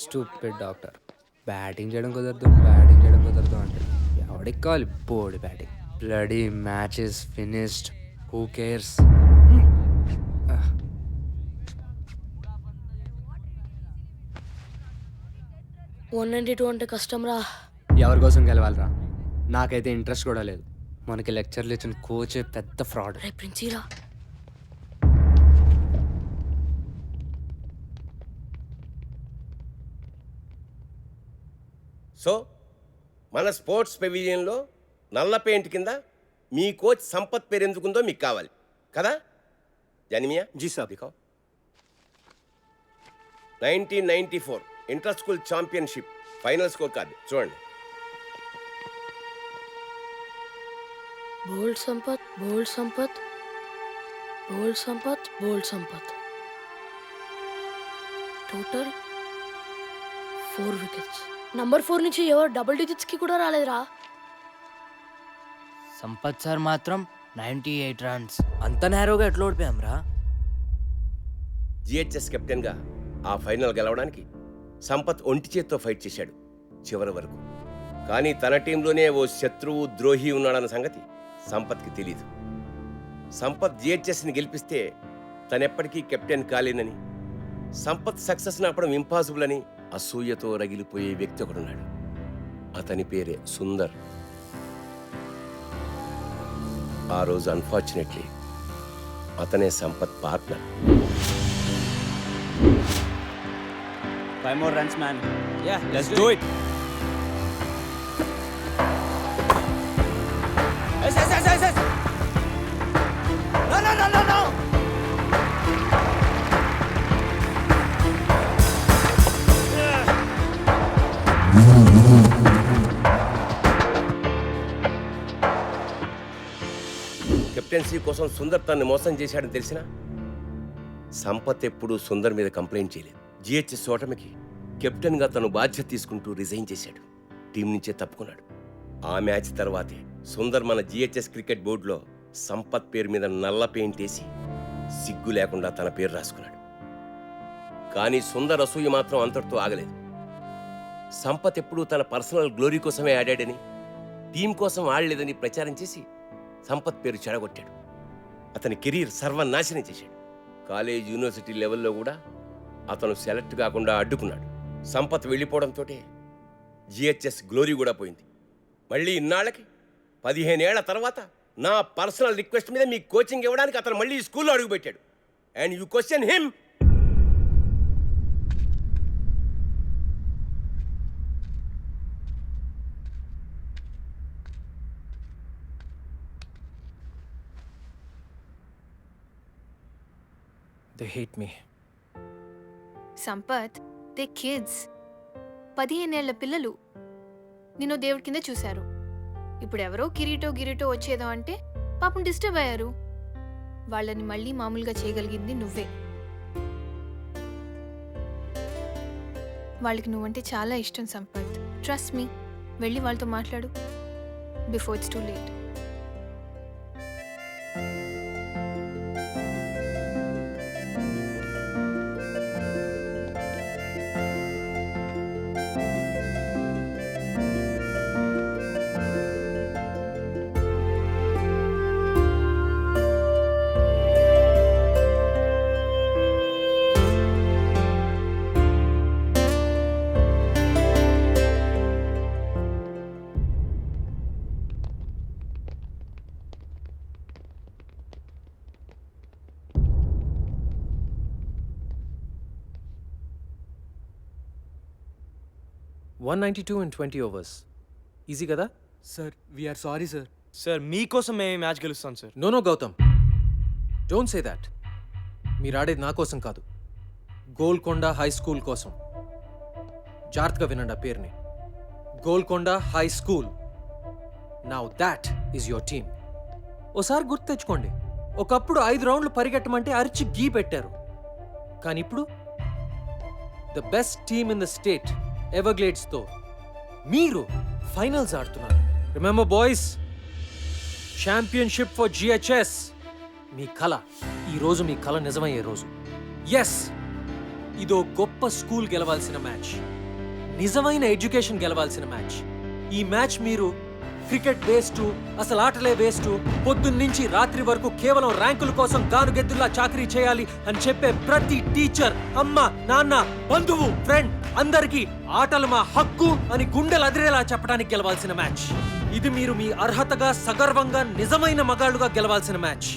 Stupid doctor. Batting చేయడం కుదరదు అంటే ఎవడికి కావాలి board batting. Bloody matches finished. Who cares? 192 అంటే కష్టం రా. ఎవరి కోసం గెలవాలరా? నాకైతే ఇంట్రెస్ట్ కూడా లేదు. మనకి లెక్చర్లు ఇచ్చిన కోచే పెద్ద ఫ్రాడ్. రే ప్రిన్సీరా. సో మన స్పోర్ట్స్ పెవిలియన్లో నల్ల పెయింట్ కింద మీ కోచ్ సంపత్ పేరు ఎందుకుందో మీకు కావాలి కదా జానిమియా? జీ సాబ్. 1994 inter school championship final score card చూడండి. Bold Sampath, bold Sampath, bold Sampath, bold Sampath. Total 4 wickets. Number 4 నుంచి ఎవరు డబుల్ డిజిట్స్ కి కూడా రాలేదురా. సంపత్ సార్ మాత్రం 98 రన్స్. అంత నేరోగా ఎట్లా ఓడిపోయాం రా? జిహెచ్ఎస్ కెప్టెన్గా ఆ ఫైనల్ గెలవడానికి సంపత్ ఒంటి చేత్తో ఫైట్ చేశాడు చివరి వరకు. కానీ తన టీంలోనే ఓ శత్రువు ద్రోహి ఉన్నాడన్న సంగతి సంపత్కి తెలీదు. సంపత్ జిహెచ్ఎస్ని గెలిపిస్తే తనెప్పటికీ కెప్టెన్ కాలేనని, సంపత్ సక్సెస్ ఆపడం ఇంపాసిబుల్ అని అసూయతో రగిలిపోయే వ్యక్తి ఒకడున్నాడు. అతని పేరే సుందర్. ఆ రోజు అన్ఫార్చునేట్లీ అతనే Sampath partner. 5 more runs, man. Yeah, let's do it. Yes. No. Captaincy కోసం సుందర్ తనని మోసం చేశాడని తెలిసినా సంపత్ ఎప్పుడూ సుందర్ మీద కంప్లైంట్ చేయలేదు. జిహెచ్ఎస్ ఓటమికి కెప్టెన్గా తను బాధ్యత తీసుకుంటూ రిజైన్ చేశాడు. టీం నుంచే తప్పుకున్నాడు. ఆ మ్యాచ్ తర్వాతే సుందర్ మన జిహెచ్ఎస్ క్రికెట్ బోర్డులో సంపత్ పేరు మీద నల్ల పెయింట్ వేసి సిగ్గు లేకుండా తన పేరు రాసుకున్నాడు. కానీ సుందర్ అసూయ మాత్రం అంతటితో ఆగలేదు. సంపత్ ఎప్పుడూ తన పర్సనల్ గ్లోరీ కోసమే ఆడాడని, టీం కోసం ఆడలేదని ప్రచారం చేసి సంపత్ పేరు చెడగొట్టాడు. అతని కెరీర్ సర్వనాశనం చేశాడు. కాలేజ్ యూనివర్సిటీ లెవెల్లో కూడా అతను సెలెక్ట్ కాకుండా అడ్డుకున్నాడు. సంపత్ వెళ్ళిపోవడంతో జిహెచ్ఎస్ గ్లోరీ కూడా పోయింది. మళ్ళీ ఇన్నాళ్ళకి 15 ఏళ్ల తర్వాత నా పర్సనల్ రిక్వెస్ట్ మీద మీ కోచింగ్ ఇవ్వడానికి అతను మళ్ళీ స్కూల్లో అడుగుపెట్టాడు. And you question him. They hate me. Sampath, they kids. 15 ఏళ్ల పిల్లలు నిన్ను దేవుడి కింద చూశారు. ఇప్పుడు ఎవరో కిరీటో గిరీటో వచ్చేదో అంటే పాపం డిస్టర్బ్ అయ్యారు. వాళ్ళని మళ్ళీ మామూలుగా చేయగలిగింది నువ్వే. వాళ్ళకి నువ్వంటే చాలా ఇష్టం సంపత్. Trust me. వెళ్ళి వాళ్ళతో మాట్లాడు before it's too late. $192 in 20 overs. Easy కదా? Sir we're sorry sir. Sir మీకోసం మేము మ్యాచ్ గెలుస్తాం sir. No Gautham, don't say that. మీరు ఆడేది నా కోసం కాదు, గోల్కొండ హై స్కూల్ కోసం. జాగ్రత్తగా వినండి ఆ పేరుని, Golconda high school. Now that is your team. ఓసారి గుర్తు తెచ్చుకోండి, ఒకప్పుడు 5 రౌండ్లు పరిగెట్టమంటే అరిచి గీ పెట్టారు. కానీ ఇప్పుడు the best team in the state ఎవర్గ్లేడ్స్తో మీరు ఫైనల్స్ ఆడుతున్నారు. Remember boys, championship for GHS. మీ కళ, ఈరోజు మీ కళ నిజమయ్యే రోజు. ఎస్, ఇదో గొప్ప స్కూల్ గెలవాల్సిన మ్యాచ్, నిజమైన ఎడ్యుకేషన్ గెలవాల్సిన మ్యాచ్. ఈ మ్యాచ్ మీరు క్రికెట్ వేస్ట్, అసలు ఆటలే వేస్ట్, పొద్దున్నుంచి రాత్రి వరకు కేవలం ర్యాంకుల కోసం గానుగెద్దుల్లా చాకరీ చేయాలి అని చెప్పే ప్రతి టీచర్, అమ్మ, నాన్న, బంధువు, ఫ్రెండ్ అందరికీ ఆటలు మా హక్కు అని గుండెలు అదిరేలా చెప్పడానికి గెలవాల్సిన మ్యాచ్. ఇది మీరు మీ అర్హతగా సగర్వంగా నిజమైన మగాళ్ళుగా గెలవాల్సిన మ్యాచ్.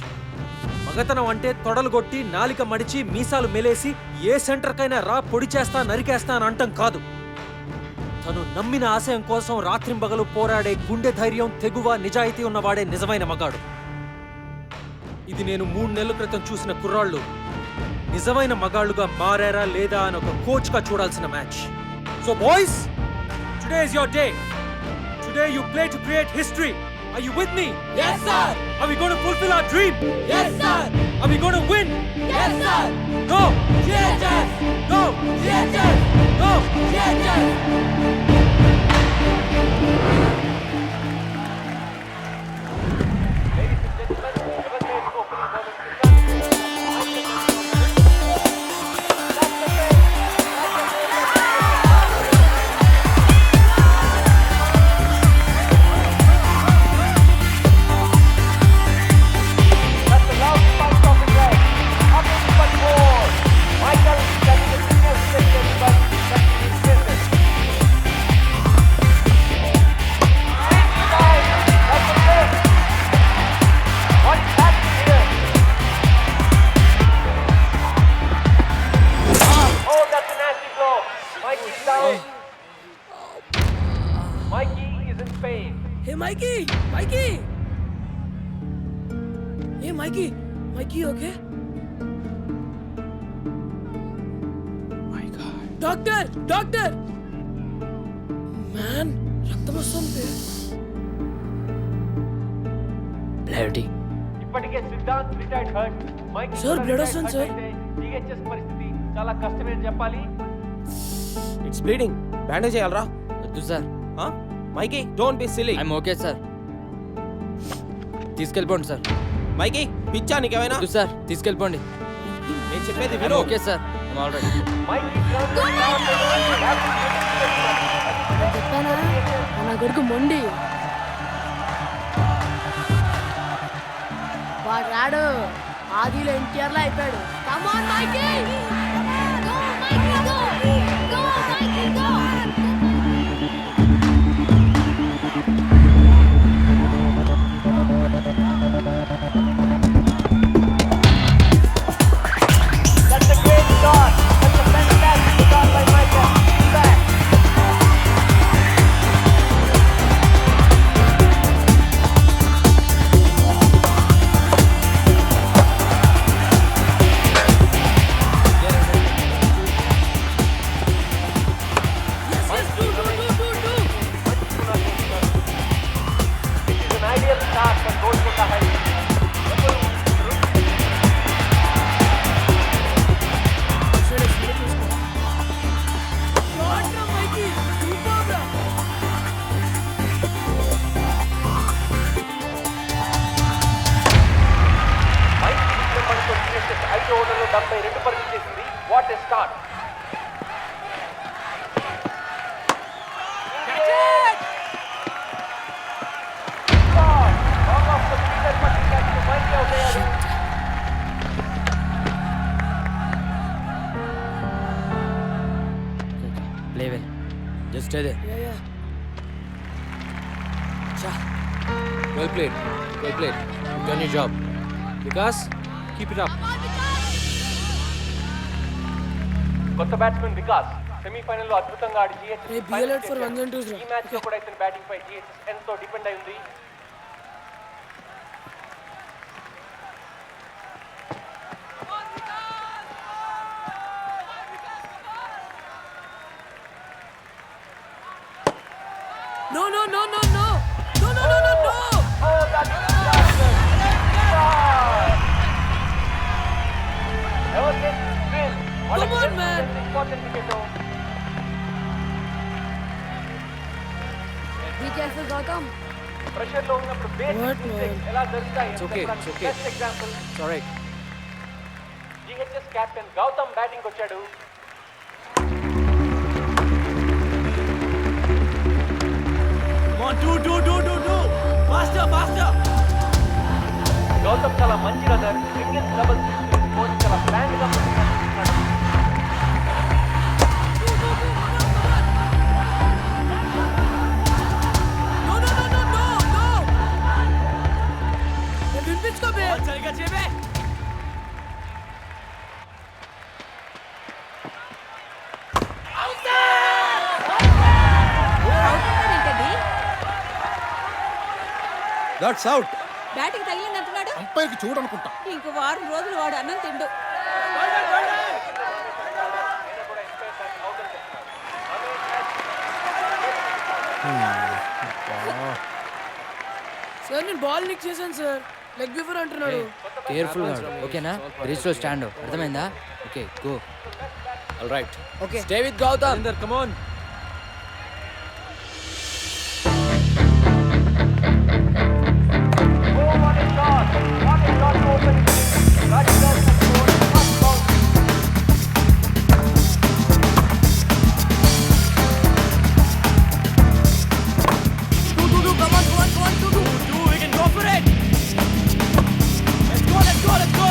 మగతనం అంటే తొడలు కొట్టి నాలిక మడిచి మీసాలు మెలేసి ఏ సెంటర్కైనా రా పొడి చేస్తా నరికేస్తా అని అంటం కాదు. తను నమ్మిన ఆశయం కోసం రాత్రింబగలు పోరాడే గుండె ధైర్యం, తెగువ, నిజాయితీ ఉన్నవాడే నిజమైన మగాడు. ఇది నేను 3 నెలల క్రితం చూసిన కుర్రాళ్ళు నిజమైన మగాళ్ళుగా మారారా లేదా అని ఒక కోచ్గా చూడాల్సిన match. So boys, today is your day. Today you play to create history. Are you with me? Yes, sir. Are we going to fulfill our dream? Yes, sir. Are we going to win? Yes, sir. Go! GHS. Go! GHS. Go! GHS. Mikey, okay? My God. Doctor! Man, రక్తం వస్తుంది. Bloody. ఇప్పటికే Siddhant retired hurt. మైకీ Sir, blood వస్తుంది, sir. GHS పరిస్థితి చాలా కష్టమని చెప్పాలి. It's bleeding. Bandage చేయాలరా? వద్దు sir. Mikey, don't be silly. I'm okay sir. తీసుకెళ్ళిపోండి సార్. మైకీ, పిచ్చా నీకేమైనా? వద్దు సార్, తీసుకెళ్ళిపోండి. నేను చెప్పేది ఐఎమ్ విను. Okay sir, I'm all right. చెప్పానా నా కొడుకు మొండి. వాడు రాడు, ఆదిలో NTR లా అయిపోయాడు. Come on Mikey, go Mikey, go go Mikey, go. That's a great start. That's a fantastic start by Michael. Back. 2 పరుగులు చేసింది. What a start. Play well. Just stay there. Yeah, yeah. Well played. Well played. You've done your job. Vikas, keep it up. కొత్త batsmen Vikas semi-final లో అద్భుతంగా ఆడి GHS Hey, be alert for 1 and 2s రా. ఈ match లో కూడా ఇతని batting పై GHS ఎంతో depend అయి ఉంది. No, no, no, no, no. No, no, no, no, no. Oh, that is disaster. Ever since win. Come on, man. Important wicket. Be careful, Gautam. Pressure లో ఉన్నప్పుడు బేసిక్ What, మిస్టేక్స్ man? ఎలా జరుగుతాయి It's okay, it's okay. Best example It's all right. GHS captain Gautam batting వచ్చాడు. గౌతమ్ చాలా మంచి runner. Singles doubles తీసుకుని చాలా plan గా చేస్తున్నాడు. No, no, no, no, no, no. Hey, వినిపించుకో బే. సరిగ్గా చేయబే. That's out. బ్యాటింగ్ తగిలిందంటున్నాడు. అంపైర్కి చూడనుకుంటా. ఇంక వారం రోజులు వాడు అన్నం తిండు. సార్ నేను బాల్ నిక్ చేశాను సార్. లెగ్ బిఫోర్ అంటున్నాడు. కేర్ఫుల్ గా ఓకేనా? రీచ్ లో స్టాండ్ అర్థమైందా? Okay go. All right. Okay. Stay with Gautham. Inder, come on. What a shot to open it. Rajendra has scored the first boundary. Do, come on, come on, do. We can go for it. Let's go, let's go, let's go.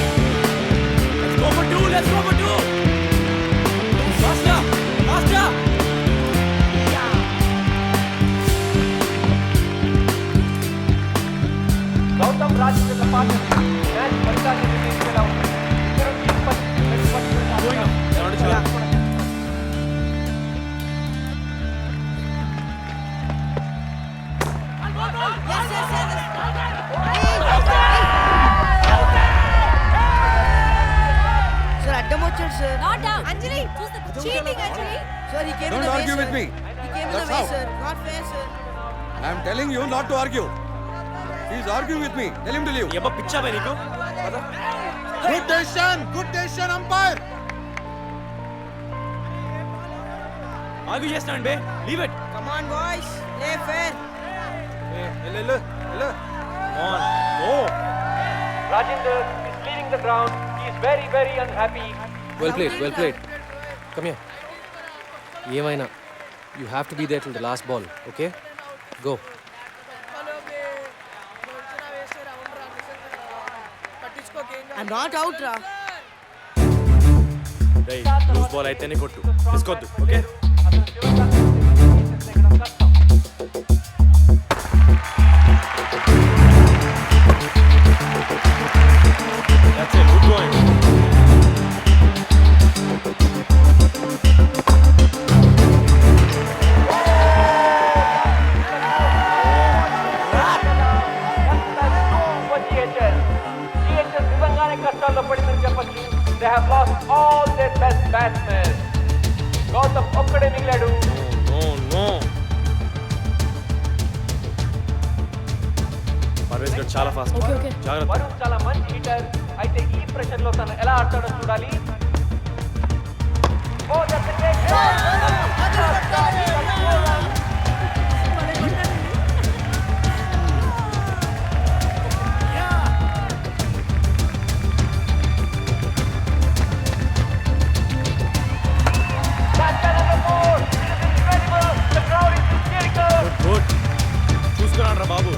Let's go for two, let's go for two. Faster, faster. Gautam Rajendra partnership match ఫలితాన్ని నిర్ణయించేలా ఉంది. ఇద్దరు team sir అడ్డం వచ్చాడు sir. Not Anjali cheating Anjali. Sir ఈ Don't argue with me. ఈ game That's way how. Sir. Not fair sir. I am telling you not to argue. He is arguing with me. Tell him to leave. ఏమో పిచ్చా by నీకు? Good decision, umpire. ఆగు చేస్తాను బే. Leave it. Come on boys. Play fair. వెళ్ళు. On. Go. Rajendra is leaving the ground. He is very, very unhappy. Well played. Well played. Come here. ఏమైనా you have to be there till the last ball. Okay? Go. I not out రా. డేయ్ loose ball అయితేనే కొట్టు. తీసుకోవద్దు. Okay? That's it. Good going. GHS నిజంగానే కష్టాల్లో పడిందని చెప్పచ్చు. They have lost all their best batsmen. Gautam ఒక్కడే మిగిలాడు. No. చాలా ఫాస్ట్ జాగ్రత్త. వరుణ్ చాలా మంచి హిట్టర్. అయితే ఈ ప్రెషర్ లో తను ఎలా ఆడతాడో చూడాలి. Oh, that's a great shot. That's another four. This is incredible. The crowd is hysterical. Good చూసుకున్నాడు రా బాబు.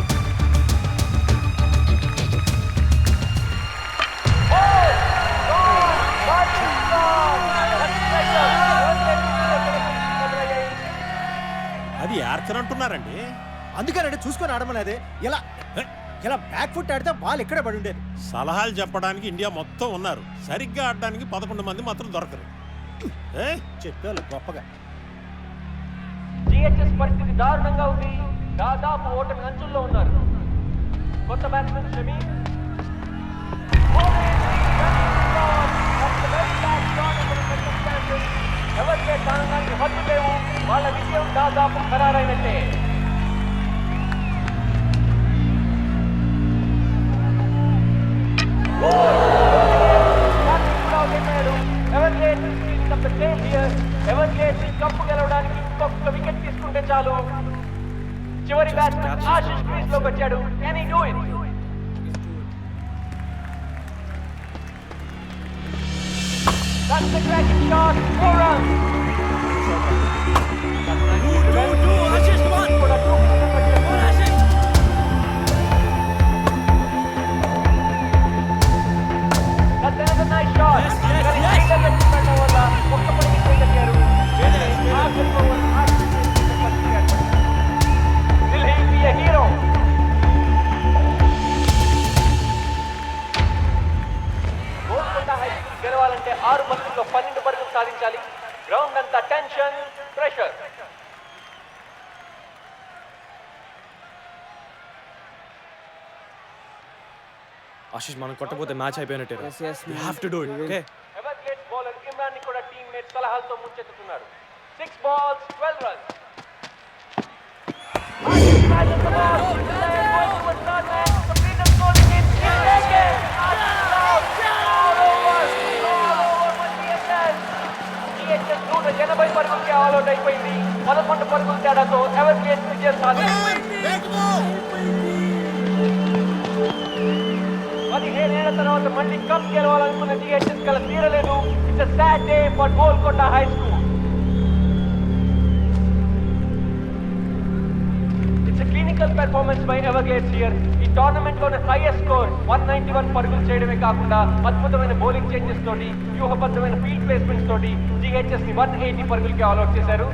అది ఆడుతున్నట్టున్నారండి. అందుకనంటే చూసుకొని ఆడమనేది. ఇలా ఇలా బ్యాక్ ఫుట్ ఆడితే బాల్ ఇక్కడే పడి ఉండేది. సలహాలు చెప్పడానికి ఇండియా మొత్తం ఉన్నారు, సరిగ్గా ఆడడానికి 11 మంది మాత్రం దొరకరు. చెప్పారు గొప్పగా. GHS పరిస్థితి దారుణంగా ఉంది. దాదాపు ఓటమి అంచుల్లో ఉన్నారు. కొత్త బ్యాట్స్మెన్ షమీ ఎవరికే తానడానికి హద్దు లేవు. వాళ్ళ విజయం దాదాపు ఖరారైనట్టే. కప్పు గెలవడానికి ఇంకొక వికెట్ తీసుకుంటే చాలు. చివరి బ్యాట్స్మెన్ ఆశిష్ క్రీజ్ లోకి వచ్చాడు. Can he do it? That's the cracking shot. 4 runs. Ashish, come on. That's another nice shot. Will he be a hero? Golconda high school గెలవాలంటే 6 బంతుల్లో 12 పరుగులు సాధించాలి. గ్రౌండ్ అంతా టెన్షన్, ప్రెషర్. ఆశిష్ మనం కొట్టకపోతే మ్యాచ్ అయిపోయినట్టే. We have to do it. Okay? Everglades bowler Imran ని కూడా టీమ్మేట్ సలహాలతో ముంచెత్తుతున్నారు. 6 balls, 12 runs. ఎనభై పరుగులకి ఆల్అౌట్ అయిపోయింది. 11 పరుగుల తేడాతో ఎవర్గేట్ విజయం సాధించింది. 17 ఏళ్ల తర్వాత మళ్ళీ కప్ గెలవాలనుకున్న GHS కల తీరలేదు. It's a sad day for Golconda high school. It's a clinical performance by Everglades here. ఈ టోర్నమెంట్ లోనే హైయెస్ట్ స్కోర్ 191 పరుగులు చేయడమే కాకుండా అద్భుతమైన బౌలింగ్ చేంజెస్ తోటి, వ్యూహబద్ధమైన ఫీల్డ్ ప్లేస్మెంట్స్ తోటి GHS ని 180 పరుగులకి ఆల్అౌట్ చేశారు.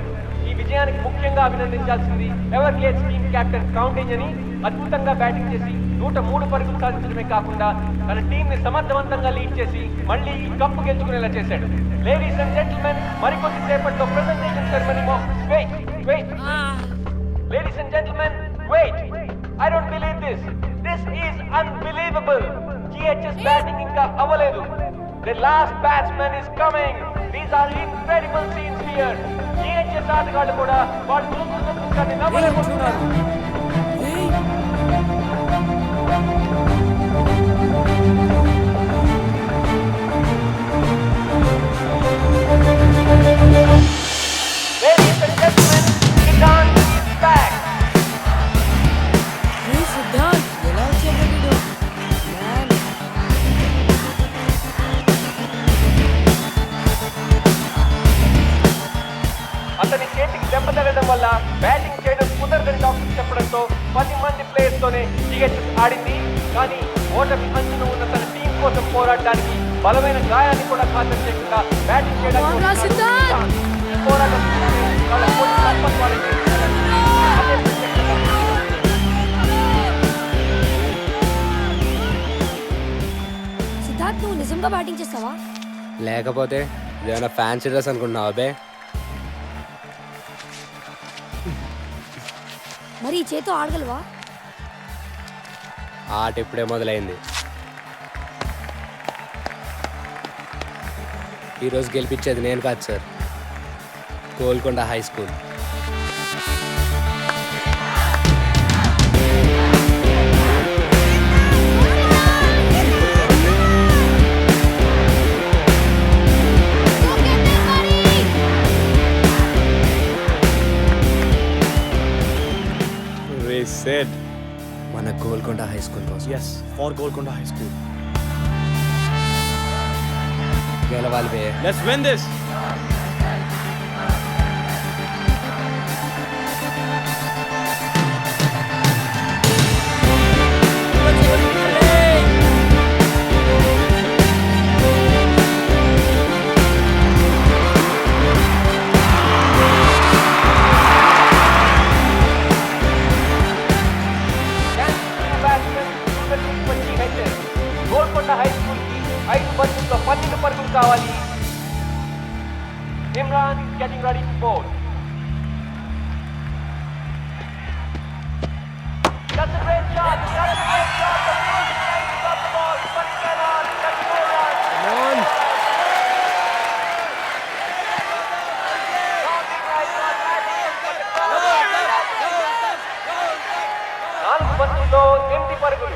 ఈ విజయానికి ముఖ్యంగా అభినందించాల్సింది ఎవర్గ్లేడ్స్ టీమ్ కెప్టెన్ కౌంటింగ్ అని. అద్భుతంగా బ్యాటింగ్ చేసి 103 పరుగులు సాధించడమే కాకుండా తన టీం ని సమర్థవంతంగా లీడ్ చేసి మళ్ళీ ఈ కప్పు గెలుచుకునేలా చేశాడు. లేడీస్ అండ్ జెంటిల్మెన్, మరికొద్ది సేపట్లో presentation ceremony. Wait ladies and gentlemen, wait. I don't believe this. This is unbelievable. GHS batting ఇంకా అవ్వలేదు. The last batsman is coming. These are incredible scenes here. GHS ఆటగాళ్ళు కూడా వాళ్ళు చూస్తున్న దృశ్యాన్ని నమ్మలేకపోతున్నారు. Ladies and gentlemen, Kitan is back. Hey, Siddharth, ఎలా వచ్చాడు వీడు? అతని చేతికి దెబ్బ తగలడం వల్ల బ్యాటింగ్ చేయడం కుదరదని డాక్టర్ చెప్పడంతో 10 మంది ప్లేయర్స్ తోనే GHS ఆడింది. కానీ ఓటమి అంచున ఉన్న తన టీం కోసం పోరాడడానికి బలమైన గాయాన్ని కూడా ఖాతరు చేయకుండా బ్యాటింగ్ చేయడానికి ఈ పోరాటం వాళ్ళ పోటీ తత్పత్వానికి సిద్ధార్థ్, నువ్వు నిజంగా బ్యాటింగ్ చేస్తావా? లేకపోతే ఏమైనా ఫ్యాన్సీ డ్రెస్ అనుకుంటున్నావా అబ్బే? మరి ఈ చేతో ఆడగలవా? ఆట ఇప్పుడే మొదలైంది. ఈరోజు గెలిపించేది నేను కాదు sir, Golconda high school. Golconda high school కోసం. Yes, for Golconda high school. గెలవాలి బే. Let's win this. Golconda high school కి 5 బంతుల్లో 12 పరుగులు కావాలి. Imran is getting ready to bowl. That's a great shot. That's a great shot. The ball is trying to stop the ball, but it cannot. That's 4 runs. Come on. నాలుగు బంతుల్లో 8 పరుగులు.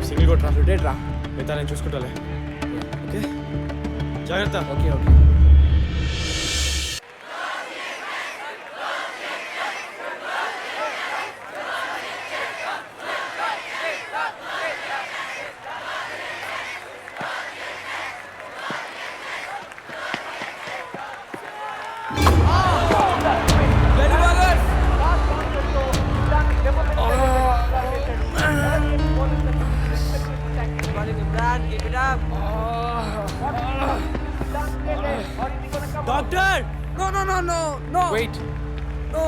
Single కొట్రా, rotate రా, మిగతా నేను చూసుకుంటాలే. ఓకే, జాగ్రత్త. Okay okay. Doctor, No, no, no, no, no. Wait. No.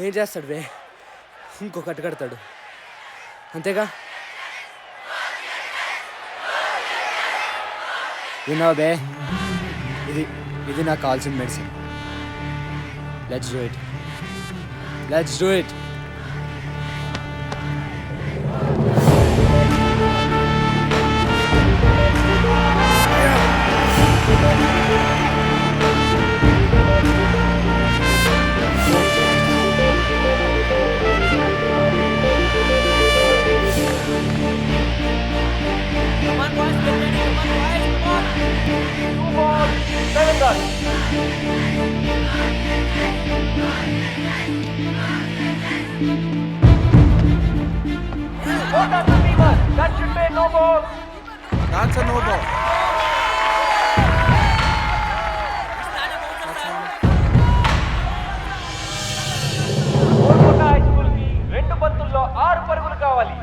ఏం చేస్తాడు బే? ఇంకో కట్టు కడతాడు అంతేగా. విన్నావు బే, ఇది నాకు కావాల్సిన medicine. Let's do it, let's do it. That should be no ball. That's a no ball. Golconda high school కి 2 బంతుల్లో 6 పరుగులు కావాలి.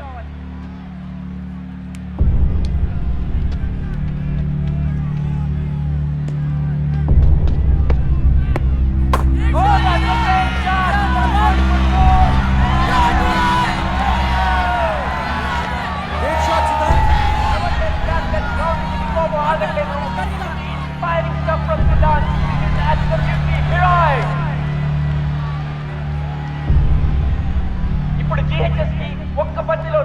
Inspiring stuff from Sudan. It is absolutely heroic. ఇప్పుడు GHS కి ఒక్క బంతిలో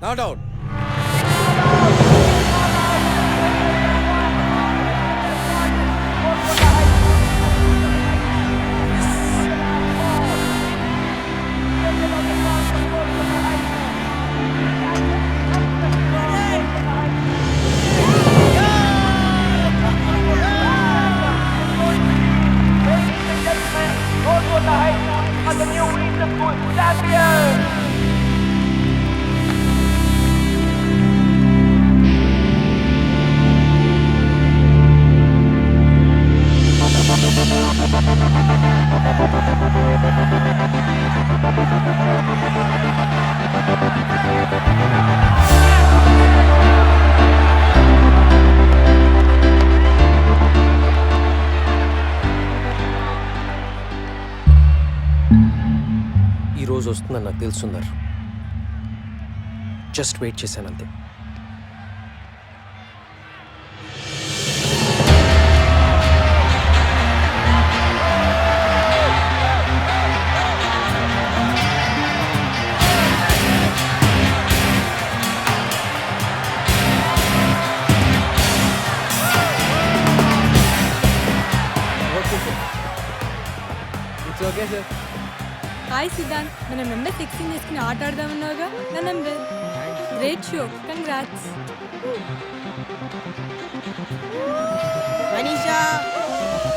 నాట్ అవుట్. ఈ రోజు వస్తుందని నాకు తెలుసుందర్. జస్ట్ వెయిట్ చేశాను అంతే. It's okay sir. Hi Siddhant, మనం నెంబర్ ఫిక్సింగ్ చేసుకుని ఆట ఆడదామన్నావుగా నా number. Great show, congrats. Manisha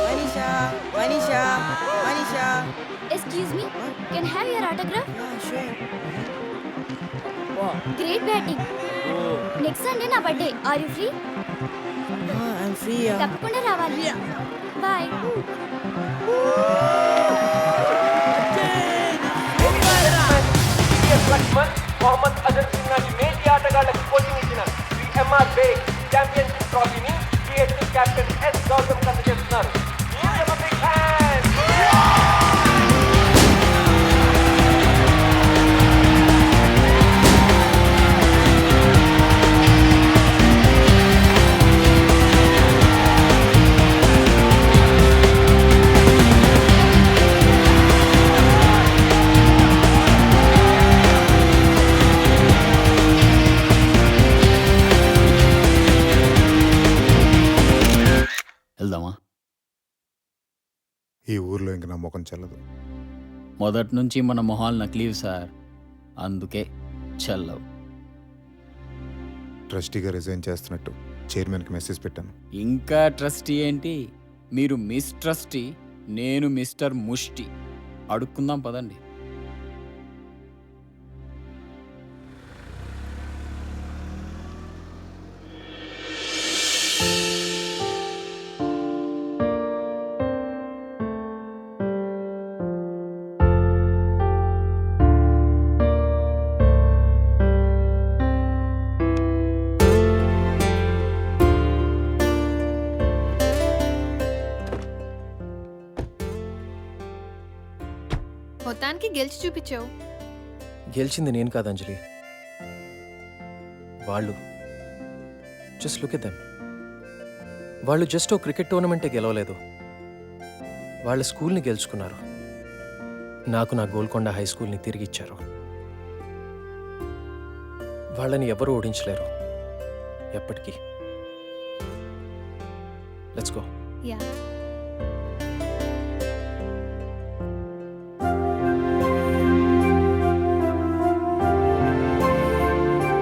Manisha Manisha Manisha. Excuse me, can have your autograph? Great batting. Next Sunday నా birthday, are you free? I'm free. తప్పకుండా రావాలి. బాయ్. మొహమ్మద్ అజర్ సింగ్ లాంటి మేటి ఆటగాళ్లకు కోచింగ్ ఇచ్చిన శ్రీ ఎంఆర్ బేగ్ ఛాంపియన్షిప్ ట్రోఫీని పిహెచ్సి కెప్టెన్ ఎస్ గౌతమ్ అందజేస్తున్నారు. వెళ్దామా? ఈ ఊర్లో ఇంక నా ముఖం చెల్లదు. మొదటి నుంచి మన మొహాలు నకిలీవి సార్, అందుకే చల్లవు. ట్రస్టీగా రిజైన్ చేస్తున్నట్టు చైర్మన్కి మెసేజ్ పెట్టాను. ఇంకా ట్రస్టీ ఏంటి? మీరు మిస్ ట్రస్టీ, నేను మిస్టర్ ముష్టి. అడుక్కుందాం పదండి. మొత్తానికి గెలిచి చూపించావు. గెలిచింది నేను కాదు అంజలి, వాళ్ళు. Just look at them. వాళ్ళు జస్ట్ ఓ క్రికెట్ టోర్నమెంటే గెలవలేదు, వాళ్ళ స్కూల్ని గెలుచుకున్నారు. నాకు నా గోల్కొండ హై స్కూల్ని తిరిగి ఇచ్చారు. వాళ్ళని ఎవరూ ఓడించలేరు ఎప్పటికీ. Let's go. యా.